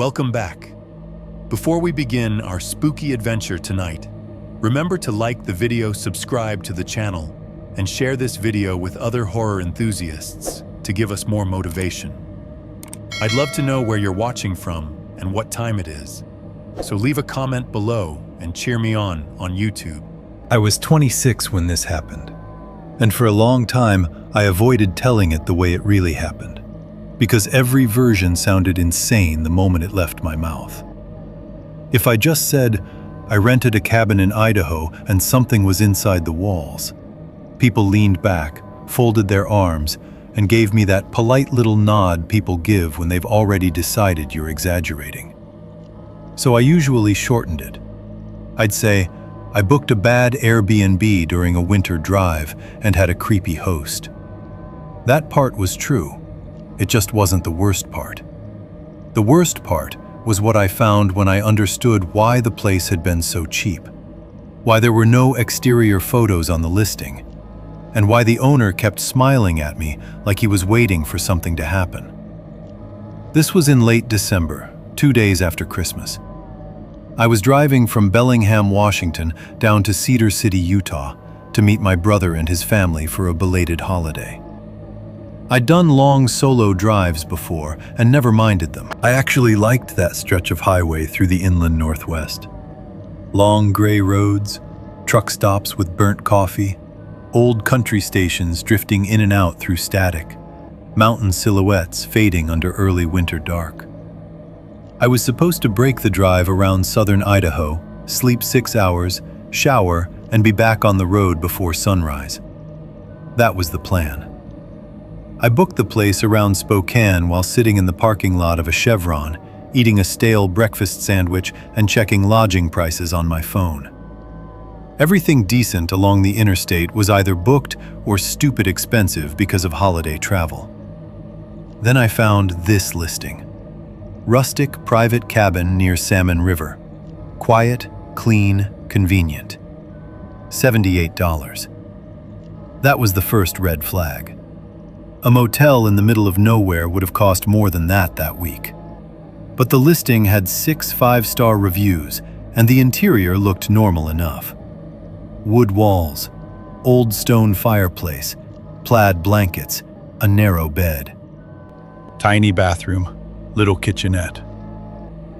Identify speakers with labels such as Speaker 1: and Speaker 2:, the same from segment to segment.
Speaker 1: Welcome back. Before we begin our spooky adventure tonight, remember to like the video, subscribe to the channel, and share this video with other horror enthusiasts to give us more motivation. I'd love to know where you're watching from and what time it is, so leave a comment below and cheer me on YouTube.
Speaker 2: I was 26 when this happened, and for a long time I avoided telling it the way it really happened, because every version sounded insane the moment it left my mouth. If I just said, I rented a cabin in Idaho and something was inside the walls, people leaned back, folded their arms, and gave me that polite little nod people give when they've already decided you're exaggerating. So I usually shortened it. I'd say, I booked a bad Airbnb during a winter drive and had a creepy host. That part was true. It just wasn't the worst part. The worst part was what I found when I understood why the place had been so cheap, why there were no exterior photos on the listing, and why the owner kept smiling at me like he was waiting for something to happen. This was in late December, 2 days after Christmas. I was driving from Bellingham, Washington, down to Cedar City, Utah, to meet my brother and his family for a belated holiday. I'd done long solo drives before and never minded them. I actually liked that stretch of highway through the inland Northwest. Long gray roads, truck stops with burnt coffee, old country stations drifting in and out through static, mountain silhouettes fading under early winter dark. I was supposed to break the drive around southern Idaho, sleep 6 hours, shower, and be back on the road before sunrise. That was the plan. I booked the place around Spokane while sitting in the parking lot of a Chevron, eating a stale breakfast sandwich and checking lodging prices on my phone. Everything decent along the interstate was either booked or stupid expensive because of holiday travel. Then I found this listing. Rustic private cabin near Salmon River. Quiet, clean, convenient. $78. That was the first red flag. A motel in the middle of nowhere would have cost more than that week. But the listing had 6 5-star reviews, and the interior looked normal enough. Wood walls, old stone fireplace, plaid blankets, a narrow bed. Tiny bathroom, little kitchenette.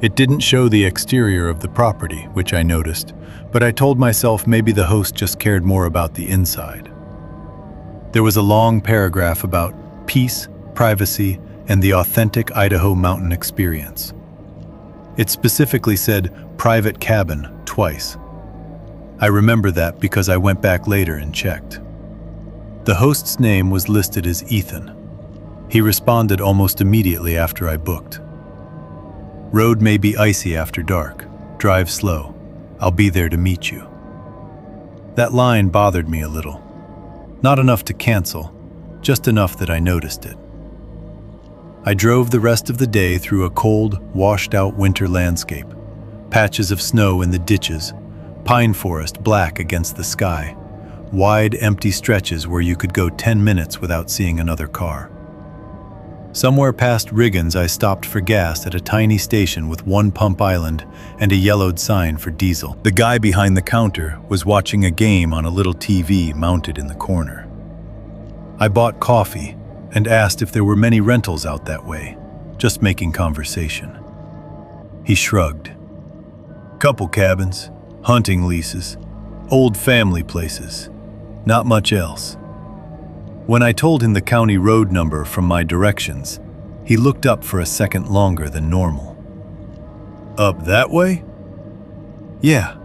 Speaker 2: It didn't show the exterior of the property, which I noticed, but I told myself maybe the host just cared more about the inside. There was a long paragraph about peace, privacy, and the authentic Idaho mountain experience. It specifically said private cabin twice. I remember that because I went back later and checked. The host's name was listed as Ethan. He responded almost immediately after I booked. Road may be icy after dark. Drive slow. I'll be there to meet you. That line bothered me a little. Not enough to cancel, just enough that I noticed it. I drove the rest of the day through a cold, washed-out winter landscape. Patches of snow in the ditches, pine forest black against the sky, wide, empty stretches where you could go 10 minutes without seeing another car. Somewhere past Riggins, I stopped for gas at a tiny station with one pump island and a yellowed sign for diesel. The guy behind the counter was watching a game on a little TV mounted in the corner. I bought coffee and asked if there were many rentals out that way, just making conversation. He shrugged. Couple cabins, hunting leases, old family places, not much else. When I told him the county road number from my directions, he looked up for a second longer than normal. Up that way? Yeah.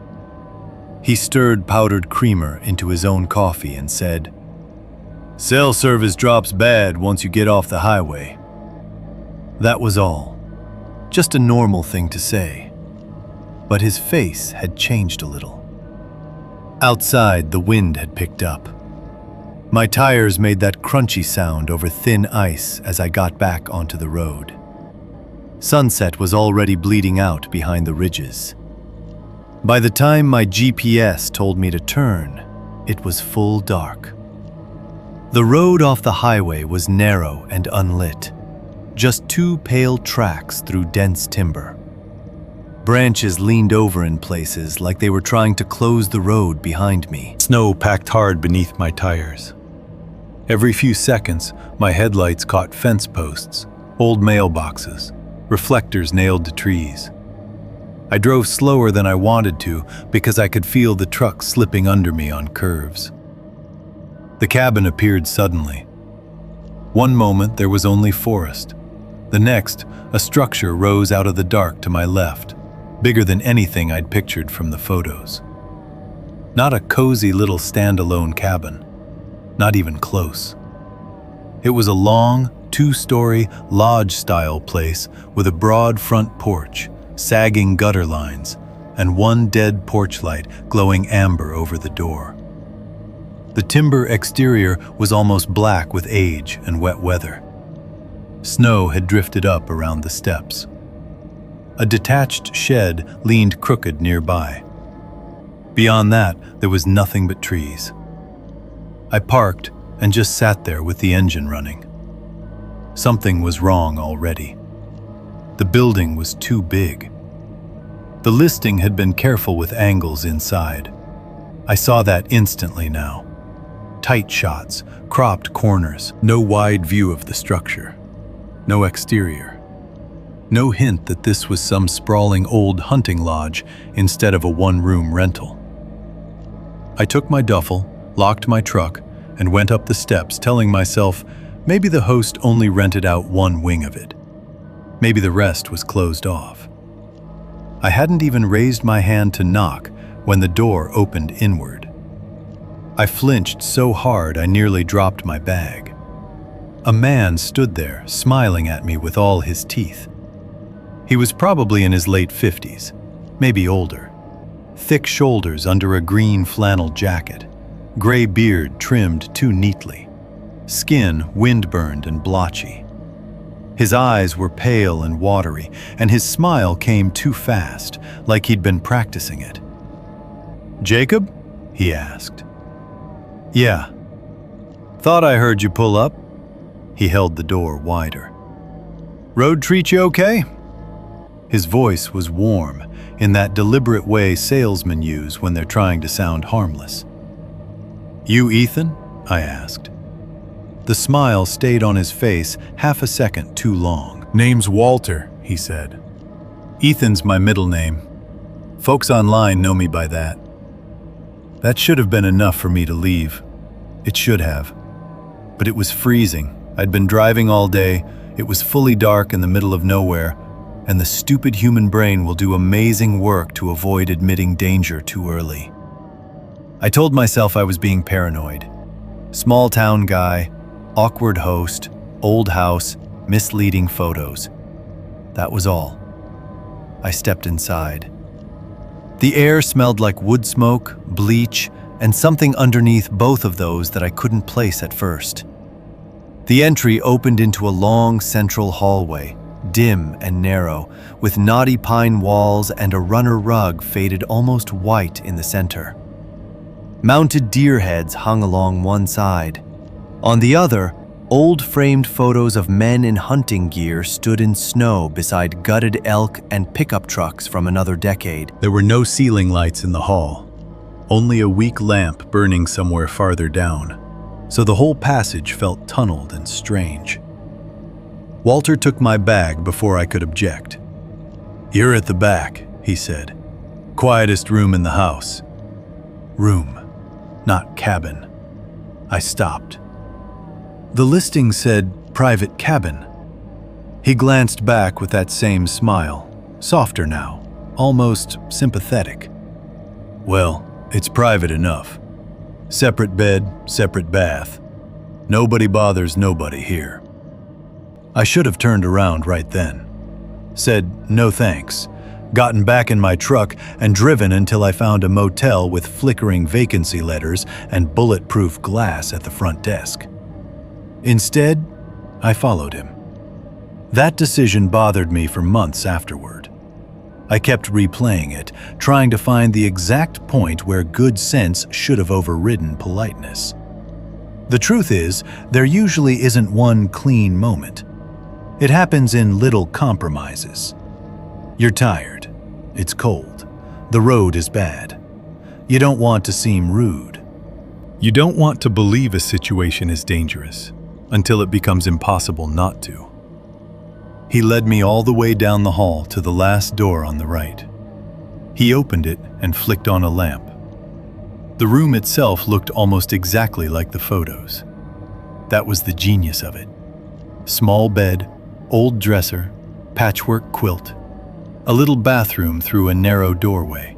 Speaker 2: He stirred powdered creamer into his own coffee and said, Cell service drops bad once you get off the highway. That was all. Just a normal thing to say. But his face had changed a little. Outside, the wind had picked up. My tires made that crunchy sound over thin ice as I got back onto the road. Sunset was already bleeding out behind the ridges. By the time my GPS told me to turn, it was full dark. The road off the highway was narrow and unlit. just two pale tracks through dense timber. Branches leaned over in places like they were trying to close the road behind me.
Speaker 1: Snow packed hard beneath my tires. Every few seconds, my headlights caught fence posts, old mailboxes, reflectors nailed to trees. I drove slower than I wanted to because I could feel the truck slipping under me on curves. The cabin appeared suddenly. One moment there was only forest. The next, a structure rose out of the dark to my left, bigger than anything I'd pictured from the photos. Not a cozy little standalone cabin, not even close. It was a long, two-story, lodge-style place with a broad front porch, sagging gutter lines, and one dead porch light glowing amber over the door. The timber exterior was almost black with age and wet weather. Snow had drifted up around the steps. A detached shed leaned crooked nearby. Beyond that, there was nothing but trees. I parked and just sat there with the engine running. Something was wrong already. The building was too big. The listing had been careful with angles inside. I saw that instantly now. Tight shots, cropped corners, no wide view of the structure. No exterior. No hint that this was some sprawling old hunting lodge instead of a one-room rental. I took my duffel, locked my truck, and went up the steps telling myself maybe the host only rented out one wing of it. Maybe the rest was closed off. I hadn't even raised my hand to knock when the door opened inward. I flinched so hard I nearly dropped my bag. A man stood there, smiling at me with all his teeth. He was probably in his late 50s, maybe older. Thick shoulders under a green flannel jacket, gray beard trimmed too neatly, skin wind-burned and blotchy. His eyes were pale and watery, and his smile came too fast, like he'd been practicing it. "Jacob?" he asked. "Yeah." "Thought I heard you pull up." He held the door wider. "Road treat you okay?" His voice was warm, in that deliberate way salesmen use when they're trying to sound harmless. "You Ethan?" I asked. The smile stayed on his face half a second too long. "Name's Walter," he said. "Ethan's my middle name. Folks online know me by that." That should have been enough for me to leave. It should have. But it was freezing. I'd been driving all day, it was fully dark in the middle of nowhere, and the stupid human brain will do amazing work to avoid admitting danger too early. I told myself I was being paranoid. Small town guy, awkward host, old house, misleading photos. That was all. I stepped inside. The air smelled like wood smoke, bleach, and something underneath both of those that I couldn't place at first. The entry opened into a long central hallway, dim and narrow, with knotty pine walls and a runner rug faded almost white in the center. Mounted deer heads hung along one side. On the other, old framed photos of men in hunting gear stood in snow beside gutted elk and pickup trucks from another decade. There were no ceiling lights in the hall, only a weak lamp burning somewhere farther down, so the whole passage felt tunneled and strange. Walter took my bag before I could object. "You're at the back," he said. "Quietest room in the house." Room, not cabin. I stopped. The listing said private cabin. He glanced back with that same smile, softer now, almost sympathetic. "Well, it's private enough. Separate bed, separate bath. Nobody bothers nobody here." I should have turned around right then, said no thanks, gotten back in my truck and driven until I found a motel with flickering vacancy letters and bulletproof glass at the front desk. Instead, I followed him. That decision bothered me for months afterward. I kept replaying it, trying to find the exact point where good sense should have overridden politeness. The truth is, there usually isn't one clean moment.
Speaker 2: It happens in little compromises. You're tired. It's cold. The road is bad. You don't want to seem rude. You don't want to believe a situation is dangerous until it becomes impossible not to. He led me all the way down the hall to the last door on the right. He opened it and flicked on a lamp. The room itself looked almost exactly like the photos. That was the genius of it. Small bed, old dresser, patchwork quilt, a little bathroom through a narrow doorway,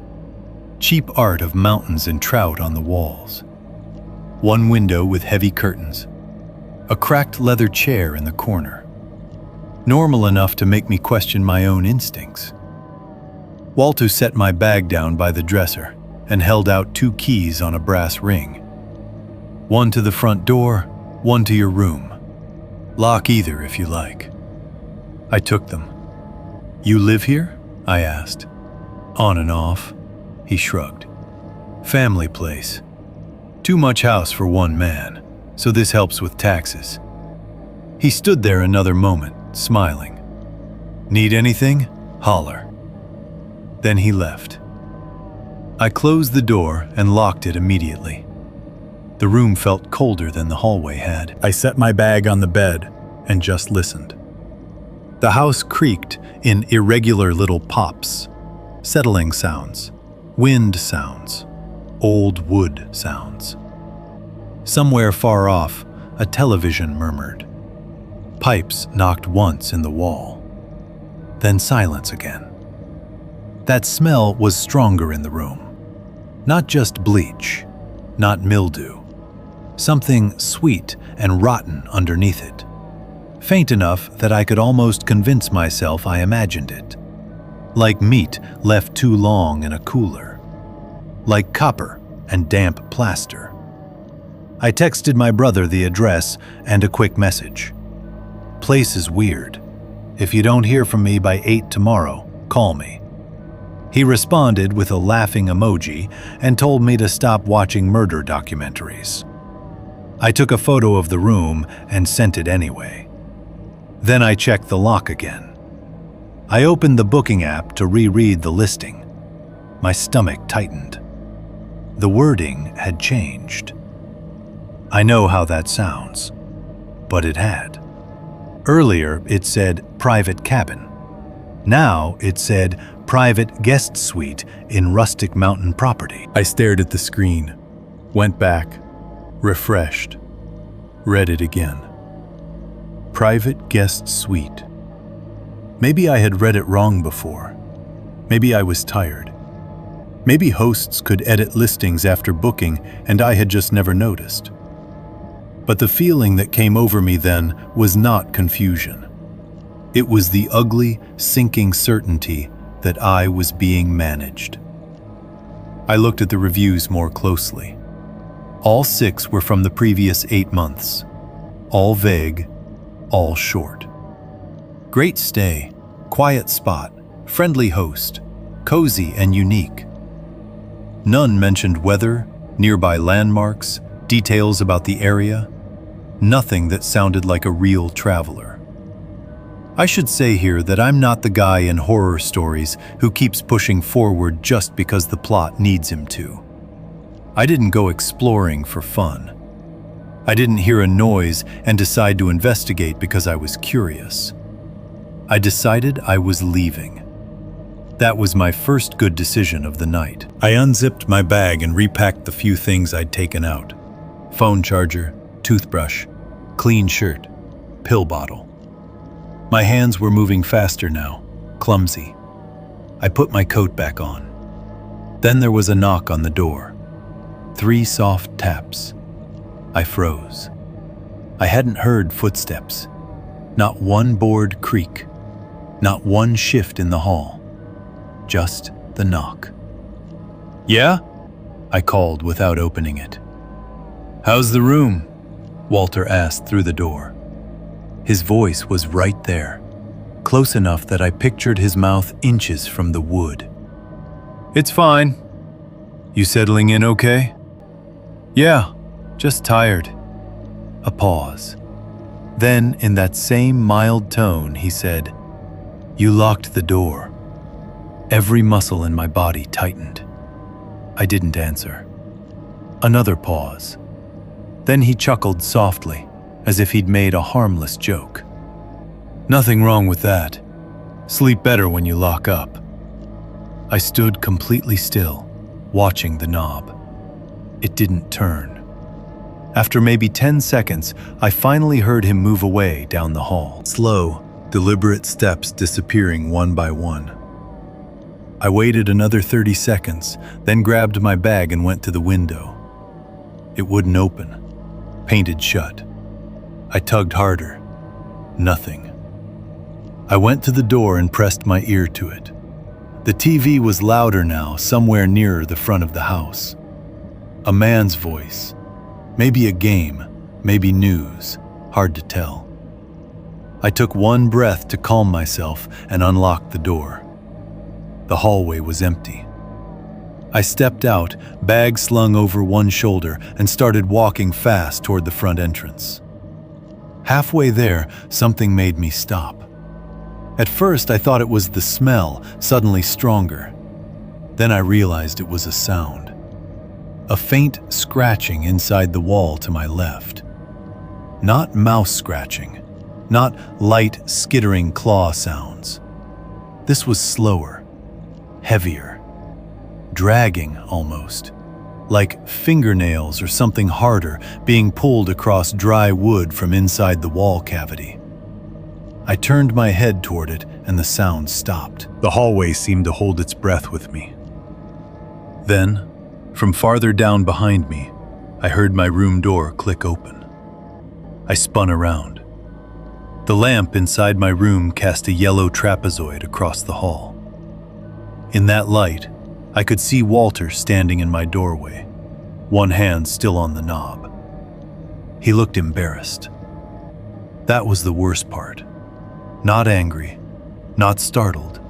Speaker 2: cheap art of mountains and trout on the walls, one window with heavy curtains, a cracked leather chair in the corner, normal enough to make me question my own instincts. Walter set my bag down by the dresser and held out 2 keys on a brass ring. One to the front door, one to your room. Lock either if you like. I took them. You live here? I asked. On and off. He shrugged. Family place. Too much house for one man, so this helps with taxes. He stood there another moment, smiling. Need anything? Holler. Then he left. I closed the door and locked it immediately. The room felt colder than the hallway had. I set my bag on the bed and just listened. The house creaked in irregular little pops, settling sounds, wind sounds, old wood sounds. Somewhere far off, a television murmured. Pipes knocked once in the wall. Then silence again. That smell was stronger in the room. Not just bleach, not mildew. Something sweet and rotten underneath it. Faint enough that I could almost convince myself I imagined it. Like meat left too long in a cooler. Like copper and damp plaster. I texted my brother the address and a quick message. Place is weird. If you don't hear from me by 8 tomorrow, call me. He responded with a laughing emoji and told me to stop watching murder documentaries. I took a photo of the room and sent it anyway. Then I checked the lock again. I opened the booking app to reread the listing. My stomach tightened. The wording had changed. I know how that sounds, but it had. Earlier, it said private cabin. Now it said private guest suite in rustic mountain property. I stared at the screen, went back, refreshed, read it again. Private guest suite. Maybe I had read it wrong before. Maybe I was tired. Maybe hosts could edit listings after booking and I had just never noticed. But the feeling that came over me then was not confusion. It was the ugly, sinking certainty that I was being managed. I looked at the reviews more closely. All 6 were from the previous 8 months. All vague, all short. Great stay, quiet spot, friendly host, cozy and unique. None mentioned weather, nearby landmarks, details about the area. Nothing that sounded like a real traveler. I should say here that I'm not the guy in horror stories who keeps pushing forward just because the plot needs him to. I didn't go exploring for fun. I didn't hear a noise and decide to investigate because I was curious. I decided I was leaving. That was my first good decision of the night. I unzipped my bag and repacked the few things I'd taken out. Phone charger, toothbrush, clean shirt, pill bottle. My hands were moving faster now, clumsy. I put my coat back on. Then there was a knock on the door. 3 soft taps. I froze. I hadn't heard footsteps. Not one board creak. Not one shift in the hall. Just the knock. Yeah? I called without opening it. How's the room? Walter asked through the door. His voice was right there, close enough that I pictured his mouth inches from the wood. It's fine. You settling in okay? Yeah, just tired. A pause. Then, in that same mild tone, he said, "You locked the door." Every muscle in my body tightened. I didn't answer. Another pause. Then he chuckled softly, as if he'd made a harmless joke. "Nothing wrong with that. Sleep better when you lock up." I stood completely still, watching the knob. It didn't turn. After maybe 10 seconds, I finally heard him move away down the hall. Slow, deliberate steps disappearing one by one. I waited another 30 seconds, then grabbed my bag and went to the window. It wouldn't open. Painted shut. I tugged harder. Nothing. I went to the door and pressed my ear to it. The TV was louder now, somewhere nearer the front of the house. A man's voice. Maybe a game, maybe news, hard to tell. I took one breath to calm myself and unlocked the door. The hallway was empty. I stepped out, bag slung over one shoulder, and started walking fast toward the front entrance. Halfway there, something made me stop. At first, I thought it was the smell, suddenly stronger. Then I realized it was a sound. A faint scratching inside the wall to my left. Not mouse scratching, not light skittering claw sounds. This was slower, heavier, dragging almost, like fingernails or something harder being pulled across dry wood from inside the wall cavity. I turned my head toward it and the sound stopped. The hallway seemed to hold its breath with me. Then, from farther down behind me, I heard my room door click open. I spun around. The lamp inside my room cast a yellow trapezoid across the hall. In that light, I could see Walter standing in my doorway, one hand still on the knob. He looked embarrassed. That was the worst part. Not angry, not startled,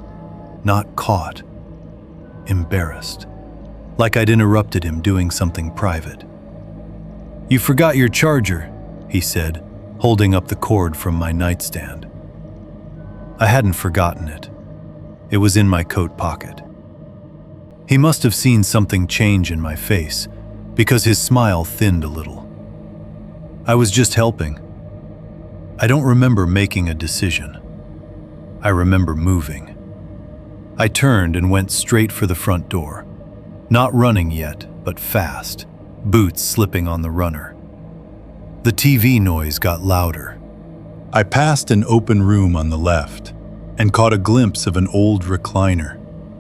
Speaker 2: not caught. Embarrassed. Like I'd interrupted him doing something private. "You forgot your charger," he said, holding up the cord from my nightstand. I hadn't forgotten it. It was in my coat pocket. He must have seen something change in my face, because his smile thinned a little. I was just helping. I don't remember making a decision. I remember moving. I turned and went straight for the front door. Not running yet, but fast, boots slipping on the runner. The TV noise got louder. I passed an open room on the left and caught a glimpse of an old recliner,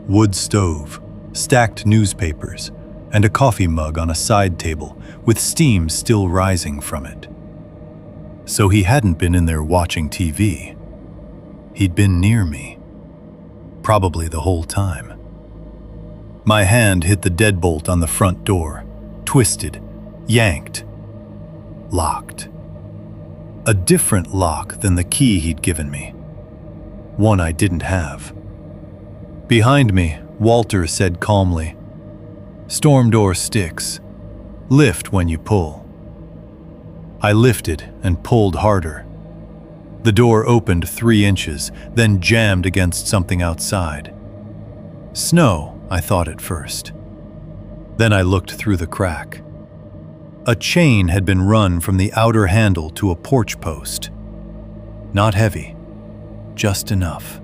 Speaker 2: wood stove, stacked newspapers, and a coffee mug on a side table with steam still rising from it. So he hadn't been in there watching TV. He'd been near me, probably the whole time. My hand hit the deadbolt on the front door, twisted, yanked, locked. A different lock than the key he'd given me. One I didn't have. Behind me, Walter said calmly, "Storm door sticks. Lift when you pull." I lifted and pulled harder. The door opened 3 inches, then jammed against something outside. Snow, I thought at first. Then I looked through the crack. A chain had been run from the outer handle to a porch post. Not heavy, just enough.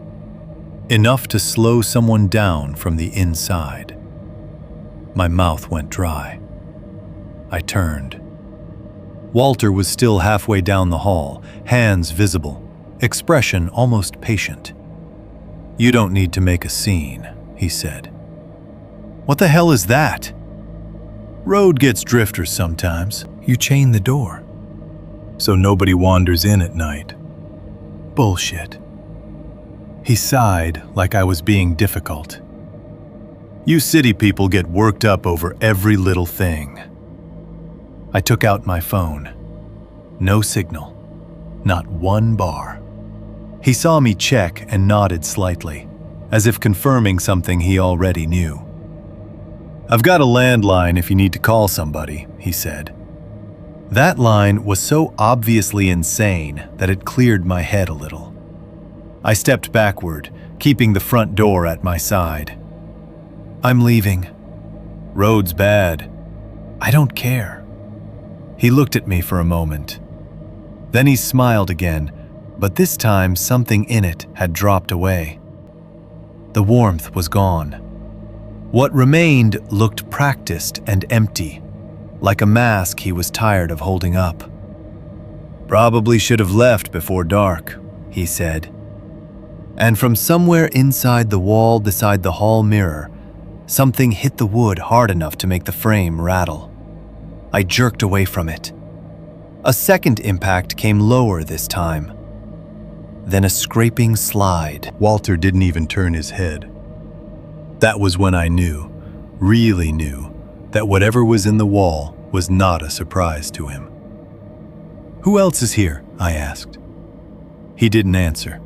Speaker 2: Enough to slow someone down from the inside. My mouth went dry. I turned. Walter was still halfway down the hall, hands visible, expression almost patient. "You don't need to make a scene," he said. "What the hell is that?" "Road gets drifters sometimes. You chain the door, so nobody wanders in at night." "Bullshit." He sighed like I was being difficult. "You city people get worked up over every little thing." I took out my phone. No signal. Not one bar. He saw me check and nodded slightly, as if confirming something he already knew. "I've got a landline if you need to call somebody," he said. That line was so obviously insane that it cleared my head a little. I stepped backward, keeping the front door at my side. "I'm leaving. Road's bad. I don't care." He looked at me for a moment. Then he smiled again, but this time something in it had dropped away. The warmth was gone. What remained looked practiced and empty, like a mask he was tired of holding up. "Probably should have left before dark," he said. And from somewhere inside the wall beside the hall mirror, something hit the wood hard enough to make the frame rattle. I jerked away from it. A second impact came lower this time. Then a scraping slide.
Speaker 1: Walter didn't even turn his head. That was when I knew, really knew, that whatever was in the wall was not a surprise to him. "Who else is here?" I asked. He didn't answer.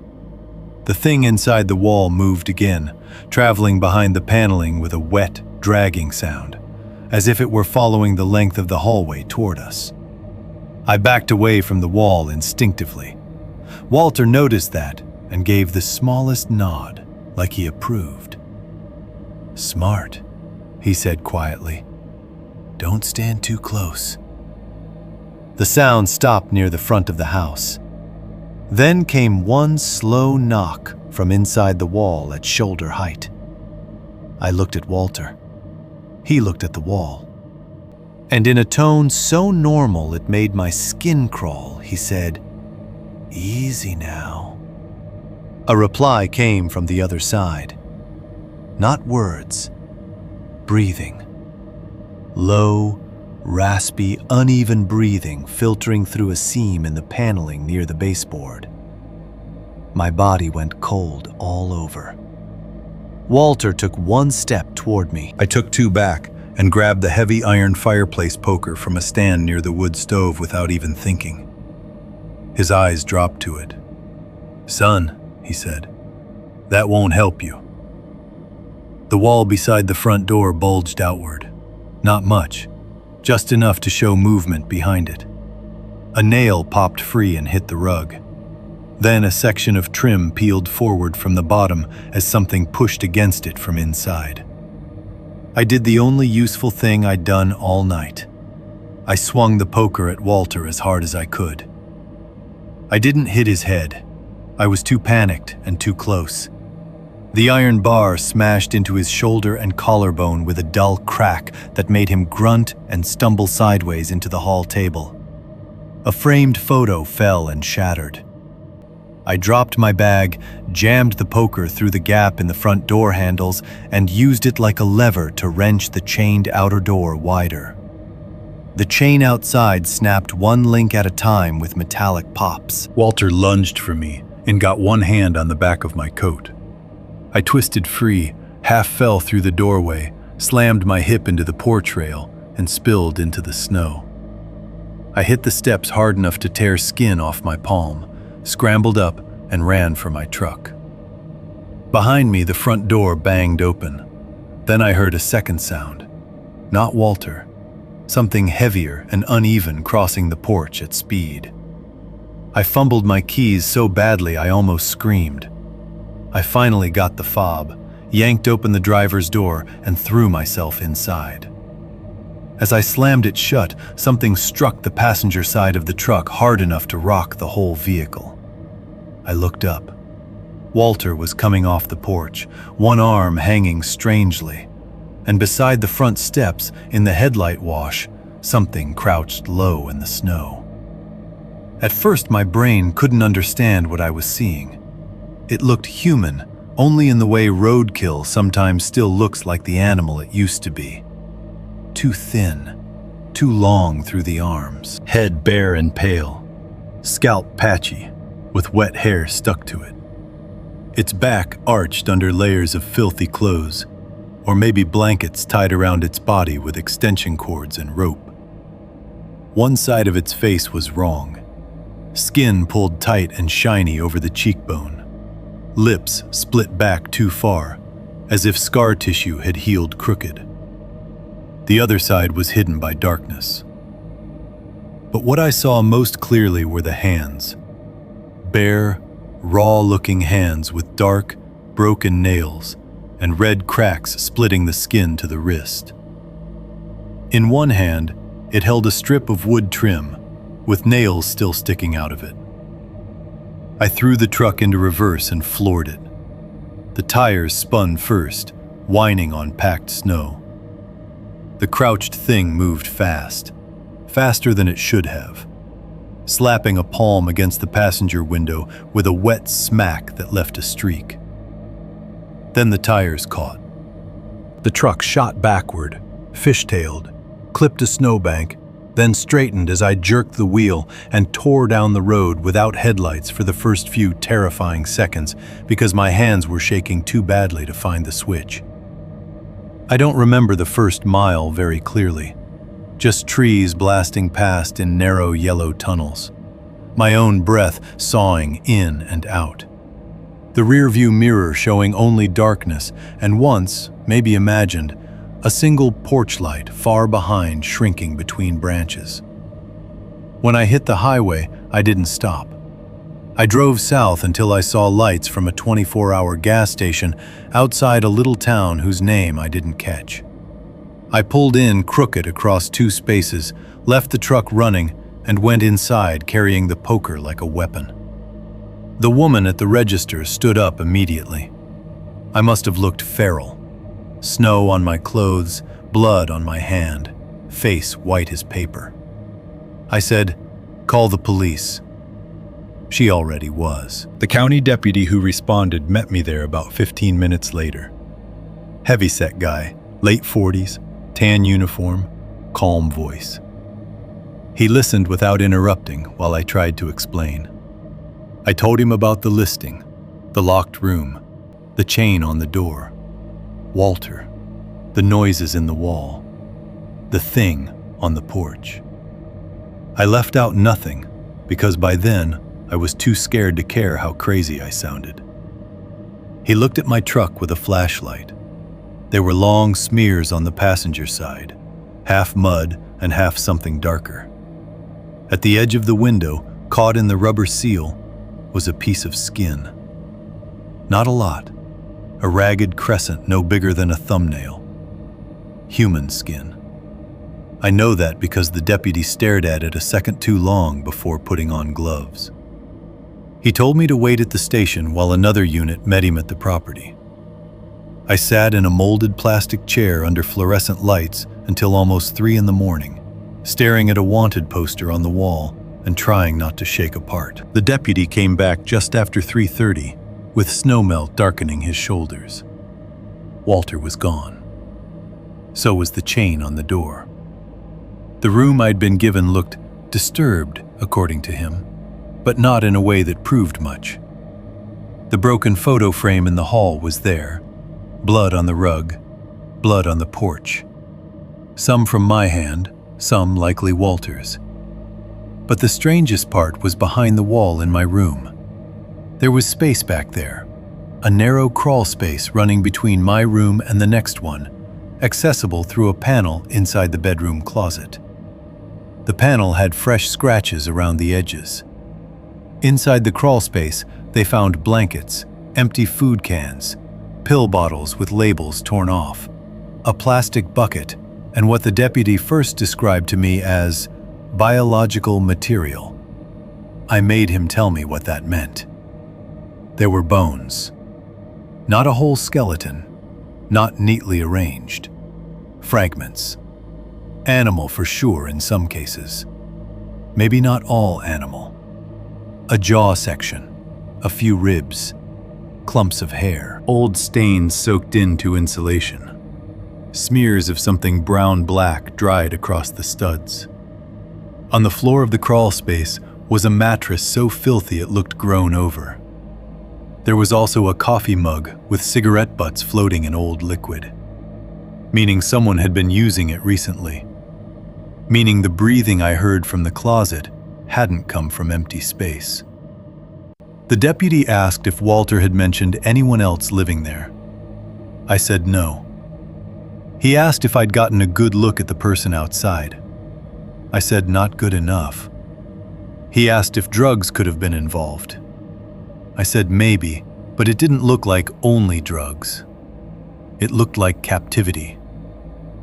Speaker 1: The thing inside the wall moved again, traveling behind the paneling with a wet, dragging sound, as if it were following the length of the hallway toward us. I backed away from the wall instinctively. Walter noticed that and gave the smallest nod, like he approved. "Smart," he said quietly. "Don't stand too close." The sound stopped near the front of the house. Then came one slow knock from inside the wall at shoulder height. I looked at Walter. He looked at the wall. And in a tone so normal it made my skin crawl, he said, "Easy now." A reply came from the other side. Not words, breathing. Low, raspy, uneven breathing filtering through a seam in the paneling near the baseboard. My body went cold all over. Walter took one step toward me. I took two back and grabbed the heavy iron fireplace poker from a stand near the wood stove without even thinking. His eyes dropped to it. "Son," he said, "that won't help you." The wall beside the front door bulged outward. Not much, just enough to show movement behind it. A nail popped free and hit the rug. Then a section of trim peeled forward from the bottom as something pushed against it from inside. I did the only useful thing I'd done all night. I swung the poker at Walter as hard as I could. I didn't hit his head. I was too panicked and too close. The iron bar smashed into his shoulder and collarbone with a dull crack that made him grunt and stumble sideways into the hall table. A framed photo fell and shattered. I dropped my bag, jammed the poker through the gap in the front door handles, and used it like a lever to wrench the chained outer door wider. The chain outside snapped one link at a time with metallic pops. Walter lunged for me and got one hand on the back of my coat. I twisted free, half fell through the doorway, slammed my hip into the porch rail, and spilled into the snow. I hit the steps hard enough to tear skin off my palm, scrambled up, and ran for my truck. Behind me, the front door banged open. Then I heard a second sound. Not Walter. Something heavier and uneven crossing the porch at speed. I fumbled my keys so badly I almost screamed. I finally got the fob, yanked open the driver's door, and threw myself inside. As I slammed it shut, something struck the passenger side of the truck hard enough to rock the whole vehicle. I looked up. Walter was coming off the porch, one arm hanging strangely, and beside the front steps, in the headlight wash, something crouched low in the snow. At first, my brain couldn't understand what I was seeing. It looked human, only in the way roadkill sometimes still looks like the animal it used to be. Too thin, too long through the arms, head bare and pale, scalp patchy, with wet hair stuck to it. Its back arched under layers of filthy clothes, or maybe blankets tied around its body with extension cords and rope. One side of its face was wrong. Skin pulled tight and shiny over the cheekbone. Lips split back too far, as if scar tissue had healed crooked. The other side was hidden by darkness.
Speaker 2: But what I saw most clearly were the hands. Bare, raw-looking hands with dark, broken nails and red cracks splitting the skin to the wrist. In one hand, it held a strip of wood trim, with nails still sticking out of it. I threw the truck into reverse and floored it. The tires spun first, whining on packed snow. The crouched thing moved fast, faster than it should have, slapping a palm against the passenger window with a wet smack that left a streak. Then the tires caught. The truck shot backward, fishtailed, clipped a snowbank, then straightened as I jerked the wheel and tore down the road without headlights for the first few terrifying seconds because my hands were shaking too badly to find the switch. I don't remember the first mile very clearly, just trees blasting past in narrow yellow tunnels, my own breath sawing in and out. The rearview mirror showing only darkness and once, maybe imagined, a single porch light far behind shrinking between branches. When I hit the highway, I didn't stop. I drove south until I saw lights from a 24-hour gas station outside a little town whose name I didn't catch. I pulled in crooked across two spaces, left the truck running, and went inside carrying the poker like a weapon. The woman at the register stood up immediately. I must have looked feral. Snow on my clothes, blood on my hand, face white as paper. I said, "Call the police." She already was. The county deputy who responded met me there about 15 minutes later. Heavyset guy, late 40s, tan uniform, calm voice. He listened without interrupting while I tried to explain. I told him about the listing, the locked room, the chain on the door, Walter, the noises in the wall, the thing on the porch. I left out nothing because by then I was too scared to care how crazy I sounded. He looked at my truck with a flashlight. There were long smears on the passenger side, half mud and half something darker. At the edge of the window, caught in the rubber seal, was a piece of skin. Not a lot, a ragged crescent no bigger than a thumbnail. Human skin. I know that because the deputy stared at it a second too long before putting on gloves. He told me to wait at the station while another unit met him at the property. I sat in a molded plastic chair under fluorescent lights until almost 3 in the morning, staring at a wanted poster on the wall and trying not to shake apart. The deputy came back just after 3:30, with snowmelt darkening his shoulders. Walter was gone. So was the chain on the door. The room I'd been given looked disturbed, according to him, but not in a way that proved much. The broken photo frame in the hall was there, blood on the rug, blood on the porch. Some from my hand, some likely Walter's. But the strangest part was behind the wall in my room. There was space back there, a narrow crawl space running between my room and the next one, accessible through a panel inside the bedroom closet. The panel had fresh scratches around the edges. Inside the crawl space, they found blankets, empty food cans, pill bottles with labels torn off, a plastic bucket, and what the deputy first described to me as biological material. I made him tell me what that meant. There were bones. Not a whole skeleton, not neatly arranged. Fragments. Animal for sure in some cases. Maybe not all animal. A jaw section, a few ribs, clumps of hair, old stains soaked into insulation, smears of something brown-black dried across the studs. On the floor of the crawl space was a mattress so filthy it looked grown over. There was also a coffee mug with cigarette butts floating in old liquid, meaning someone had been using it recently, meaning the breathing I heard from the closet hadn't come from empty space. The deputy asked if Walter had mentioned anyone else living there. I said no. He asked if I'd gotten a good look at the person outside. I said not good enough. He asked if drugs could have been involved. I said maybe, but it didn't look like only drugs. It looked like captivity,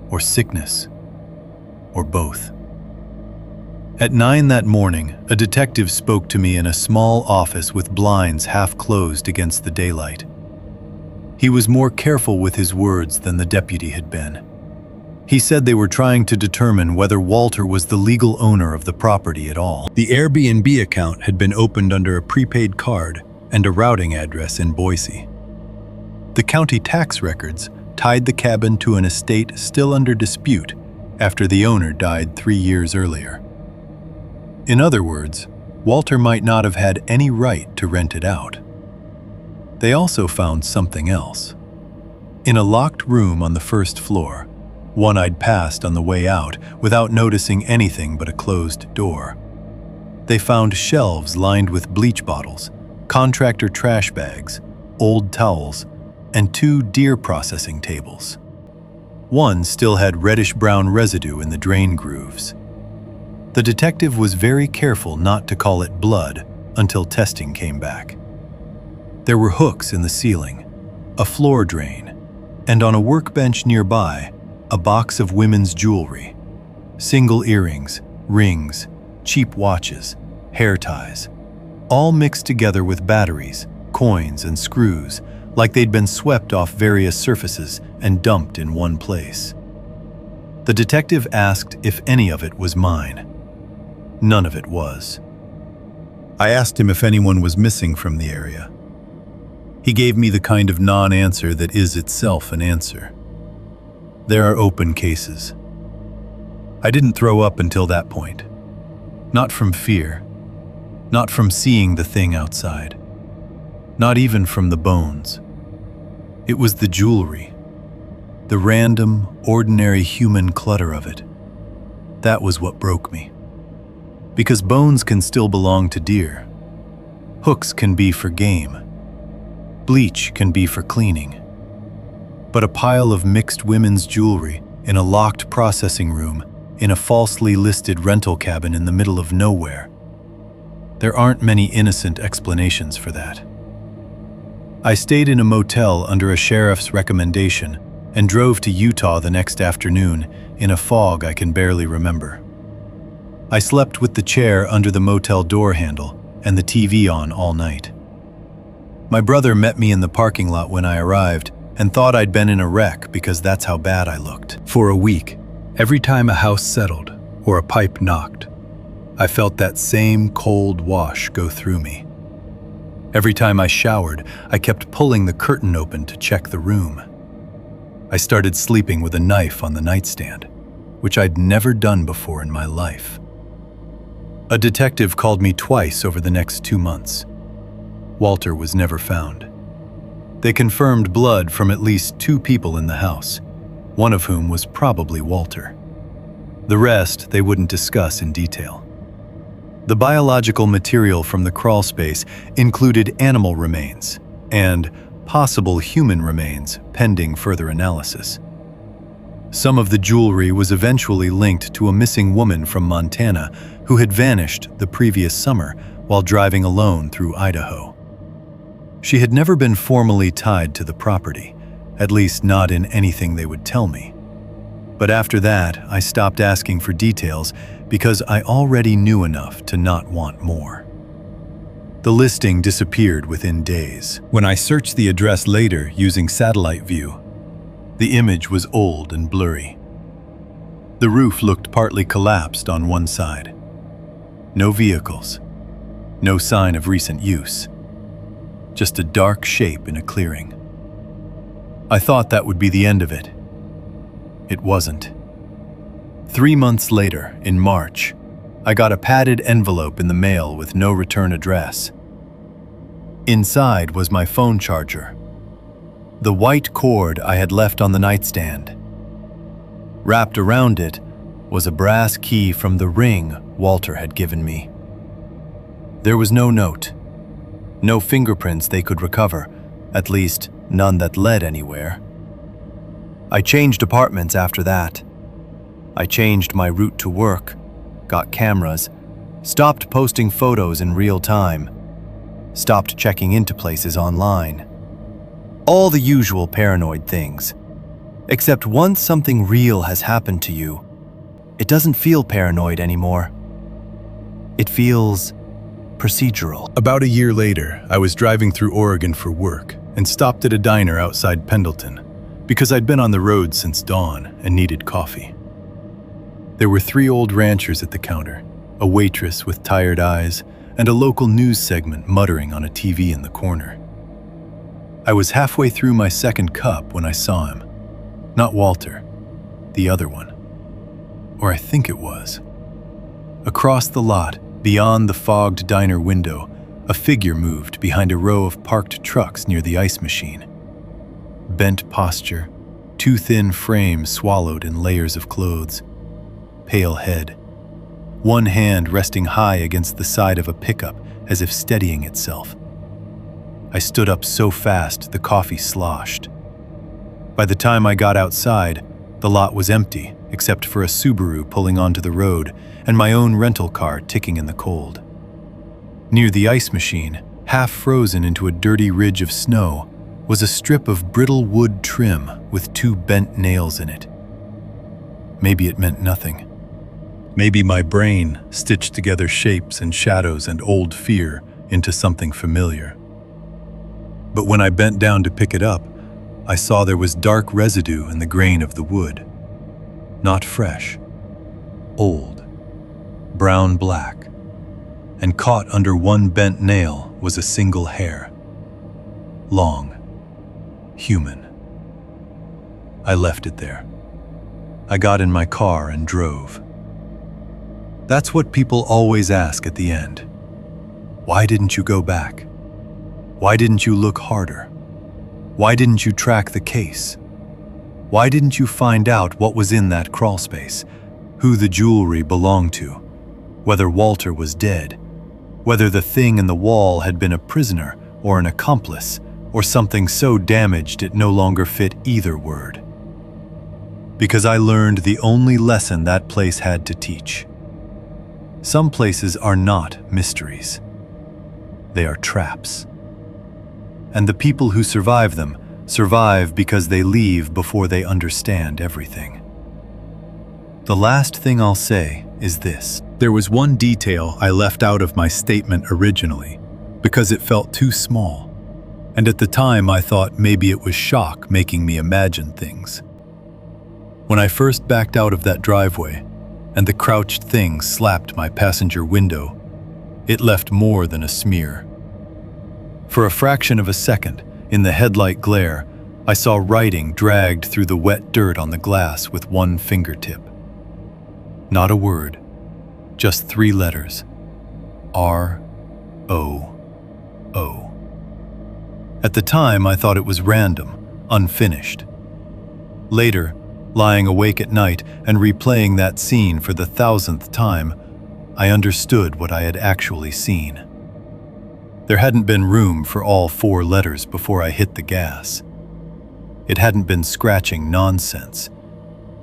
Speaker 2: or sickness, or both. At 9 that morning, a detective spoke to me in a small office with blinds half closed against the daylight. He was more careful with his words than the deputy had been. He said they were trying to determine whether Walter was the legal owner of the property at all. The Airbnb account had been opened under a prepaid card and a routing address in Boise. The county tax records tied the cabin to an estate still under dispute after the owner died 3 years earlier. In other words, Walter might not have had any right to rent it out. They also found something else. In a locked room on the first floor, one I'd passed on the way out without noticing anything but a closed door, they found shelves lined with bleach bottles, contractor trash bags, old towels, and 2 deer processing tables. One still had reddish-brown residue in the drain grooves. The detective was very careful not to call it blood until testing came back. There were hooks in the ceiling, a floor drain, and on a workbench nearby, a box of women's jewelry. Single earrings, rings, cheap watches, hair ties, all mixed together with batteries, coins, and screws, like they'd been swept off various surfaces and dumped in one place. The detective asked if any of it was mine. None of it was. I asked him if anyone was missing from the area. He gave me the kind of non-answer that is itself an answer. There are open cases. I didn't throw up until that point. Not from fear. Not from seeing the thing outside. Not even from the bones. It was the jewelry. The random, ordinary human clutter of it. That was what broke me. Because bones can still belong to deer. Hooks can be for game. Bleach can be for cleaning. But a pile of mixed women's jewelry in a locked processing room in a falsely listed rental cabin in the middle of nowhere. There aren't many innocent explanations for that. I stayed in a motel under a sheriff's recommendation and drove to Utah the next afternoon in a fog I can barely remember. I slept with the chair under the motel door handle and the TV on all night. My brother met me in the parking lot when I arrived and thought I'd been in a wreck because that's how bad I looked. For a week, every time a house settled or a pipe knocked, I felt that same cold wash go through me. Every time I showered, I kept pulling the curtain open to check the room. I started sleeping with a knife on the nightstand, which I'd never done before in my life. A detective called me twice over the next 2 months. Walter was never found. They confirmed blood from at least 2 people in the house, one of whom was probably Walter. The rest they wouldn't discuss in detail. The biological material from the crawl space included animal remains and possible human remains pending further analysis. Some of the jewelry was eventually linked to a missing woman from Montana who had vanished the previous summer while driving alone through Idaho. She had never been formally tied to the property, at least not in anything they would tell me. But after that, I stopped asking for details because I already knew enough to not want more. The listing disappeared within days. When I searched the address later using satellite view, the image was old and blurry. The roof looked partly collapsed on one side. No vehicles. No sign of recent use. Just a dark shape in a clearing. I thought that would be the end of it. It wasn't. 3 months later, in March, I got a padded envelope in the mail with no return address. Inside was my phone charger. The white cord I had left on the nightstand. Wrapped around it was a brass key from the ring Walter had given me. There was no note. No fingerprints they could recover, at least none that led anywhere. I changed apartments after that. I changed my route to work, got cameras, stopped posting photos in real time, stopped checking into places online. All the usual paranoid things. Except once something real has happened to you, it doesn't feel paranoid anymore. It feels procedural.
Speaker 1: About a year later, I was driving through Oregon for work and stopped at a diner outside Pendleton because I'd been on the road since dawn and needed coffee. There were 3 old ranchers at the counter, a waitress with tired eyes, and a local news segment muttering on a TV in the corner. I was halfway through my second cup when I saw him. Not Walter, the other one. Or I think it was. Across the lot, beyond the fogged diner window, a figure moved behind a row of parked trucks near the ice machine. Bent posture, too thin frame swallowed in layers of clothes. Pale head. One hand resting high against the side of a pickup as if steadying itself. I stood up so fast the coffee sloshed. By the time I got outside, the lot was empty except for a Subaru pulling onto the road and my own rental car ticking in the cold. Near the ice machine, half frozen into a dirty ridge of snow, was a strip of brittle wood trim with 2 bent nails in it. Maybe it meant nothing. Maybe my brain stitched together shapes and shadows and old fear into something familiar. But when I bent down to pick it up, I saw there was dark residue in the grain of the wood. Not fresh. Old. Brown-black. And caught under one bent nail was a single hair. Long. Human. I left it there. I got in my car and drove. That's what people always ask at the end. Why didn't you go back? Why didn't you look harder? Why didn't you track the case? Why didn't you find out what was in that crawlspace, who the jewelry belonged to, whether Walter was dead, whether the thing in the wall had been a prisoner or an accomplice, or something so damaged it no longer fit either word? Because I learned the only lesson that place had to teach. Some places are not mysteries. They are traps. And the people who survive them survive because they leave before they understand everything. The last thing I'll say is this. There was one detail I left out of my statement originally because it felt too small. And at the time I thought maybe it was shock making me imagine things. When I first backed out of that driveway, and the crouched thing slapped my passenger window, it left more than a smear. For a fraction of a second, in the headlight glare, I saw writing dragged through the wet dirt on the glass with one fingertip. Not a word, just 3 letters. R-O-O. At the time, I thought it was random, unfinished. Later, lying awake at night and replaying that scene for the 1000th time, I understood what I had actually seen. There hadn't been room for all 4 letters before I hit the gas. It hadn't been scratching nonsense.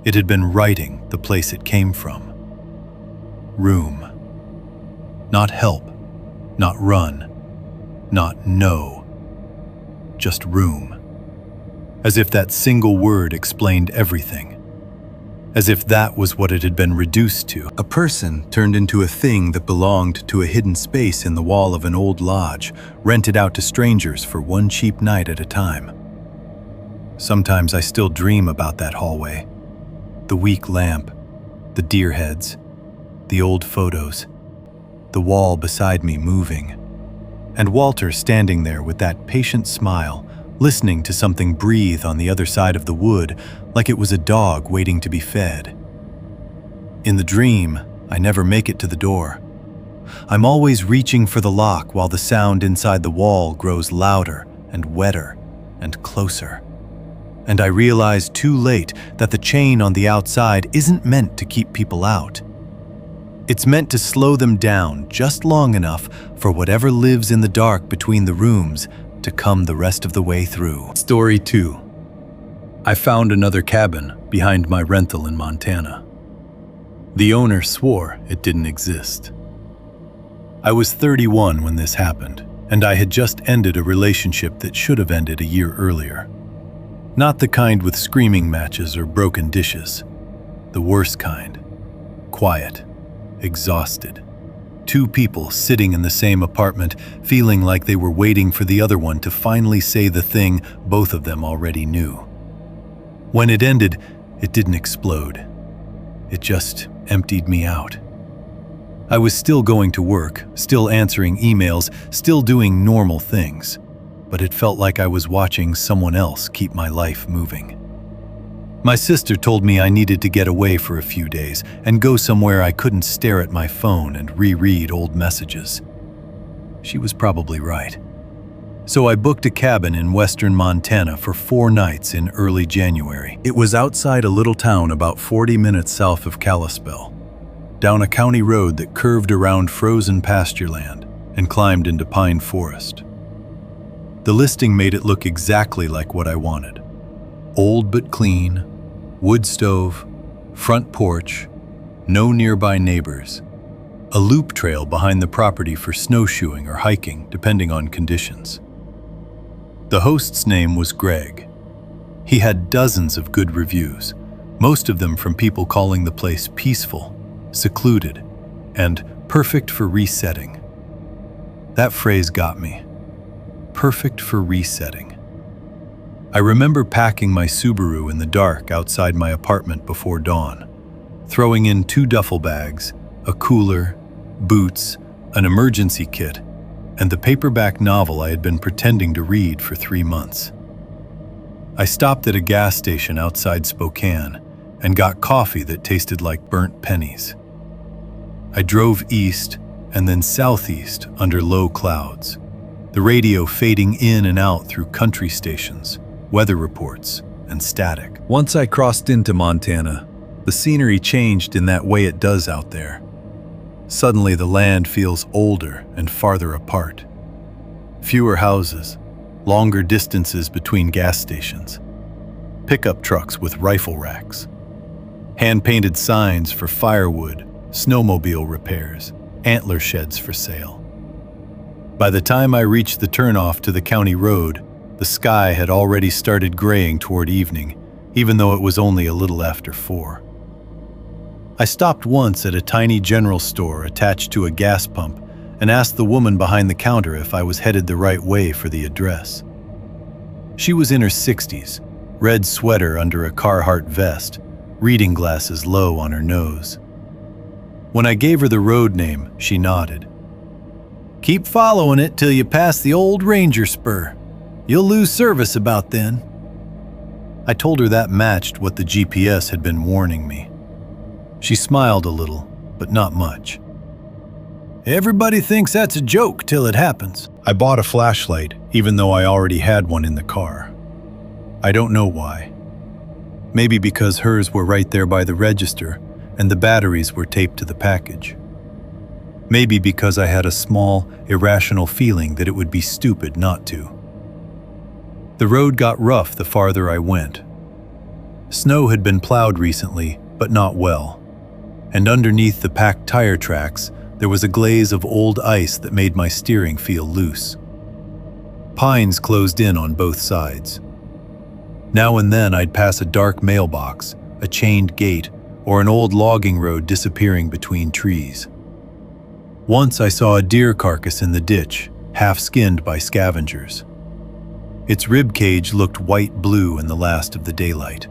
Speaker 1: It had been writing the place it came from. Room. Not help, not run, not no. Just room. As if that single word explained everything. As if that was what it had been reduced to. A person turned into a thing that belonged to a hidden space in the wall of an old lodge, rented out to strangers for one cheap night at a time. Sometimes I still dream about that hallway. The weak lamp, the deer heads, the old photos, the wall beside me moving, and Walter standing there with that patient smile, listening to something breathe on the other side of the wood like it was a dog waiting to be fed. In the dream, I never make it to the door. I'm always reaching for the lock while the sound inside the wall grows louder and wetter and closer. And I realize too late that the chain on the outside isn't meant to keep people out. It's meant to slow them down just long enough for whatever lives in the dark between the rooms to come the rest of the way through. Story 2. I found another cabin behind my rental in Montana.
Speaker 2: The owner swore it didn't exist. I was 31 when this happened, and I had just ended a relationship that should have ended a year earlier. Not the kind with screaming matches or broken dishes. The worst kind. Quiet. Exhausted. Two people sitting in the same apartment, feeling like they were waiting for the other one to finally say the thing both of them already knew. When it ended, it didn't explode. It just emptied me out. I was still going to work, still answering emails, still doing normal things, but it felt like I was watching someone else keep my life moving. My sister told me I needed to get away for a few days and go somewhere I couldn't stare at my phone and reread old messages. She was probably right. So I booked a cabin in western Montana for 4 nights in early January. It was outside a little town about 40 minutes south of Kalispell, down a county road that curved around frozen pasture land and climbed into pine forest. The listing made it look exactly like what I wanted. Old but clean, wood stove, front porch, no nearby neighbors, a loop trail behind the property for snowshoeing or hiking, depending on conditions. The host's name was Greg. He had dozens of good reviews, most of them from people calling the place peaceful, secluded, and perfect for resetting. That phrase got me. Perfect for resetting. I remember packing my Subaru in the dark outside my apartment before dawn, throwing in 2 duffel bags, a cooler, boots, an emergency kit, and the paperback novel I had been pretending to read for 3 months. I stopped at a gas station outside Spokane and got coffee that tasted like burnt pennies. I drove east and then southeast under low clouds, the radio fading in and out through country stations, weather reports, and static. Once I crossed into Montana, the scenery changed in that way it does out there. Suddenly the land feels older and farther apart. Fewer houses, longer distances between gas stations, pickup trucks with rifle racks, hand-painted signs for firewood, snowmobile repairs, antler sheds for sale. By the time I reached the turnoff to the county road, the sky had already started graying toward evening, even though it was only a little after 4. I stopped once at a tiny general store attached to a gas pump and asked the woman behind the counter if I was headed the right way for the address. She was in her 60s, red sweater under a Carhartt vest, reading glasses low on her nose. When I gave her the road name, she nodded. "Keep following it till you pass the old Ranger Spur. You'll lose service about then." I told her that matched what the GPS had been warning me. She smiled a little, but not much. "Everybody thinks that's a joke till it happens." I bought a flashlight, even though I already had one in the car. I don't know why. Maybe because hers were right there by the register and the batteries were taped to the package. Maybe because I had a small, irrational feeling that it would be stupid not to. The road got rough the farther I went. Snow had been plowed recently, but not well, and underneath the packed tire tracks, there was a glaze of old ice that made my steering feel loose. Pines closed in on both sides. Now and then I'd pass a dark mailbox, a chained gate, or an old logging road disappearing between trees. Once I saw a deer carcass in the ditch, half-skinned by scavengers. Its rib cage looked white-blue in the last of the daylight.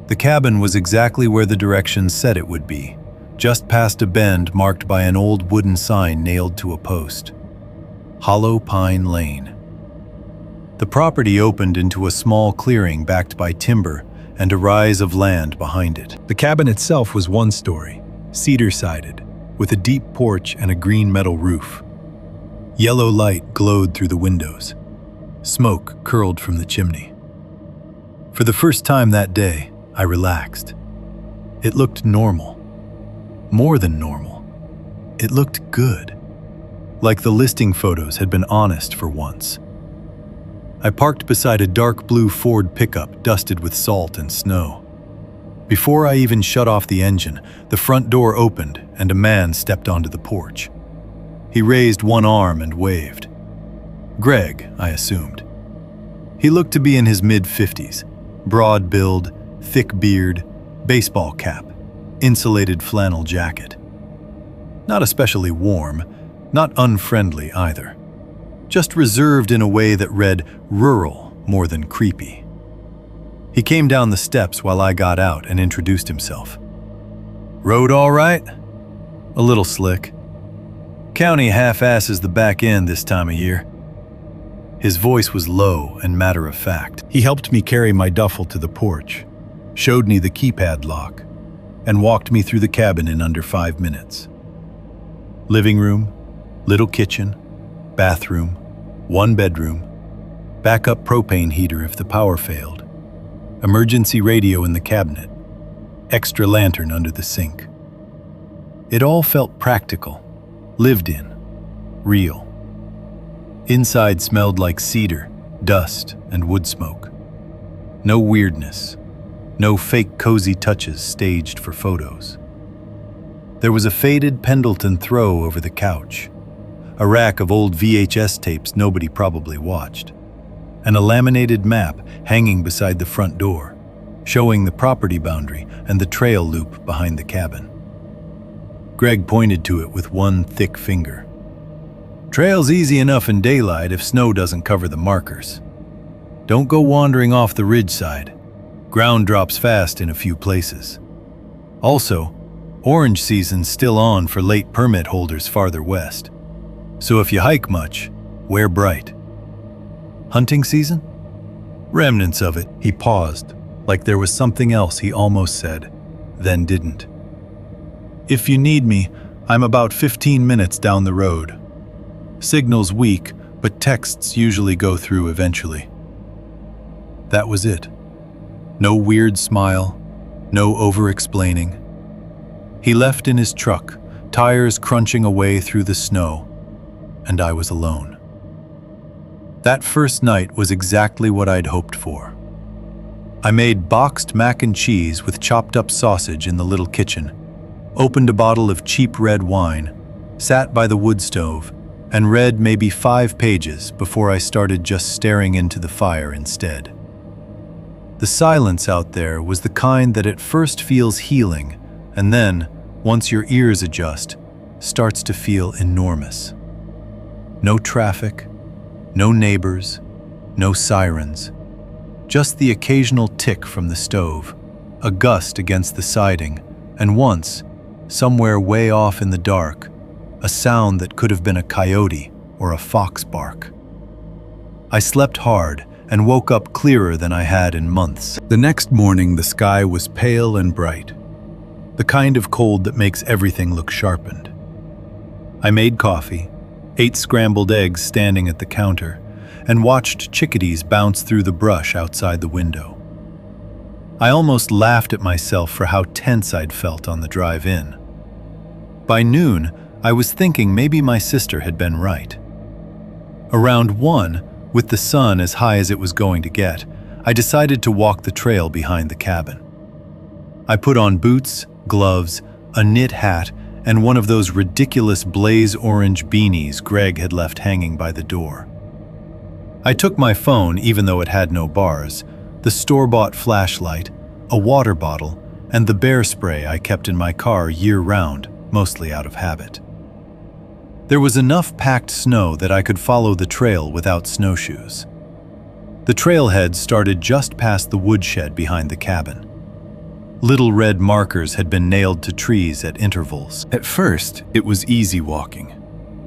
Speaker 2: The cabin was exactly where the directions said it would be, just past a bend marked by an old wooden sign nailed to a post. Hollow Pine Lane. The property opened into a small clearing backed by timber and a rise of land behind it. The cabin itself was 1 story, cedar-sided, with a deep porch and a green metal roof. Yellow light glowed through the windows. Smoke curled from the chimney. For the first time that day, I relaxed. It looked normal. More than normal. It looked good. Like the listing photos had been honest for once. I parked beside a dark blue Ford pickup dusted with salt and snow. Before I even shut off the engine, the front door opened and a man stepped onto the porch. He raised one arm and waved. Greg, I assumed. He looked to be in his mid-50s, broad build, thick beard, baseball cap, insulated flannel jacket. Not especially warm, not unfriendly either. Just reserved in a way that read rural more than creepy. He came down the steps while I got out and introduced himself. Road all right? A little slick. County half-asses the back end this time of year. His voice was low and matter-of-fact. He helped me carry my duffel to the porch, showed me the keypad lock, and walked me through the cabin in under 5 minutes. Living room, little kitchen, bathroom, 1 bedroom, backup propane heater if the power failed, emergency radio in the cabinet, extra lantern under the sink. It all felt practical, lived in, real. Inside smelled like cedar, dust, and wood smoke. No weirdness, no fake cozy touches staged for photos. There was a faded Pendleton throw over the couch, a rack of old VHS tapes nobody probably watched, and a laminated map hanging beside the front door, showing the property boundary and the trail loop behind the cabin. Greg pointed to it with one thick finger. Trail's easy enough in daylight if snow doesn't cover the markers. Don't go wandering off the ridge side. Ground drops fast in a few places. Also, orange season's still on for late permit holders farther west. So if you hike much, wear bright. Hunting season? Remnants of it. He paused, like there was something else he almost said, then didn't. If you need me, I'm about 15 minutes down the road. Signal's weak, but texts usually go through eventually. That was it. No weird smile, no over-explaining. He left in his truck, tires crunching away through the snow, and I was alone. That first night was exactly what I'd hoped for. I made boxed mac and cheese with chopped up sausage in the little kitchen, opened a bottle of cheap red wine, sat by the wood stove, and read maybe 5 pages before I started just staring into the fire instead. The silence out there was the kind that at first feels healing, and then, once your ears adjust, starts to feel enormous. No traffic, no neighbors, no sirens, just the occasional tick from the stove, a gust against the siding, and once, somewhere way off in the dark, a sound that could have been a coyote or a fox bark. I slept hard and woke up clearer than I had in months. The next morning, the sky was pale and bright, the kind of cold that makes everything look sharpened. I made coffee, ate scrambled eggs standing at the counter, and watched chickadees bounce through the brush outside the window. I almost laughed at myself for how tense I'd felt on the drive in. By noon, I was thinking maybe my sister had been right. Around 1, with the sun as high as it was going to get, I decided to walk the trail behind the cabin. I put on boots, gloves, a knit hat, and one of those ridiculous blaze orange beanies Greg had left hanging by the door. I took my phone, even though it had no bars, the store-bought flashlight, a water bottle, and the bear spray I kept in my car year-round, mostly out of habit. There was enough packed snow that I could follow the trail without snowshoes. The trailhead started just past the woodshed behind the cabin. Little red markers had been nailed to trees at intervals. At first, it was easy walking.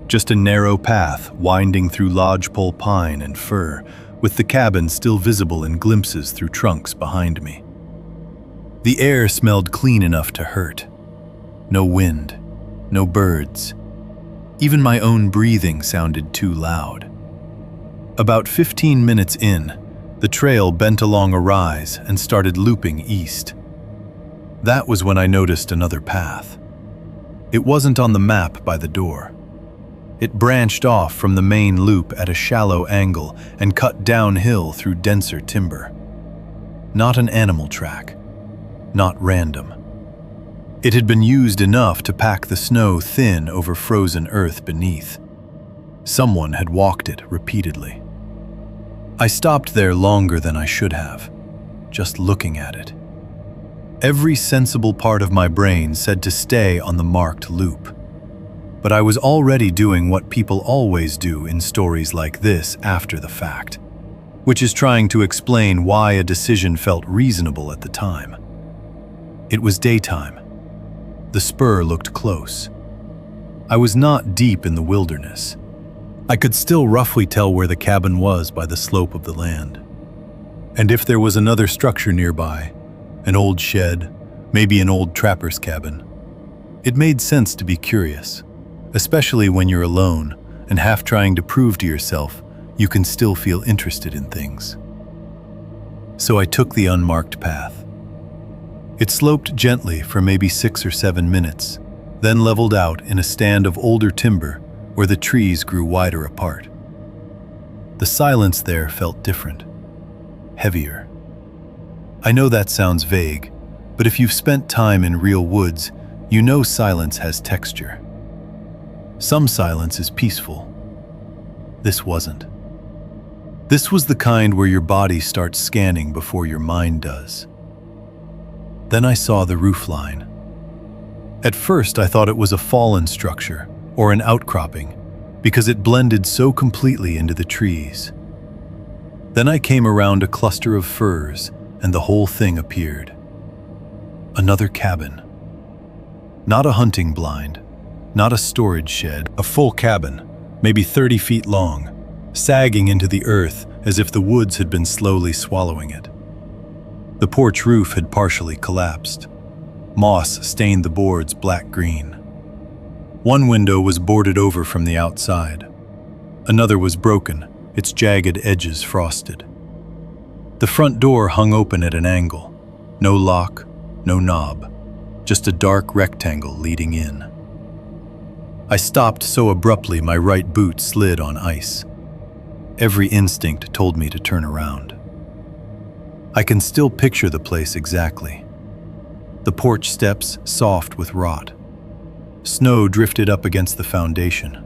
Speaker 2: Just a narrow path winding through lodgepole pine and fir, with the cabin still visible in glimpses through trunks behind me. The air smelled clean enough to hurt. No wind, no birds. Even my own breathing sounded too loud. About 15 minutes in, the trail bent along a rise and started looping east. That was when I noticed another path. It wasn't on the map by the door. It branched off from the main loop at a shallow angle and cut downhill through denser timber. Not an animal track. not random. It had been used enough to pack the snow thin over frozen earth beneath. Someone had walked it repeatedly. I stopped there longer than I should have, just looking at it. Every sensible part of my brain said to stay on the marked loop. But I was already doing what people always do in stories like this after the fact, which is trying to explain why a decision felt reasonable at the time. It was daytime. The spur looked close. I was not deep in the wilderness. I could still roughly tell where the cabin was by the slope of the land. And if there was another structure nearby, an old shed, maybe an old trapper's cabin, it made sense to be curious, especially when you're alone and half trying to prove to yourself you can still feel interested in things. So I took the unmarked path. It sloped gently for maybe 6 or 7 minutes, then leveled out in a stand of older timber where the trees grew wider apart. The silence there felt different, heavier. I know that sounds vague, but if you've spent time in real woods, you know silence has texture. Some silence is peaceful. This wasn't. This was the kind where your body starts scanning before your mind does. Then I saw the roofline. At first, I thought it was a fallen structure or an outcropping because it blended so completely into the trees. Then I came around a cluster of firs and the whole thing appeared. Another cabin. Not a hunting blind, not a storage shed, a full cabin, maybe 30 feet long, sagging into the earth as if the woods had been slowly swallowing it. The porch roof had partially collapsed. Moss stained the boards black-green. One window was boarded over from the outside. Another was broken, its jagged edges frosted. The front door hung open at an angle. No lock, no knob, just a dark rectangle leading in. I stopped so abruptly my right boot slid on ice. Every instinct told me to turn around. I can still picture the place exactly. The porch steps soft with rot. Snow drifted up against the foundation.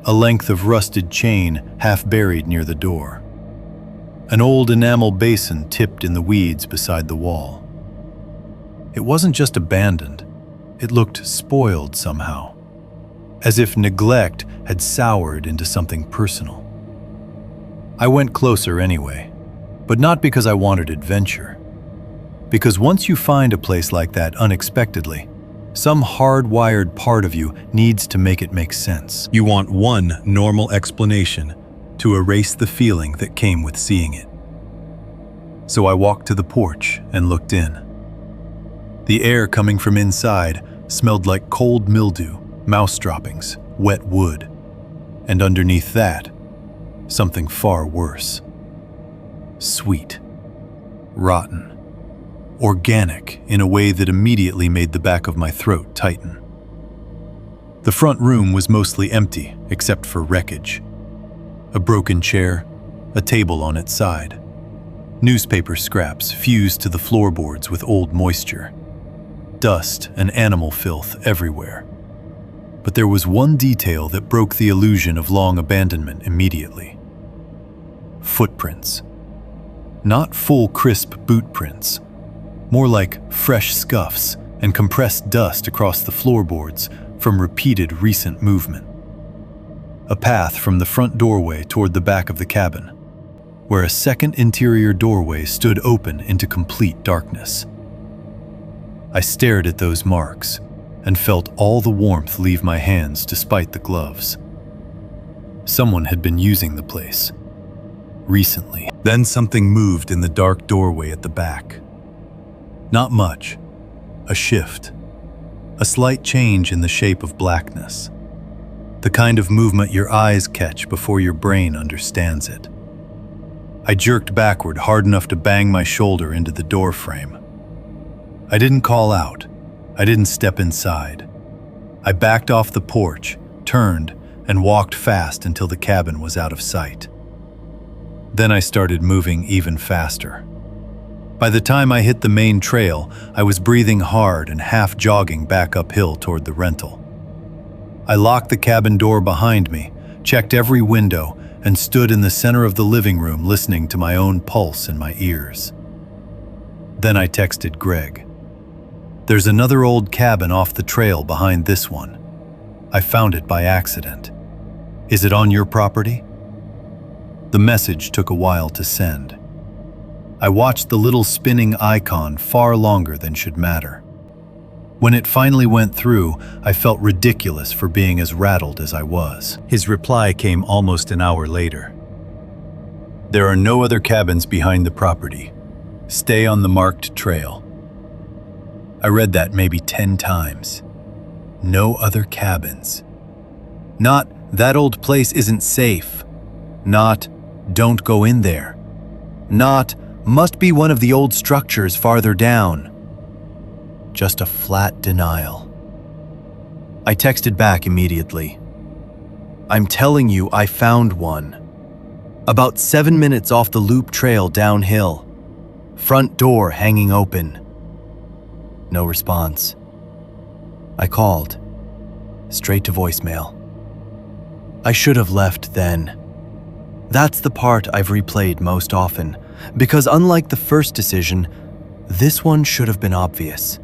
Speaker 2: A length of rusted chain half buried near the door. An old enamel basin tipped in the weeds beside the wall. It wasn't just abandoned, it looked spoiled somehow, as if neglect had soured into something personal. I went closer anyway, but not because I wanted adventure. Because once you find a place like that unexpectedly, some hardwired part of you needs to make it make sense. You want one normal explanation to erase the feeling that came with seeing it. So I walked to the porch and looked in. The air coming from inside smelled like cold mildew, mouse droppings, wet wood, and underneath that, something far worse. Sweet, rotten, organic in a way that immediately made the back of my throat tighten. The front room was mostly empty except for wreckage. A broken chair, a table on its side. Newspaper scraps fused to the floorboards with old moisture. Dust and animal filth everywhere. But there was one detail that broke the illusion of long abandonment immediately. Footprints. Not full crisp boot prints, more like fresh scuffs and compressed dust across the floorboards from repeated recent movement. A path from the front doorway toward the back of the cabin, where a second interior doorway stood open into complete darkness. I stared at those marks and felt all the warmth leave my hands despite the gloves. Someone had been using the place. Recently. Then something moved in the dark doorway at the back. Not much. A shift. A slight change in the shape of blackness. The kind of movement your eyes catch before your brain understands it. I jerked backward hard enough to bang my shoulder into the door frame. I didn't call out. I didn't step inside. I backed off the porch, turned, and walked fast until the cabin was out of sight. Then I started moving even faster. By the time I hit the main trail, I was breathing hard and half jogging back uphill toward the rental. I locked the cabin door behind me, checked every window, and stood in the center of the living room listening to my own pulse in my ears. Then I texted Greg. "There's another old cabin off the trail behind this one. I found it by accident. Is it on your property?" The message took a while to send. I watched the little spinning icon far longer than should matter. When it finally went through, I felt ridiculous for being as rattled as I was. His reply came almost an hour later. "There are no other cabins behind the property. Stay on the marked trail." I read that maybe 10 times. No other cabins. Not, "That old place isn't safe." Not, "Don't go in there." Not, "Must be one of the old structures farther down." Just a flat denial. I texted back immediately. "I'm telling you, I found one. About 7 minutes off the loop trail downhill. Front door hanging open." No response. I called. Straight to voicemail. I should have left then. That's the part I've replayed most often, because unlike the first decision, this one should have been obvious.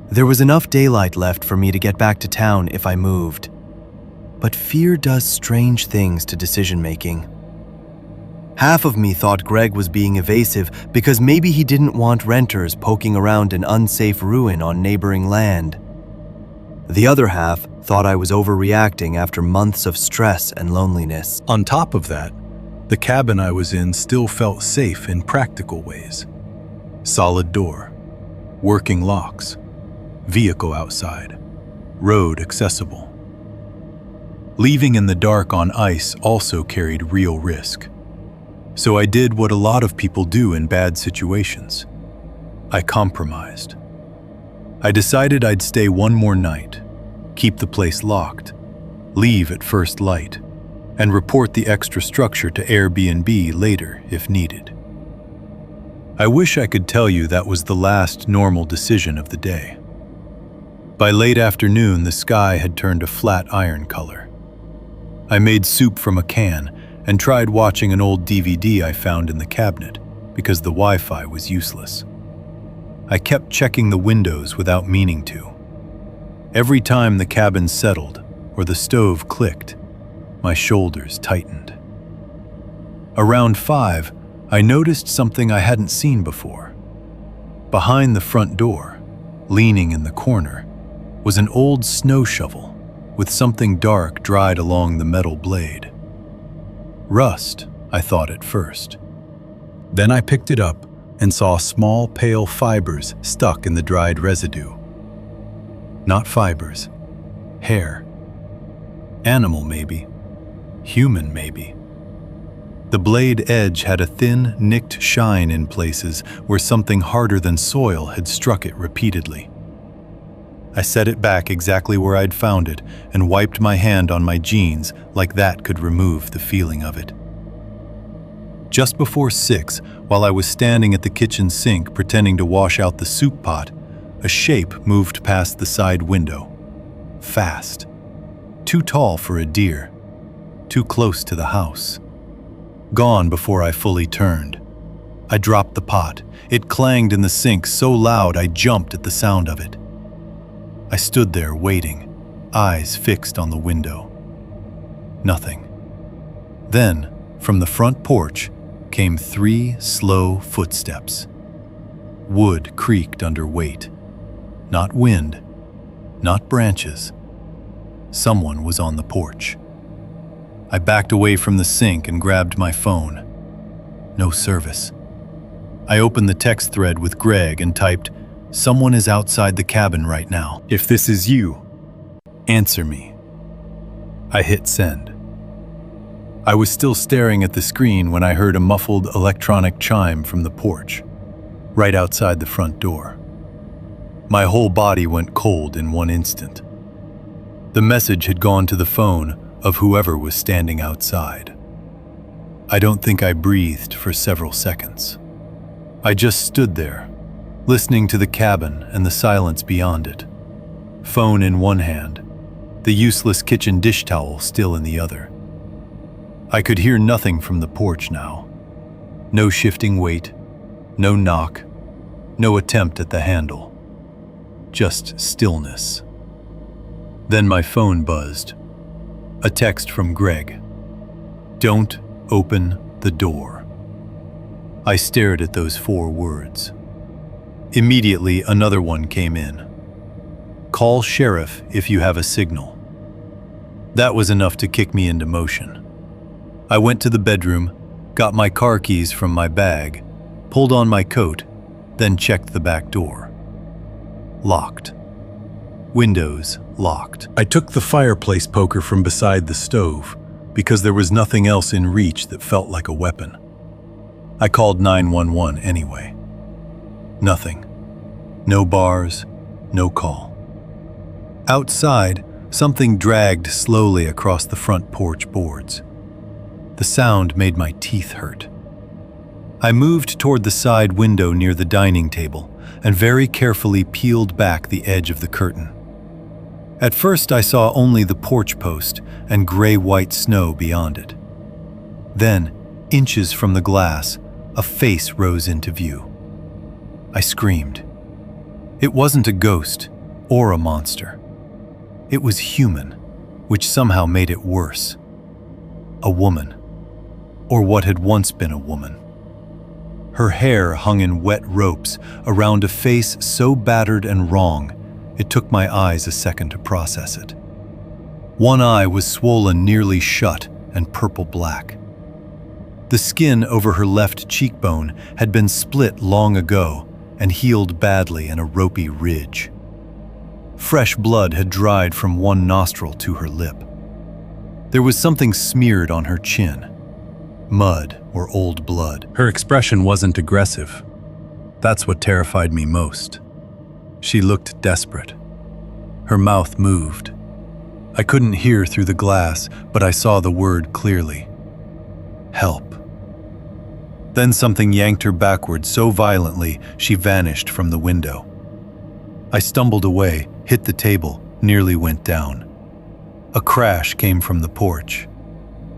Speaker 2: There was enough daylight left for me to get back to town if I moved. But fear does strange things to decision-making. Half of me thought Greg was being evasive because maybe he didn't want renters poking around an unsafe ruin on neighboring land. The other half thought I was overreacting after months of stress and loneliness.
Speaker 3: On top of that, the cabin I was in still felt safe in practical ways. Solid door, working locks, vehicle outside, road accessible. Leaving in the dark on ice also carried real risk. So I did what a lot of people do in bad situations. I compromised. I decided I'd stay one more night, keep the place locked, leave at first light, and report the extra structure to Airbnb later if needed. I wish I could tell you that was the last normal decision of the day. By late afternoon, the sky had turned a flat iron color. I made soup from a can and tried watching an old DVD I found in the cabinet because the Wi-Fi was useless. I kept checking the windows without meaning to. Every time the cabin settled or the stove clicked, my shoulders tightened. Around 5, I noticed something I hadn't seen before. Behind the front door, leaning in the corner, was an old snow shovel with something dark dried along the metal blade. Rust, I thought at first. Then I picked it up and saw small pale fibers stuck in the dried residue. Not fibers, hair. Animal maybe, human maybe. The blade edge had a thin, nicked shine in places where something harder than soil had struck it repeatedly. I set it back exactly where I'd found it and wiped my hand on my jeans like that could remove the feeling of it. Just before 6, while I was standing at the kitchen sink pretending to wash out the soup pot, a shape moved past the side window. Fast. Too tall for a deer. Too close to the house. Gone before I fully turned. I dropped the pot. It clanged in the sink so loud I jumped at the sound of it. I stood there waiting, eyes fixed on the window. Nothing. Then, from the front porch, came 3 slow footsteps. Wood creaked under weight. Not wind, not branches. Someone was on the porch. I backed away from the sink and grabbed my phone. No service. I opened the text thread with Greg and typed, "Someone is outside the cabin right now. If this is you, answer me." I hit send. I was still staring at the screen when I heard a muffled electronic chime from the porch, right outside the front door. My whole body went cold in one instant. The message had gone to the phone of whoever was standing outside. I don't think I breathed for several seconds.
Speaker 2: I just stood there, listening to the cabin and the silence beyond it. Phone in one hand, the useless kitchen dish towel still in the other. I could hear nothing from the porch now. No shifting weight, no knock, no attempt at the handle. Just stillness. Then my phone buzzed. A text from Greg. "Don't open the door." I stared at those 4 words. Immediately, another one came in. "Call sheriff if you have a signal." That was enough to kick me into motion. I went to the bedroom, got my car keys from my bag, pulled on my coat, then checked the back door. Locked. Windows locked. I took the fireplace poker from beside the stove because there was nothing else in reach that felt like a weapon. I called 911 anyway. Nothing. No bars, no call. Outside, something dragged slowly across the front porch boards. The sound made my teeth hurt. I moved toward the side window near the dining table and very carefully peeled back the edge of the curtain. At first, I saw only the porch post and gray-white snow beyond it. Then, inches from the glass, a face rose into view. I screamed. It wasn't a ghost or a monster. It was human, which somehow made it worse. A woman, or what had once been a woman. Her hair hung in wet ropes around a face so battered and wrong, it took my eyes a second to process it. One eye was swollen nearly shut and purple-black. The skin over her left cheekbone had been split long ago and healed badly in a ropey ridge. Fresh blood had dried from one nostril to her lip. There was something smeared on her chin. Mud or old blood. Her expression wasn't aggressive. That's what terrified me most. She looked desperate. Her mouth moved. I couldn't hear through the glass, but I saw the word clearly. Help. Then something yanked her backward so violently she vanished from the window. I stumbled away, hit the table, nearly went down. A crash came from the porch.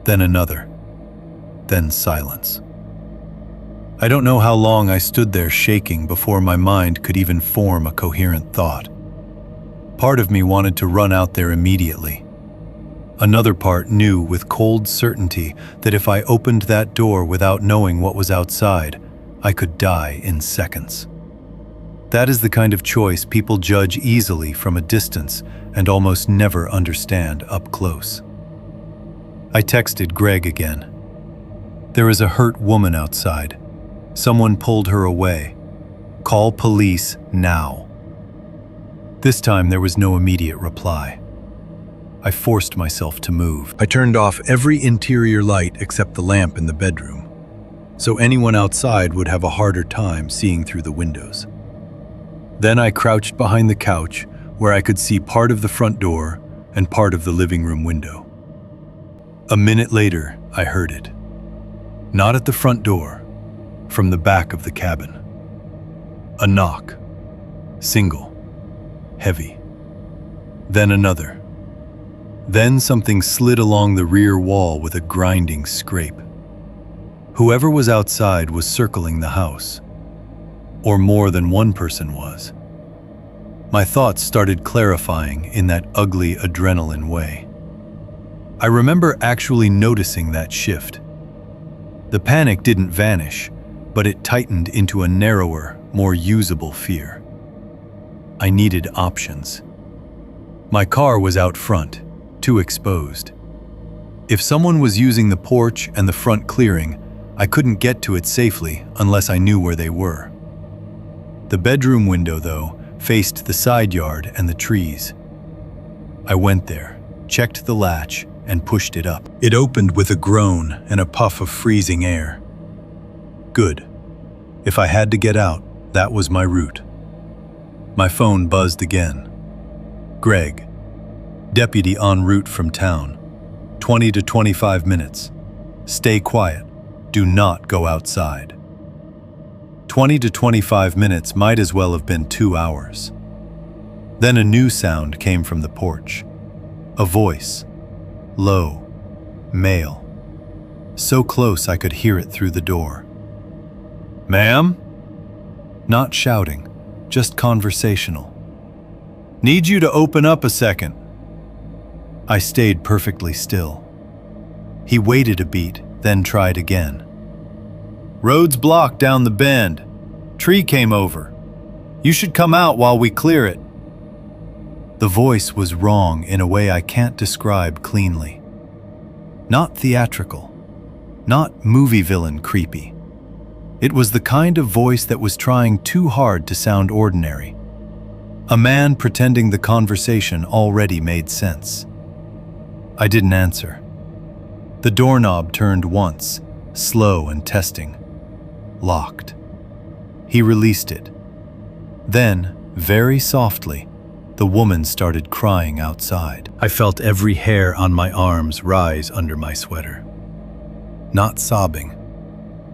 Speaker 2: Then another. Then silence. I don't know how long I stood there shaking before my mind could even form a coherent thought. Part of me wanted to run out there immediately. Another part knew with cold certainty that if I opened that door without knowing what was outside, I could die in seconds. That is the kind of choice people judge easily from a distance and almost never understand up close. I texted Greg again. There is a hurt woman outside. Someone pulled her away. Call police now. This time there was no immediate reply. I forced myself to move. I turned off every interior light except the lamp in the bedroom, so anyone outside would have a harder time seeing through the windows. Then I crouched behind the couch where I could see part of the front door and part of the living room window. A minute later, I heard it. Not at the front door, from the back of the cabin. A knock. Single. Heavy. Then another. Then something slid along the rear wall with a grinding scrape. Whoever was outside was circling the house. Or more than one person was. My thoughts started clarifying in that ugly adrenaline way. I remember actually noticing that shift. The panic didn't vanish, but it tightened into a narrower, more usable fear. I needed options. My car was out front, too exposed. If someone was using the porch and the front clearing, I couldn't get to it safely unless I knew where they were. The bedroom window, though, faced the side yard and the trees. I went there, checked the latch, and pushed it up. It opened with a groan and a puff of freezing air. Good. If I had to get out, that was my route. My phone buzzed again. Greg. Deputy en route from town. 20 to 25 minutes. Stay quiet. Do not go outside. 20 to 25 minutes might as well have been 2 hours. Then a new sound came from the porch. A voice, low, male, so close I could hear it through the door. "Ma'am?" Not shouting, just conversational. "Need you to open up a second." I stayed perfectly still. He waited a beat, then tried again. "Road's blocked down the bend. Tree came over. You should come out while we clear it." The voice was wrong in a way I can't describe cleanly. Not theatrical, not movie villain creepy. It was the kind of voice that was trying too hard to sound ordinary. A man pretending the conversation already made sense. I didn't answer. The doorknob turned once, slow and testing. Locked. He released it. Then, very softly, the woman started crying outside. I felt every hair on my arms rise under my sweater. Not sobbing,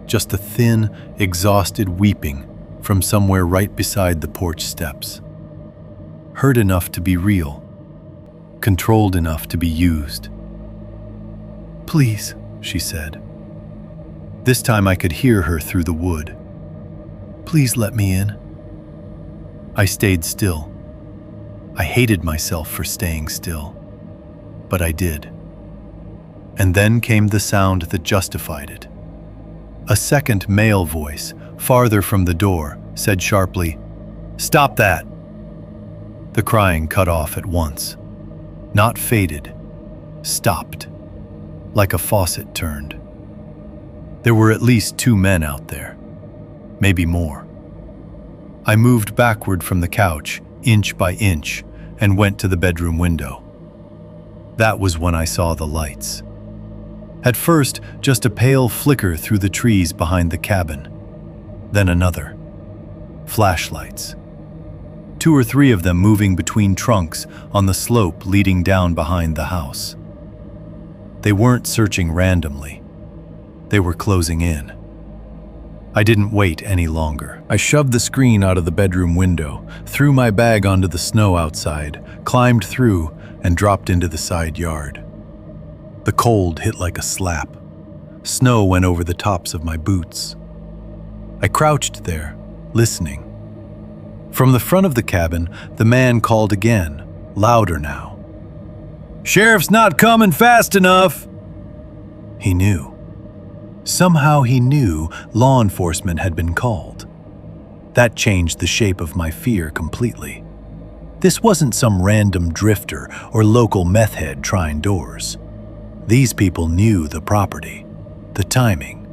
Speaker 2: just a thin, exhausted weeping from somewhere right beside the porch steps. Hurt enough to be real, controlled enough to be used. "Please," she said. This time I could hear her through the wood. "Please let me in." I stayed still. I hated myself for staying still, but I did. And then came the sound that justified it. A second male voice, farther from the door, said sharply, "Stop that!" The crying cut off at once. Not faded, stopped, like a faucet turned. There were at least 2 men out there, maybe more. I moved backward from the couch, inch by inch, and went to the bedroom window. That was when I saw the lights. At first, just a pale flicker through the trees behind the cabin. Then another. Flashlights. 2 or 3 of them moving between trunks on the slope leading down behind the house. They weren't searching randomly. They were closing in. I didn't wait any longer. I shoved the screen out of the bedroom window, threw my bag onto the snow outside, climbed through, and dropped into the side yard. The cold hit like a slap. Snow went over the tops of my boots. I crouched there, listening. From the front of the cabin, the man called again, louder now. "Sheriff's not coming fast enough!" He knew. Somehow he knew law enforcement had been called. That changed the shape of my fear completely. This wasn't some random drifter or local meth head trying doors. These people knew the property, the timing,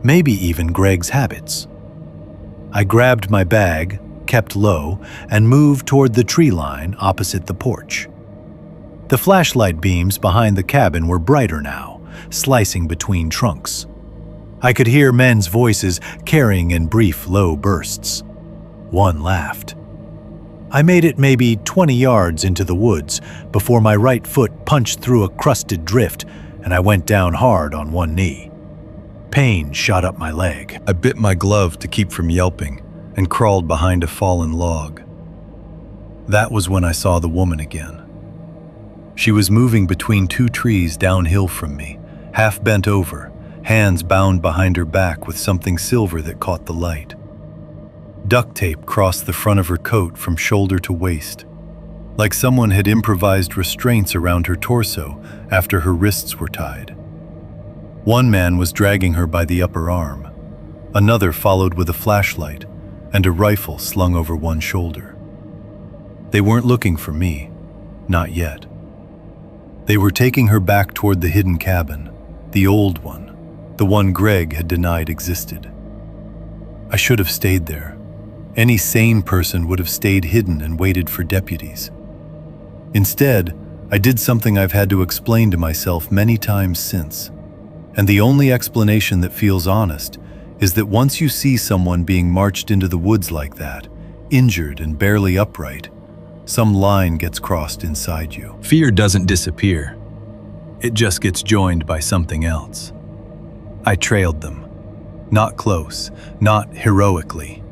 Speaker 2: maybe even Greg's habits. I grabbed my bag, kept low, and moved toward the tree line opposite the porch. The flashlight beams behind the cabin were brighter now, slicing between trunks. I could hear men's voices carrying in brief, low bursts. One laughed. I made it maybe 20 yards into the woods before my right foot punched through a crusted drift and I went down hard on one knee. Pain shot up my leg. I bit my glove to keep from yelping and crawled behind a fallen log. That was when I saw the woman again. She was moving between 2 trees downhill from me, half bent over, hands bound behind her back with something silver that caught the light. Duct tape crossed the front of her coat from shoulder to waist, like someone had improvised restraints around her torso after her wrists were tied. One man was dragging her by the upper arm. Another followed with a flashlight and a rifle slung over one shoulder. They weren't looking for me, not yet. They were taking her back toward the hidden cabin, the old one, the one Greg had denied existed. I should have stayed there. Any sane person would have stayed hidden and waited for deputies. Instead, I did something I've had to explain to myself many times since. And the only explanation that feels honest is that once you see someone being marched into the woods like that, injured and barely upright, some line gets crossed inside you.
Speaker 3: Fear doesn't disappear. It just gets joined by something else.
Speaker 2: I trailed them. Not close, not heroically.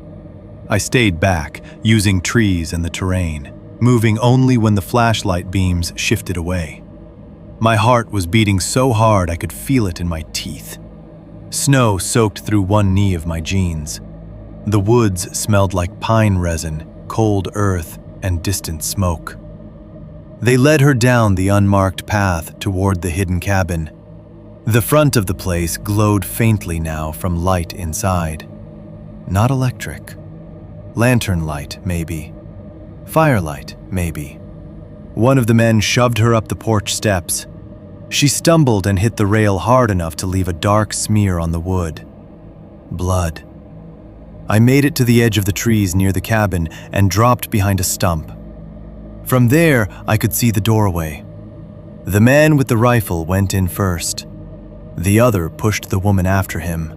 Speaker 2: I stayed back, using trees and the terrain, moving only when the flashlight beams shifted away. My heart was beating so hard I could feel it in my teeth. Snow soaked through one knee of my jeans. The woods smelled like pine resin, cold earth, and distant smoke. They led her down the unmarked path toward the hidden cabin. The front of the place glowed faintly now from light inside. Not electric. Lantern light, maybe. Firelight, maybe. One of the men shoved her up the porch steps. She stumbled and hit the rail hard enough to leave a dark smear on the wood. Blood. I made it to the edge of the trees near the cabin and dropped behind a stump. From there, I could see the doorway. The man with the rifle went in first. The other pushed the woman after him.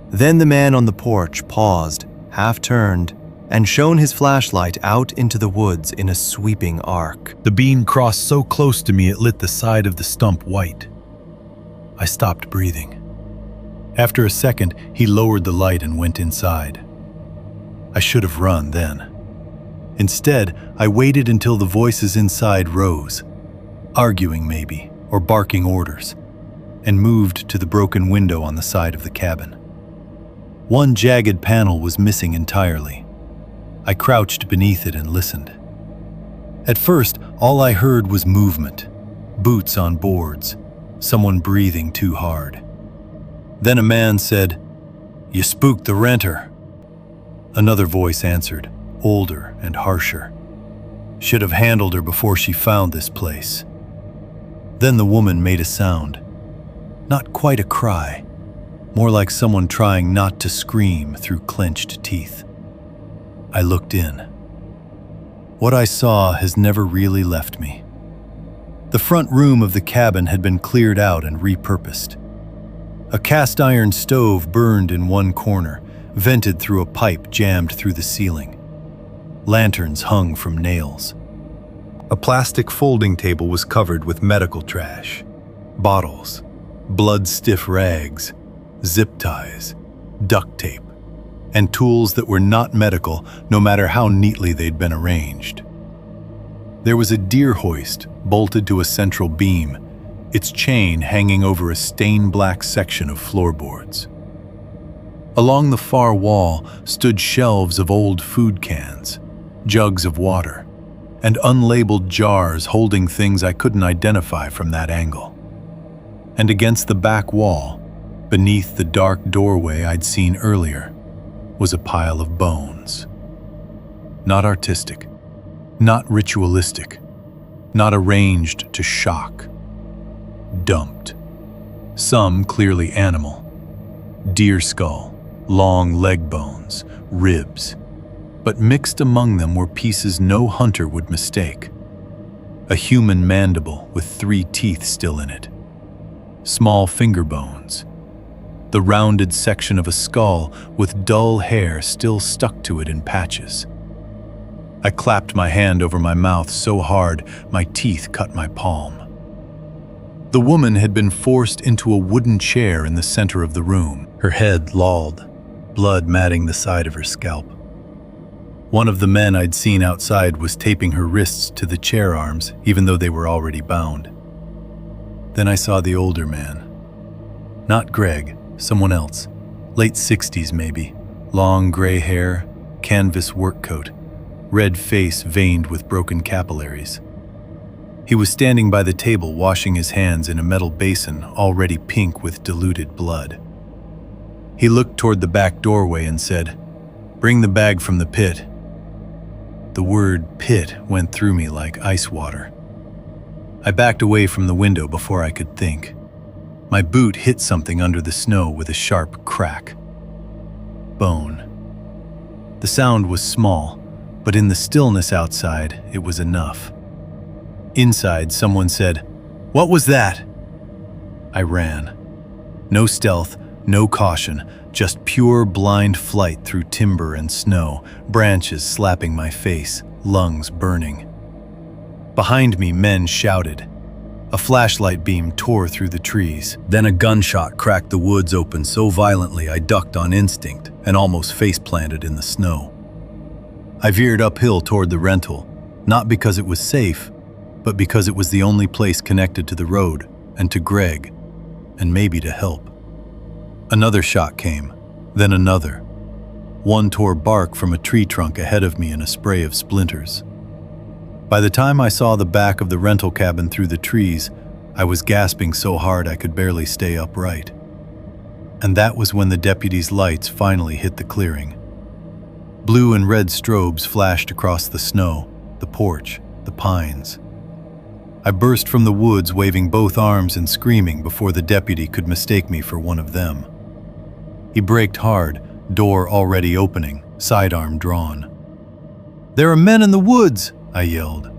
Speaker 2: Then the man on the porch paused, half-turned, and shone his flashlight out into the woods in a sweeping arc.
Speaker 3: The beam crossed so close to me it lit the side of the stump white.
Speaker 2: I stopped breathing. After a second, he lowered the light and went inside. I should have run then. Instead, I waited until the voices inside rose, arguing maybe, or barking orders, and moved to the broken window on the side of the cabin. One jagged panel was missing entirely. I crouched beneath it and listened. At first, all I heard was movement, boots on boards, someone breathing too hard. Then a man said, "You spooked the renter." Another voice answered, older and harsher. "Should have handled her before she found this place." Then the woman made a sound. Not quite a cry, more like someone trying not to scream through clenched teeth. I looked in. What I saw has never really left me. The front room of the cabin had been cleared out and repurposed. A cast iron stove burned in one corner, vented through a pipe jammed through the ceiling. Lanterns hung from nails. A plastic folding table was covered with medical trash, bottles, blood-stiff rags, zip ties, duct tape, and tools that were not medical no matter how neatly they'd been arranged. There was a deer hoist bolted to a central beam, its chain hanging over a stained-black section of floorboards. Along the far wall stood shelves of old food cans, jugs of water, and unlabeled jars holding things I couldn't identify from that angle. And against the back wall, beneath the dark doorway I'd seen earlier, was a pile of bones. Not artistic, not ritualistic, not arranged to shock. Dumped. Some clearly animal. Deer skull, long leg bones, ribs. But mixed among them were pieces no hunter would mistake. A human mandible with 3 teeth still in it. Small finger bones. The rounded section of a skull with dull hair still stuck to it in patches. I clapped my hand over my mouth so hard my teeth cut my palm. The woman had been forced into a wooden chair in the center of the room, her head lolled, blood matting the side of her scalp. One of the men I'd seen outside was taping her wrists to the chair arms, even though they were already bound. Then I saw the older man. Not Greg, someone else. Late 60s maybe. Long gray hair, canvas work coat, red face veined with broken capillaries. He was standing by the table washing his hands in a metal basin already pink with diluted blood. He looked toward the back doorway and said, "Bring the bag from the pit." The word pit went through me like ice water. I backed away from the window before I could think. My boot hit something under the snow with a sharp crack. Bone. The sound was small, but in the stillness outside, it was enough. Inside, someone said, "What was that?" I ran. No stealth, no caution, just pure blind flight through timber and snow, branches slapping my face, lungs burning. Behind me, men shouted. A flashlight beam tore through the trees.
Speaker 3: Then a gunshot cracked the woods open so violently I ducked on instinct and almost face-planted in the snow. I veered uphill toward the rental, not because it was safe, but because it was the only place connected to the road and to Greg, and maybe to help. Another shot came, then another. One tore bark from a tree trunk ahead of me in a spray of splinters. By the time I saw the back of the rental cabin through the trees, I was gasping so hard I could barely stay upright. And that was when the deputy's lights finally hit the clearing. Blue and red strobes flashed across the snow, the porch, the pines. I burst from the woods waving both arms and screaming before the deputy could mistake me for one of them. He braked hard, door already opening, sidearm drawn. "There are men in the woods!" I yelled.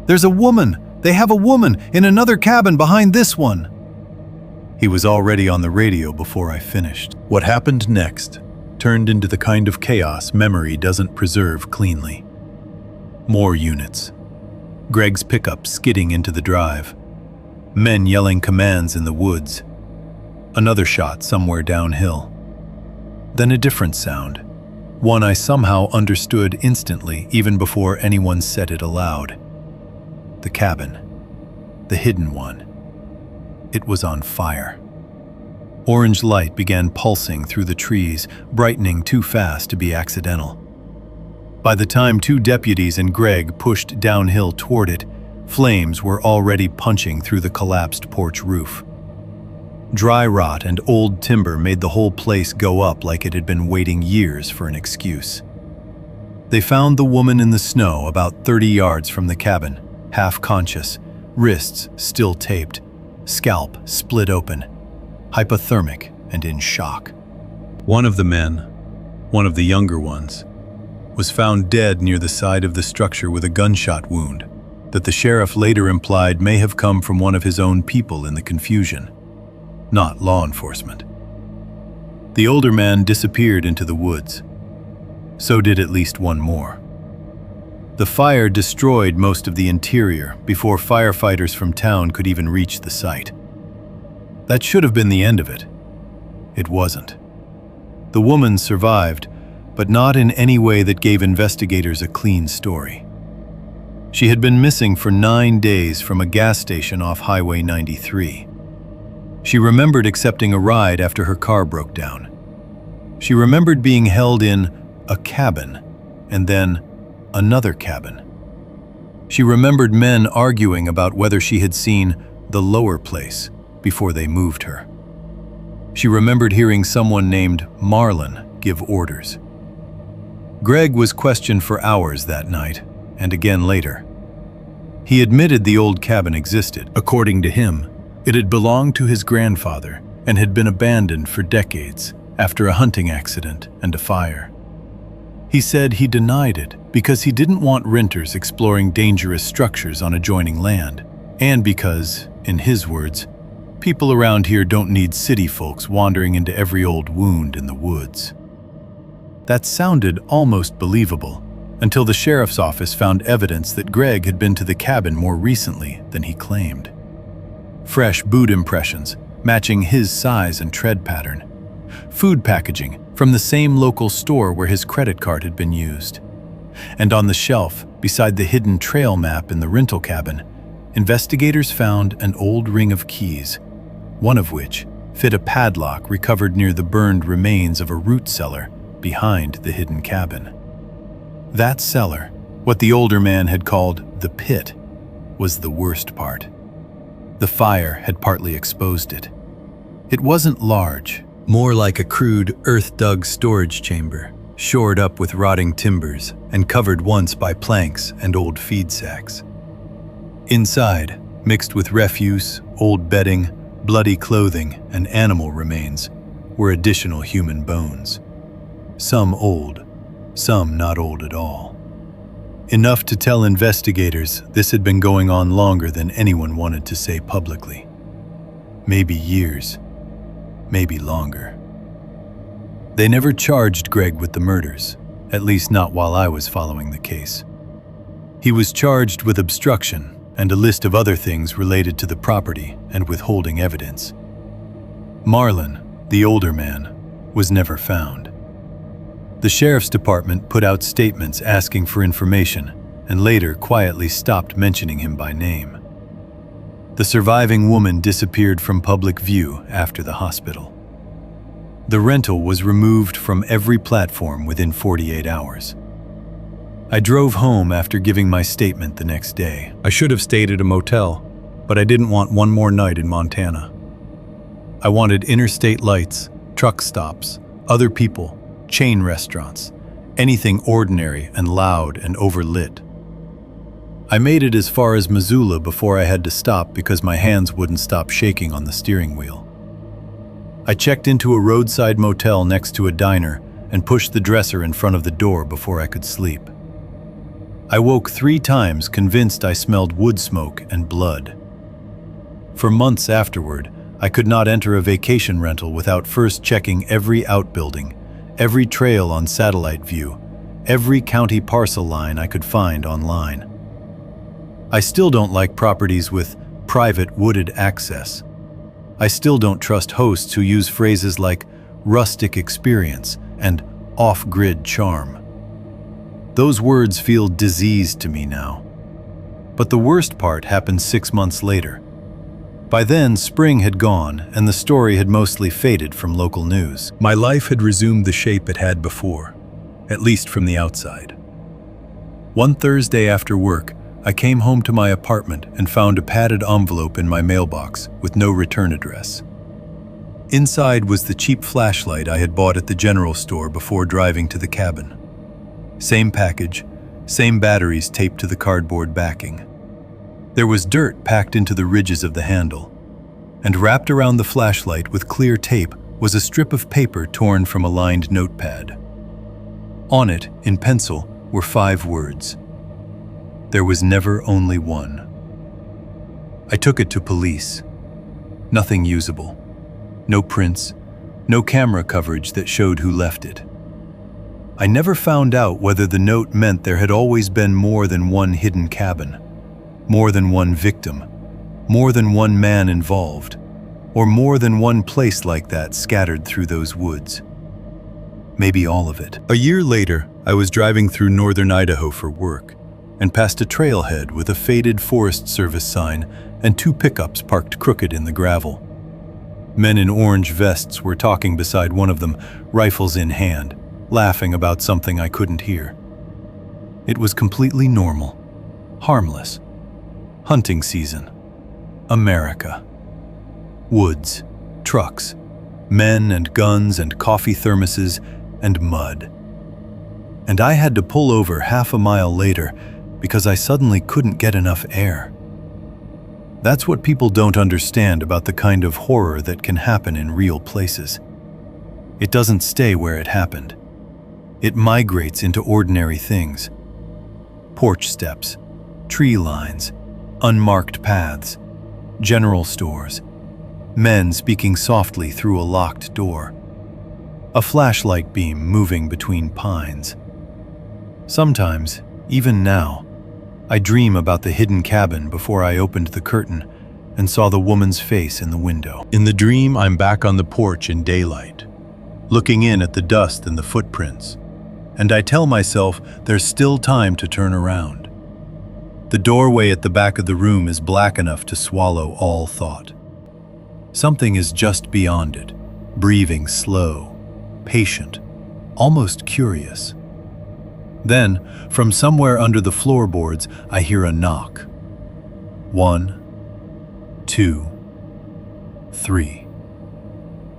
Speaker 3: "There's a woman! They have a woman in another cabin behind this one!" He was already on the radio before I finished. What happened next turned into the kind of chaos memory doesn't preserve cleanly. More units. Greg's pickup skidding into the drive. Men yelling commands in the woods. Another shot somewhere downhill. Then a different sound. One I somehow understood instantly even before anyone said it aloud. The cabin. The hidden one. It was on fire. Orange light began pulsing through the trees, brightening too fast to be accidental. By the time two deputies and Greg pushed downhill toward it, flames were already punching through the collapsed porch roof. Dry rot and old timber made the whole place go up like it had been waiting years for an excuse. They found the woman in the snow about 30 yards from the cabin, half conscious, wrists still taped, scalp split open, hypothermic and in shock. One of the men, one of the younger ones, was found dead near the side of the structure with a gunshot wound that the sheriff later implied may have come from one of his own people in the confusion, not law enforcement. The older man disappeared into the woods. So did at least one more. The fire destroyed most of the interior before firefighters from town could even reach the site. That should have been the end of it. It wasn't. The woman survived, but not in any way that gave investigators a clean story. She had been missing for 9 days from a gas station off Highway 93. She remembered accepting a ride after her car broke down. She remembered being held in a cabin, and then another cabin. She remembered men arguing about whether she had seen the lower place before they moved her. She remembered hearing someone named Marlin give orders. Greg was questioned for hours that night, and again later. He admitted the old cabin existed. According to him, it had belonged to his grandfather and had been abandoned for decades after a hunting accident and a fire. He said he denied it because he didn't want renters exploring dangerous structures on adjoining land, and because, in his words, people around here don't need city folks wandering into every old wound in the woods. That sounded almost believable until the sheriff's office found evidence that Greg had been to the cabin more recently than he claimed. Fresh boot impressions matching his size and tread pattern. Food packaging from the same local store where his credit card had been used. And on the shelf, beside the hidden trail map in the rental cabin, investigators found an old ring of keys, one of which fit a padlock recovered near the burned remains of a root cellar behind the hidden cabin. That cellar, what the older man had called the pit, was the worst part. The fire had partly exposed it. It wasn't large, more like a crude earth-dug storage chamber, shored up with rotting timbers and covered once by planks and old feed sacks. Inside, mixed with refuse, old bedding, bloody clothing, and animal remains, were additional human bones. Some old, some not old at all. Enough to tell investigators this had been going on longer than anyone wanted to say publicly. Maybe years, maybe longer. They never charged Greg with the murders, at least not while I was following the case. He was charged with obstruction
Speaker 2: and a list of other things related to the property and withholding evidence. Marlon, the older man, was never found. The sheriff's department put out statements asking for information and later quietly stopped mentioning him by name. The surviving woman disappeared from public view after the hospital. The rental was removed from every platform within 48 hours. I drove home after giving my statement the next day.
Speaker 3: I should have stayed at a motel, but I didn't want one more night in Montana. I wanted interstate lights, truck stops, other people, chain restaurants, anything ordinary and loud and overlit. I made it as far as Missoula before I had to stop because my hands wouldn't stop shaking on the steering wheel. I checked into a roadside motel next to a diner and pushed the dresser in front of the door before I could sleep. I woke 3 times convinced I smelled wood smoke and blood. For months afterward, I could not enter a vacation rental without first checking every outbuilding, every trail on satellite view, every county parcel line I could find online. I still don't like properties with private wooded access. I still don't trust hosts who use phrases like rustic experience and off-grid charm. Those words feel diseased to me now. But the worst part happened 6 months later. By then, spring had gone and the story had mostly faded from local news. My life had resumed the shape it had before, at least from the outside.
Speaker 2: One Thursday after work, I came home to my apartment and found a padded envelope in my mailbox with no return address. Inside was the cheap flashlight I had bought at the general store before driving to the cabin. Same package, same batteries taped to the cardboard backing. There was dirt packed into the ridges of the handle, and wrapped around the flashlight with clear tape was a strip of paper torn from a lined notepad. On it, in pencil, were 5 words. There was never only one. I took it to police. Nothing usable. No prints, no camera coverage that showed who left it. I never found out whether the note meant there had always been more than one hidden cabin, more than one victim, more than one man involved, or more than one place like that scattered through those woods. Maybe all of it.
Speaker 3: A year later, I was driving through northern Idaho for work and passed a trailhead with a faded Forest Service sign and 2 pickups parked crooked in the gravel. Men in orange vests were talking beside one of them, rifles in hand, laughing about something I couldn't hear. It was completely normal, harmless. Hunting season. America. Woods, trucks, men and guns and coffee thermoses and mud. And I had to pull over half a mile later because I suddenly couldn't get enough air. That's what people don't understand about the kind of horror that can happen in real places. It doesn't stay where it happened. It migrates into ordinary things. Porch steps, tree lines, unmarked paths, general stores, men speaking softly through a locked door, a flashlight beam moving between pines. Sometimes, even now, I dream about the hidden cabin before I opened the curtain and saw the woman's face in the window. In the dream, I'm back on the porch in daylight, looking in at the dust and the footprints, and I tell myself there's still time to turn around. The doorway at the back of the room is black enough to swallow all thought. Something is just beyond it, breathing slow, patient, almost curious. Then, from somewhere under the floorboards, I hear a knock. 1, 2, 3.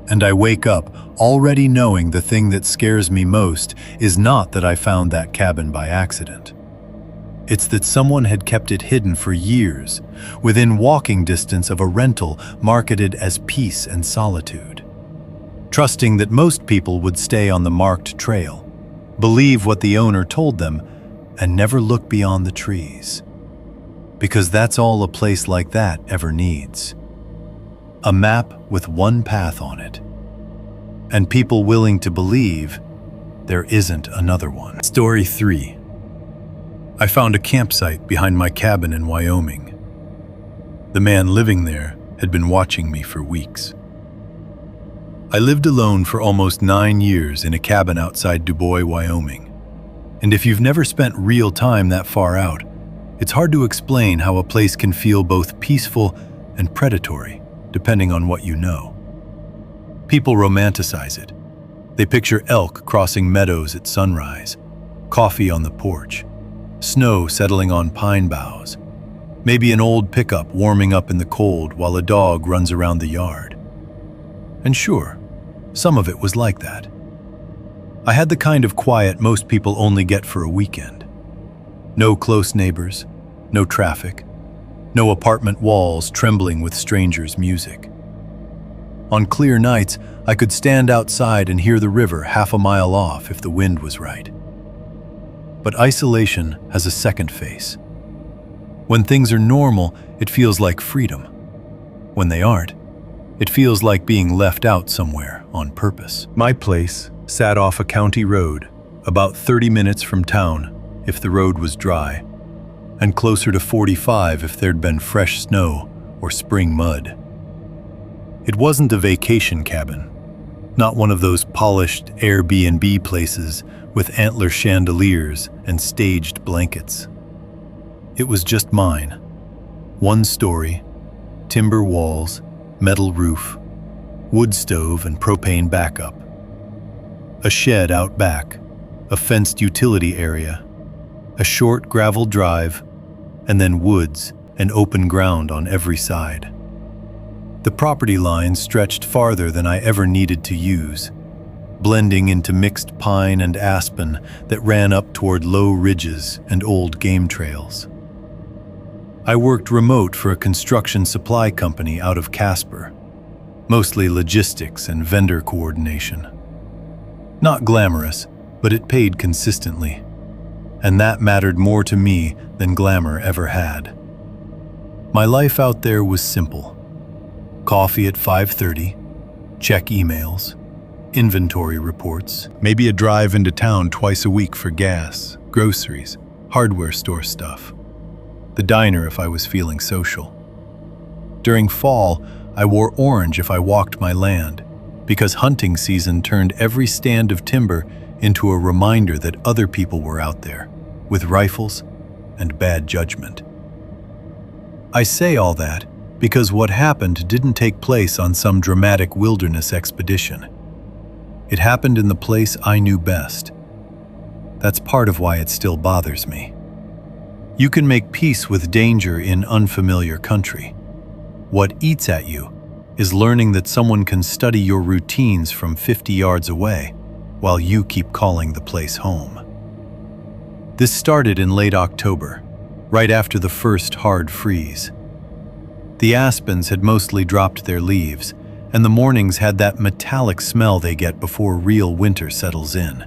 Speaker 3: And I wake up, already knowing the thing that scares me most is not that I found that cabin by accident. It's that someone had kept it hidden for years, within walking distance of a rental marketed as peace and solitude. Trusting that most people would stay on the marked trail, believe what the owner told them, and never look beyond the trees. Because that's all a place like that ever needs. A map with one path on it. And people willing to believe there isn't another one. Story 3. I found a campsite behind my cabin in Wyoming.
Speaker 2: The man living there had been watching me for weeks. I lived alone for almost 9 years in a cabin outside Dubois, Wyoming. And if you've never spent real time that far out, it's hard to explain how a place can feel both peaceful and predatory, depending on what you know. People romanticize it. They picture elk crossing meadows at sunrise, coffee on the porch, snow settling on pine boughs, maybe an old pickup warming up in the cold while a dog runs around the yard. And sure, some of it was like that. I had the kind of quiet most people only get for a weekend. No close neighbors, no traffic, no apartment walls trembling with strangers' music. On clear nights, I could stand outside and hear the river half a mile off if the wind was right. But isolation has a second face. When things are normal, it feels like freedom. When they aren't, it feels like being left out somewhere on purpose. My place sat off a county road, about 30 minutes from town if the road was dry, and closer to 45 if there'd been fresh snow or spring mud. It wasn't a vacation cabin, not one of those polished Airbnb places with antler chandeliers and staged blankets. It was just mine. One story, timber walls, metal roof, wood stove and propane backup. A shed out back, a fenced utility area, a short gravel drive, and then woods and open ground on every side. The property line stretched farther than I ever needed to use, blending into mixed pine and aspen that ran up toward low ridges and old game trails. I worked remote for a construction supply company out of Casper, mostly logistics and vendor coordination. Not glamorous, but it paid consistently, and that mattered more to me than glamour ever had. My life out there was simple. Coffee at 5:30, check emails, inventory reports, maybe a drive into town twice a week for gas, groceries, hardware store stuff. The diner if I was feeling social. During fall, I wore orange if I walked my land, because hunting season turned every stand of timber into a reminder that other people were out there, with rifles and bad judgment. I say all that because what happened didn't take place on some dramatic wilderness expedition. It happened in the place I knew best. That's part of why it still bothers me. You can make peace with danger in unfamiliar country. What eats at you is learning that someone can study your routines from 50 yards away while you keep calling the place home. This started in late October, right after the first hard freeze. The aspens had mostly dropped their leaves, and the mornings had that metallic smell they get before real winter settles in.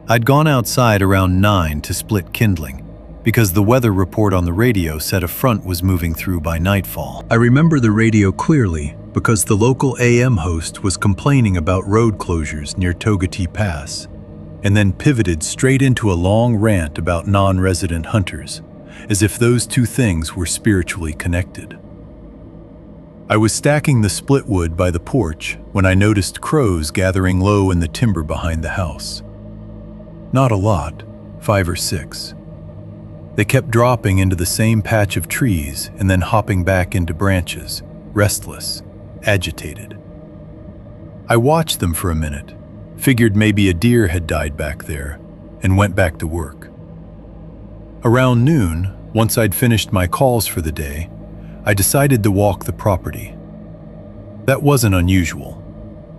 Speaker 2: I'd gone outside around 9 to split kindling, because the weather report on the radio said a front was moving through by nightfall. I remember the radio clearly because the local AM host was complaining about road closures near Togati Pass, and then pivoted straight into a long rant about non-resident hunters, as if those two things were spiritually connected. I was stacking the split wood by the porch when I noticed crows gathering low in the timber behind the house. Not a lot, 5 or 6. They kept dropping into the same patch of trees and then hopping back into branches, restless, agitated. I watched them for a minute, figured maybe a deer had died back there, and went back to work. Around noon, once I'd finished my calls for the day, I decided to walk the property. That wasn't unusual.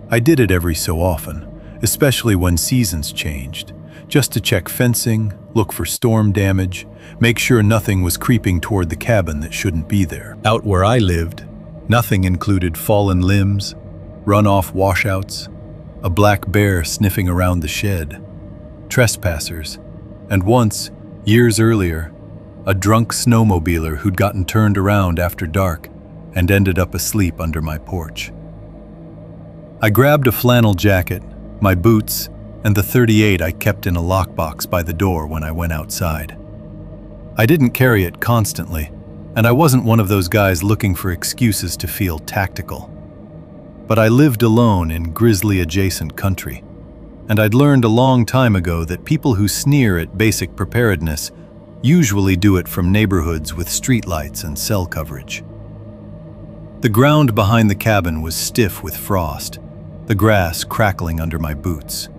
Speaker 2: I did it every so often, especially when seasons changed, just to check fencing, look for storm damage, make sure nothing was creeping toward the cabin that shouldn't be there. Out where I lived, nothing included fallen limbs, runoff washouts, a black bear sniffing around the shed, trespassers, and once, years earlier, a drunk snowmobiler who'd gotten turned around after dark and ended up asleep under my porch. I grabbed a flannel jacket, my boots, and the .38 I kept in a lockbox by the door when I went outside. I didn't carry it constantly, and I wasn't one of those guys looking for excuses to feel tactical. But I lived alone in grizzly-adjacent country, and I'd learned a long time ago that people who sneer at basic preparedness usually do it from neighborhoods with streetlights and cell coverage. The ground behind the cabin was stiff with frost, the grass crackling under my boots.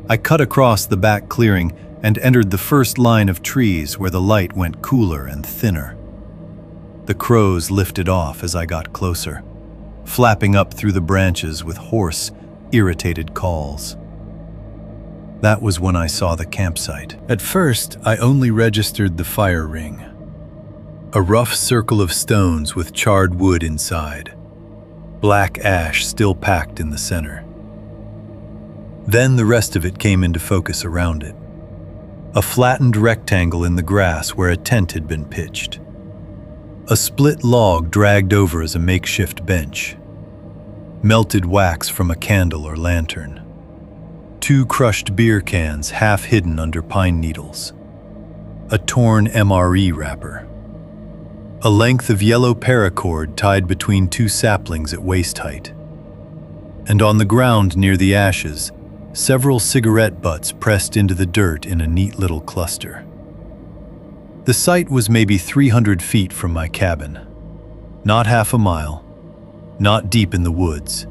Speaker 2: I cut across the back clearing and entered the first line of trees where the light went cooler and thinner. The crows lifted off as I got closer, flapping up through the branches with hoarse, irritated calls. That was when I saw the campsite. At first, I only registered the fire ring. A rough circle of stones with charred wood inside. Black ash still packed in the center. Then the rest of it came into focus around it. A flattened rectangle in the grass where a tent had been pitched. A split log dragged over as a makeshift bench. Melted wax from a candle or lantern. 2 crushed beer cans half hidden under pine needles. A torn MRE wrapper. A length of yellow paracord tied between 2 saplings at waist height. And on the ground near the ashes, several cigarette butts pressed into the dirt in a neat little cluster. The site was maybe 300 feet from my cabin. Not half a mile, not deep in the woods.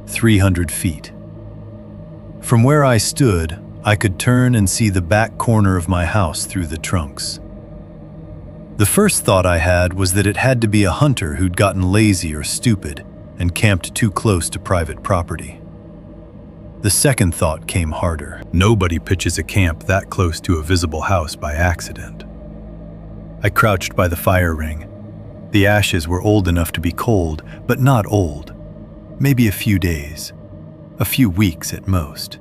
Speaker 2: 300 feet. From where I stood, I could turn and see the back corner of my house through the trunks. The first thought I had was that it had to be a hunter who'd gotten lazy or stupid and camped too close to private property. The second thought came harder. Nobody pitches a camp that close to a visible house by accident. I crouched by the fire ring. The ashes were old enough to be cold, but not old. Maybe a few days. A few weeks at most.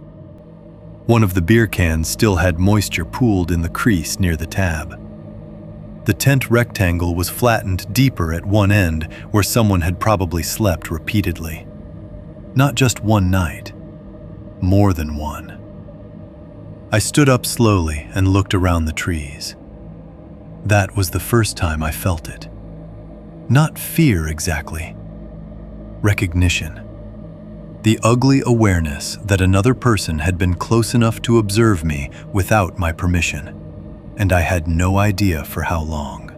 Speaker 2: One of the beer cans still had moisture pooled in the crease near the tab. The tent rectangle was flattened deeper at one end where someone had probably slept repeatedly. Not just one night. More than one. I stood up slowly and looked around the trees. That was the first time I felt it. Not fear exactly. Recognition. The ugly awareness that another person had been close enough to observe me without my permission, and I had no idea for how long.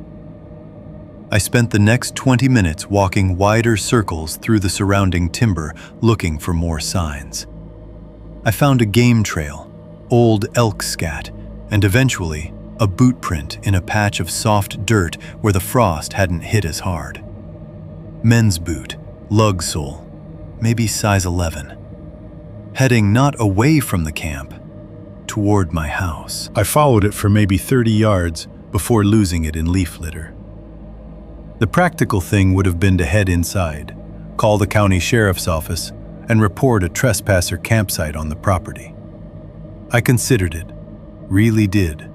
Speaker 2: I spent the next 20 minutes walking wider circles through the surrounding timber looking for more signs. I found a game trail, old elk scat, and eventually a boot print in a patch of soft dirt where the frost hadn't hit as hard. Men's boot, lug sole, maybe size 11. Heading not away from the camp, toward my house. I followed it for maybe 30 yards before losing it in leaf litter. The practical thing would have been to head inside, call the county sheriff's office, and report a trespasser campsite on the property. I considered it, really did.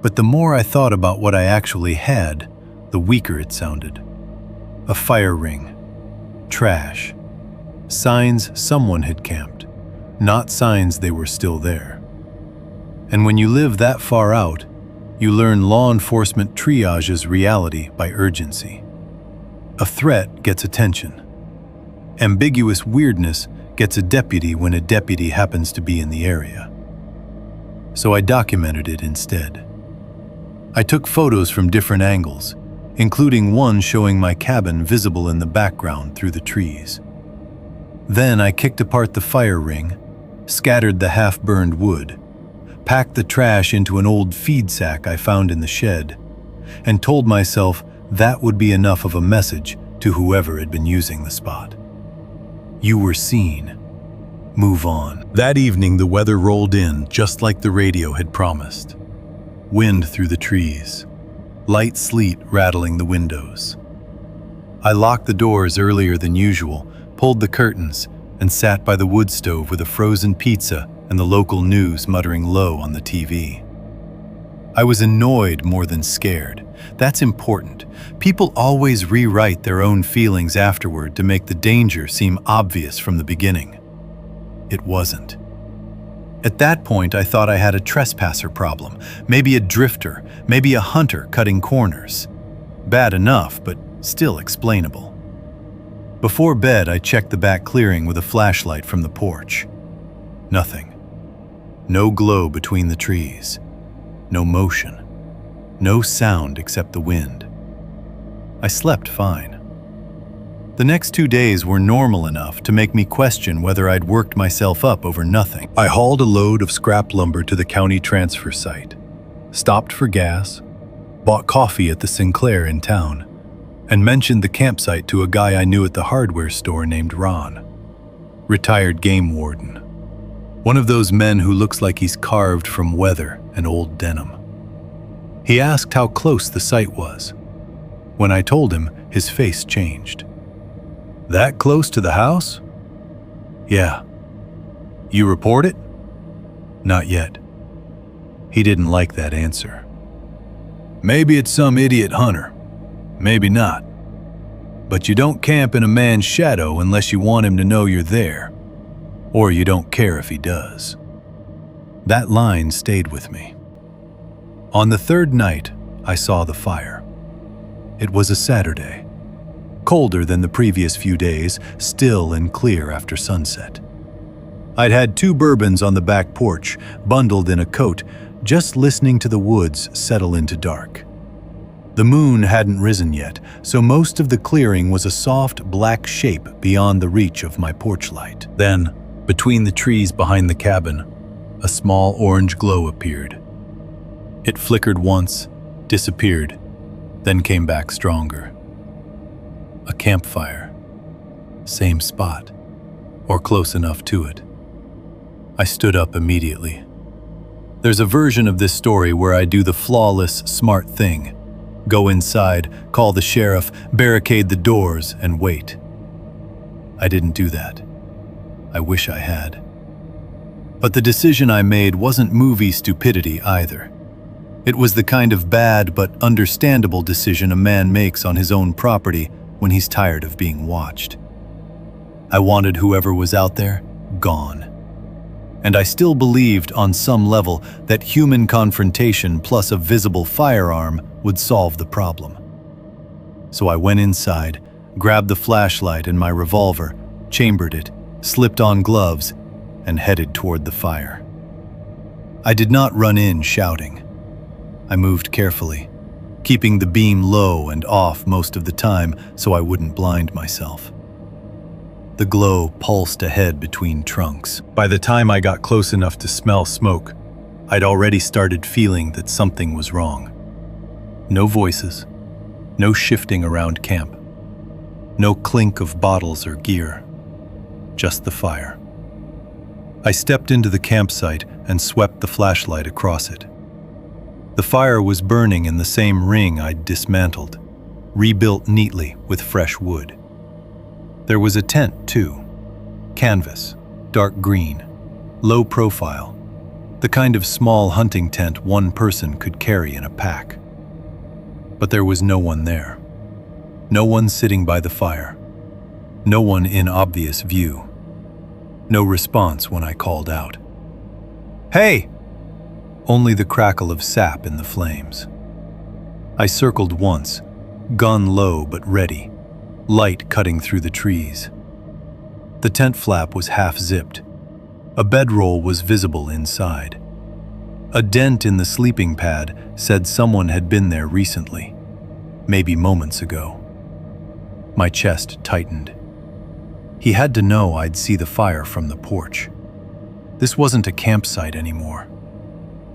Speaker 2: But the more I thought about what I actually had, the weaker it sounded. A fire ring. Trash. Signs someone had camped, not signs they were still there. And when you live that far out, you learn law enforcement triages reality by urgency. A threat gets attention. Ambiguous weirdness gets a deputy when a deputy happens to be in the area. So I documented it instead. I took photos from different angles, including one showing my cabin visible in the background through the trees. Then I kicked apart the fire ring, scattered the half-burned wood, packed the trash into an old feed sack I found in the shed, and told myself that would be enough of a message to whoever had been using the spot. You were seen. Move on. That evening the weather rolled in just like the radio had promised. Wind through the trees. Light sleet rattling the windows. I locked the doors earlier than usual, pulled the curtains, and sat by the wood stove with a frozen pizza and the local news muttering low on the TV. I was annoyed more than scared. That's important. People always rewrite their own feelings afterward to make the danger seem obvious from the beginning. It wasn't. At that point, I thought I had a trespasser problem, maybe a drifter, maybe a hunter cutting corners. Bad enough, but still explainable. Before bed, I checked the back clearing with a flashlight from the porch. Nothing. No glow between the trees. No motion. No sound except the wind. I slept fine. The next 2 days were normal enough to make me question whether I'd worked myself up over nothing. I hauled a load of scrap lumber to the county transfer site, stopped for gas, bought coffee at the Sinclair in town, and mentioned the campsite to a guy I knew at the hardware store named Ron. Retired game warden. One of those men who looks like he's carved from weather and old denim. He asked how close the site was. When I told him, his face changed. "That close to the house?" "Yeah." "You report it?" "Not yet." He didn't like that answer. "Maybe it's some idiot hunter. Maybe not. But you don't camp in a man's shadow unless you want him to know you're there. Or you don't care if he does." That line stayed with me. On the third night, I saw the fire. It was a Saturday. Colder than the previous few days, still and clear after sunset. I'd had 2 bourbons on the back porch, bundled in a coat, just listening to the woods settle into dark. The moon hadn't risen yet, so most of the clearing was a soft black shape beyond the reach of my porch light. Then, between the trees behind the cabin, a small orange glow appeared. It flickered once, disappeared, then came back stronger. A campfire. Same spot, or close enough to it. I stood up immediately. There's a version of this story where I do the flawless, smart thing. Go inside, call the sheriff, barricade the doors, and wait. I didn't do that. I wish I had. But the decision I made wasn't movie stupidity either. It was the kind of bad but understandable decision a man makes on his own property when he's tired of being watched. I wanted whoever was out there gone. And I still believed on some level that human confrontation plus a visible firearm would solve the problem. So I went inside, grabbed the flashlight and my revolver, chambered it, slipped on gloves, and headed toward the fire. I did not run in shouting. I moved carefully, keeping the beam low and off most of the time so I wouldn't blind myself. The glow pulsed ahead between trunks. By the time I got close enough to smell smoke, I'd already started feeling that something was wrong. No voices, no shifting around camp, no clink of bottles or gear, just the fire. I stepped into the campsite and swept the flashlight across it. The fire was burning in the same ring I'd dismantled, rebuilt neatly with fresh wood. There was a tent, too. Canvas, dark green, low profile, the kind of small hunting tent one person could carry in a pack. But there was no one there. No one sitting by the fire. No one in obvious view. No response when I called out. "Hey!" Only the crackle of sap in the flames. I circled once, gun low but ready, light cutting through the trees. The tent flap was half-zipped. A bedroll was visible inside. A dent in the sleeping pad said someone had been there recently, maybe moments ago. My chest tightened. He had to know I'd see the fire from the porch. This wasn't a campsite anymore.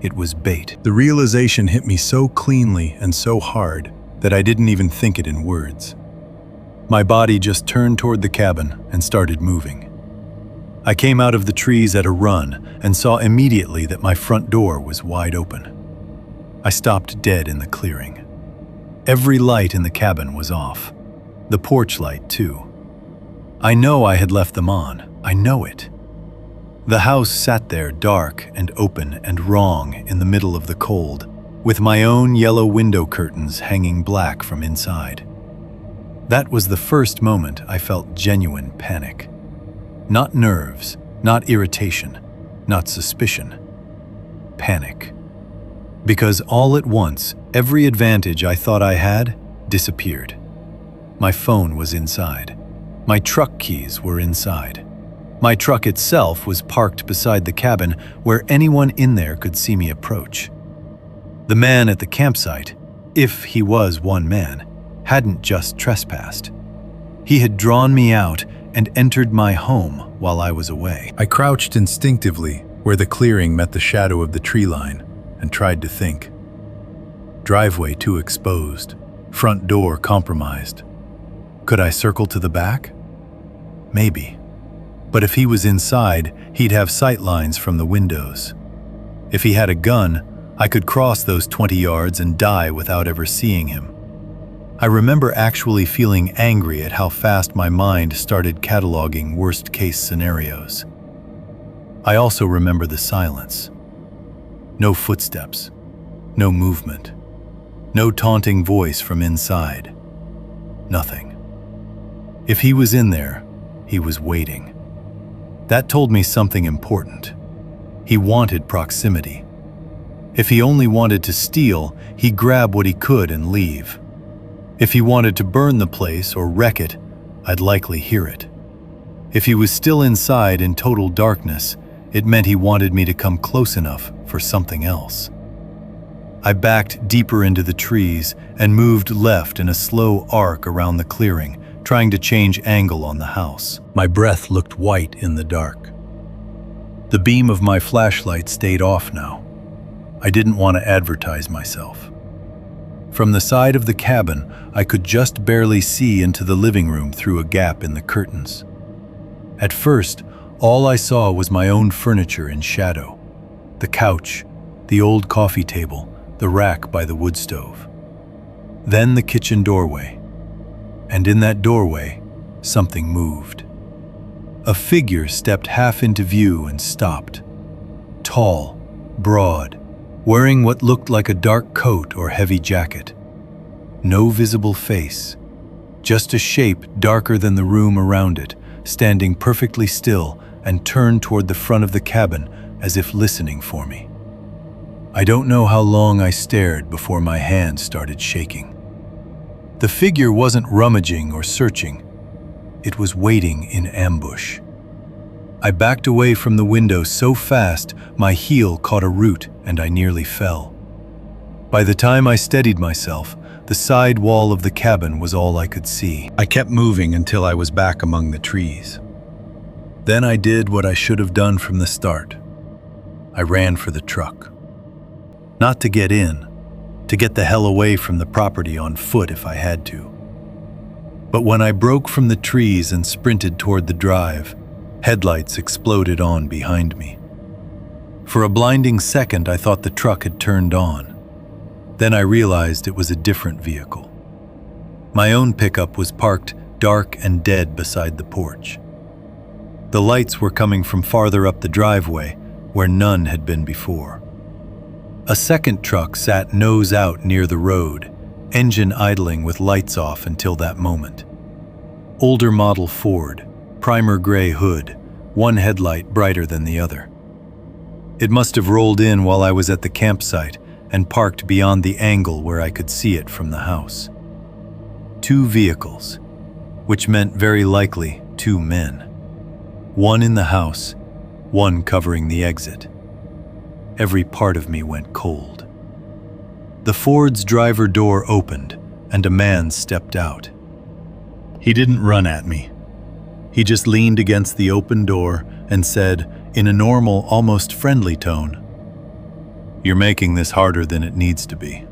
Speaker 2: It was bait. The realization hit me so cleanly and so hard that I didn't even think it in words. My body just turned toward the cabin and started moving. I came out of the trees at a run and saw immediately that my front door was wide open. I stopped dead in the clearing. Every light in the cabin was off. The porch light, too. I know I had left them on. I know it. The house sat there dark and open and wrong in the middle of the cold, with my own yellow window curtains hanging black from inside. That was the first moment I felt genuine panic. Not nerves, not irritation, not suspicion. Panic. Because all at once, every advantage I thought I had disappeared. My phone was inside. My truck keys were inside. My truck itself was parked beside the cabin where anyone in there could see me approach. The man at the campsite, if he was one man, hadn't just trespassed. He had drawn me out and entered my home while I was away.
Speaker 3: I crouched instinctively where the clearing met the shadow of the tree line and tried to think. Driveway too exposed, front door compromised. Could I circle to the back? Maybe. But if he was inside, he'd have sight lines from the windows. If he had a gun, I could cross those 20 yards and die without ever seeing him. I remember actually feeling angry at how fast my mind started cataloging worst-case scenarios. I also remember the silence. No footsteps, no movement, no taunting voice from inside. Nothing. If he was in there, he was waiting. That told me something important. He wanted proximity. If he only wanted to steal, he'd grab what he could and leave. If he wanted to burn the place or wreck it, I'd likely hear it. If he was still inside in total darkness, it meant he wanted me to come close enough for something else. I backed deeper into the trees and moved left in a slow arc around the clearing, trying to change angle on the house. My breath looked white in the dark. The beam of my flashlight stayed off now. I didn't want to advertise myself. From the side of the cabin, I could just barely see into the living room through a gap in the curtains. At first, all I saw was my own furniture in shadow. The couch, the old coffee table, the rack by the wood stove. Then the kitchen doorway. And in that doorway, something moved. A figure stepped half into view and stopped. Tall, broad, wearing what looked like a dark coat or heavy jacket. No visible face, just a shape darker than the room around it, standing perfectly still and turned toward the front of the cabin as if listening for me. I don't know how long I stared before my hands started shaking. The figure wasn't rummaging or searching. It was waiting in ambush. I backed away from the window so fast my heel caught a root and I nearly fell. By the time I steadied myself, the side wall of the cabin was all I could see. I kept moving until I was back among the trees. Then I did what I should have done from the start. I ran for the truck. Not to get in, to get the hell away from the property on foot if I had to. But when I broke from the trees and sprinted toward the drive, headlights exploded on behind me. For a blinding second, I thought the truck had turned on. Then I realized it was a different vehicle. My own pickup was parked dark and dead beside the porch. The lights were coming from farther up the driveway, where none had been before. A second truck sat nose out near the road, engine idling with lights off until that moment. Older model Ford, primer gray hood, one headlight brighter than the other. It must have rolled in while I was at the campsite and parked beyond the angle where I could see it from the house. 2 vehicles, which meant very likely 2 men. One in the house, one covering the exit. Every part of me went cold. The Ford's driver door opened and a man stepped out. He didn't run at me. He just leaned against the open door and said, in a normal, almost friendly tone, "You're making this harder than it needs to be."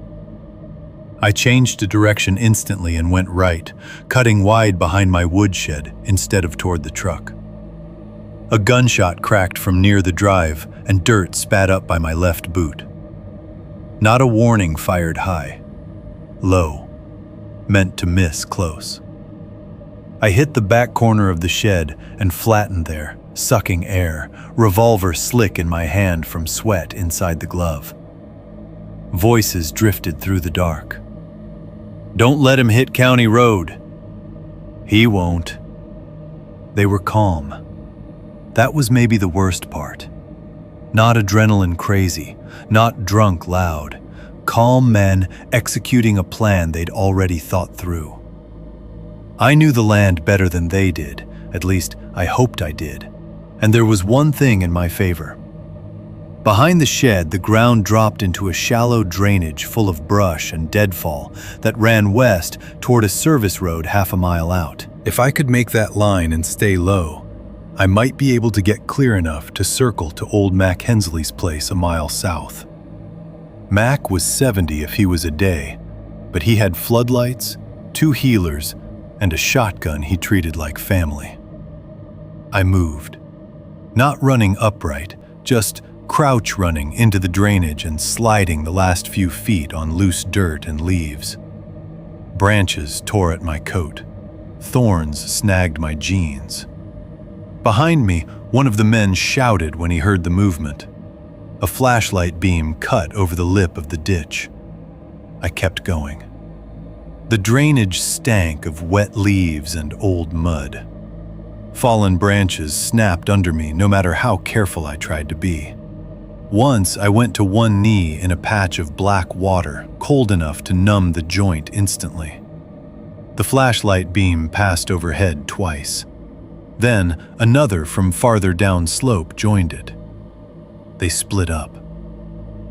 Speaker 3: I changed direction instantly and went right, cutting wide behind my woodshed instead of toward the truck. A gunshot cracked from near the drive and dirt spat up by my left boot. Not a warning fired high. Low. Meant to miss close. I hit the back corner of the shed and flattened there, sucking air, revolver slick in my hand from sweat inside the glove. Voices drifted through the dark. "Don't let him hit County Road." "He won't." They were calm. That was maybe the worst part. Not adrenaline crazy, not drunk loud,
Speaker 2: calm men executing a plan they'd already thought through. I knew the land better than they did, at least I hoped I did, and there was one thing in my favor. Behind the shed, the ground dropped into a shallow drainage full of brush and deadfall that ran west toward a service road half a mile out. If I could make that line and stay low, I might be able to get clear enough to circle to old Mac Hensley's place a mile south. Mac was 70 if he was a day, but he had floodlights, 2 healers, and a shotgun he treated like family. I moved. Not running upright, just crouch running into the drainage and sliding the last few feet on loose dirt and leaves. Branches tore at my coat. Thorns snagged my jeans. Behind me, one of the men shouted when he heard the movement. A flashlight beam cut over the lip of the ditch. I kept going. The drainage stank of wet leaves and old mud. Fallen branches snapped under me no matter how careful I tried to be. Once I went to one knee in a patch of black water, cold enough to numb the joint instantly. The flashlight beam passed overhead twice. Then another from farther down slope joined it. They split up.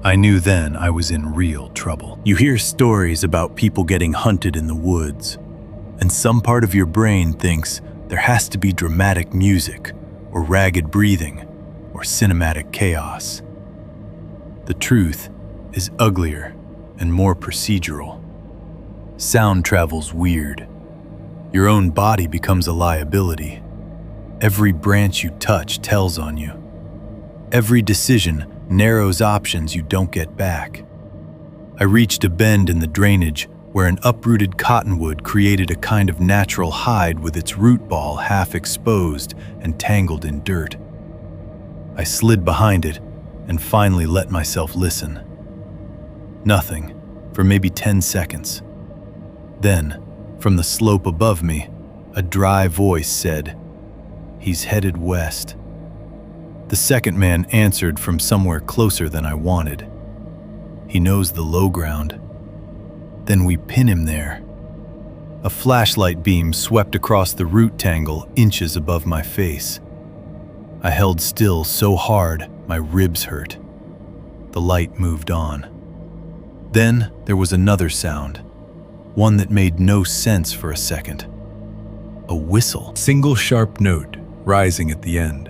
Speaker 2: I knew then I was in real trouble. You hear stories about people getting hunted in the woods, and some part of your brain thinks there has to be dramatic music, or ragged breathing, or cinematic chaos. The truth is uglier and more procedural. Sound travels weird. Your own body becomes a liability. Every branch you touch tells on you. Every decision narrows options you don't get back. I reached a bend in the drainage where an uprooted cottonwood created a kind of natural hide with its root ball half exposed and tangled in dirt. I slid behind it and finally let myself listen. Nothing for maybe 10 seconds. Then, from the slope above me, a dry voice said, "He's headed west." The second man answered from somewhere closer than I wanted. "He knows the low ground." "Then we pin him there." A flashlight beam swept across the root tangle inches above my face. I held still so hard my ribs hurt. The light moved on. Then there was another sound, one that made no sense for a second. A whistle. Single sharp note rising at the end.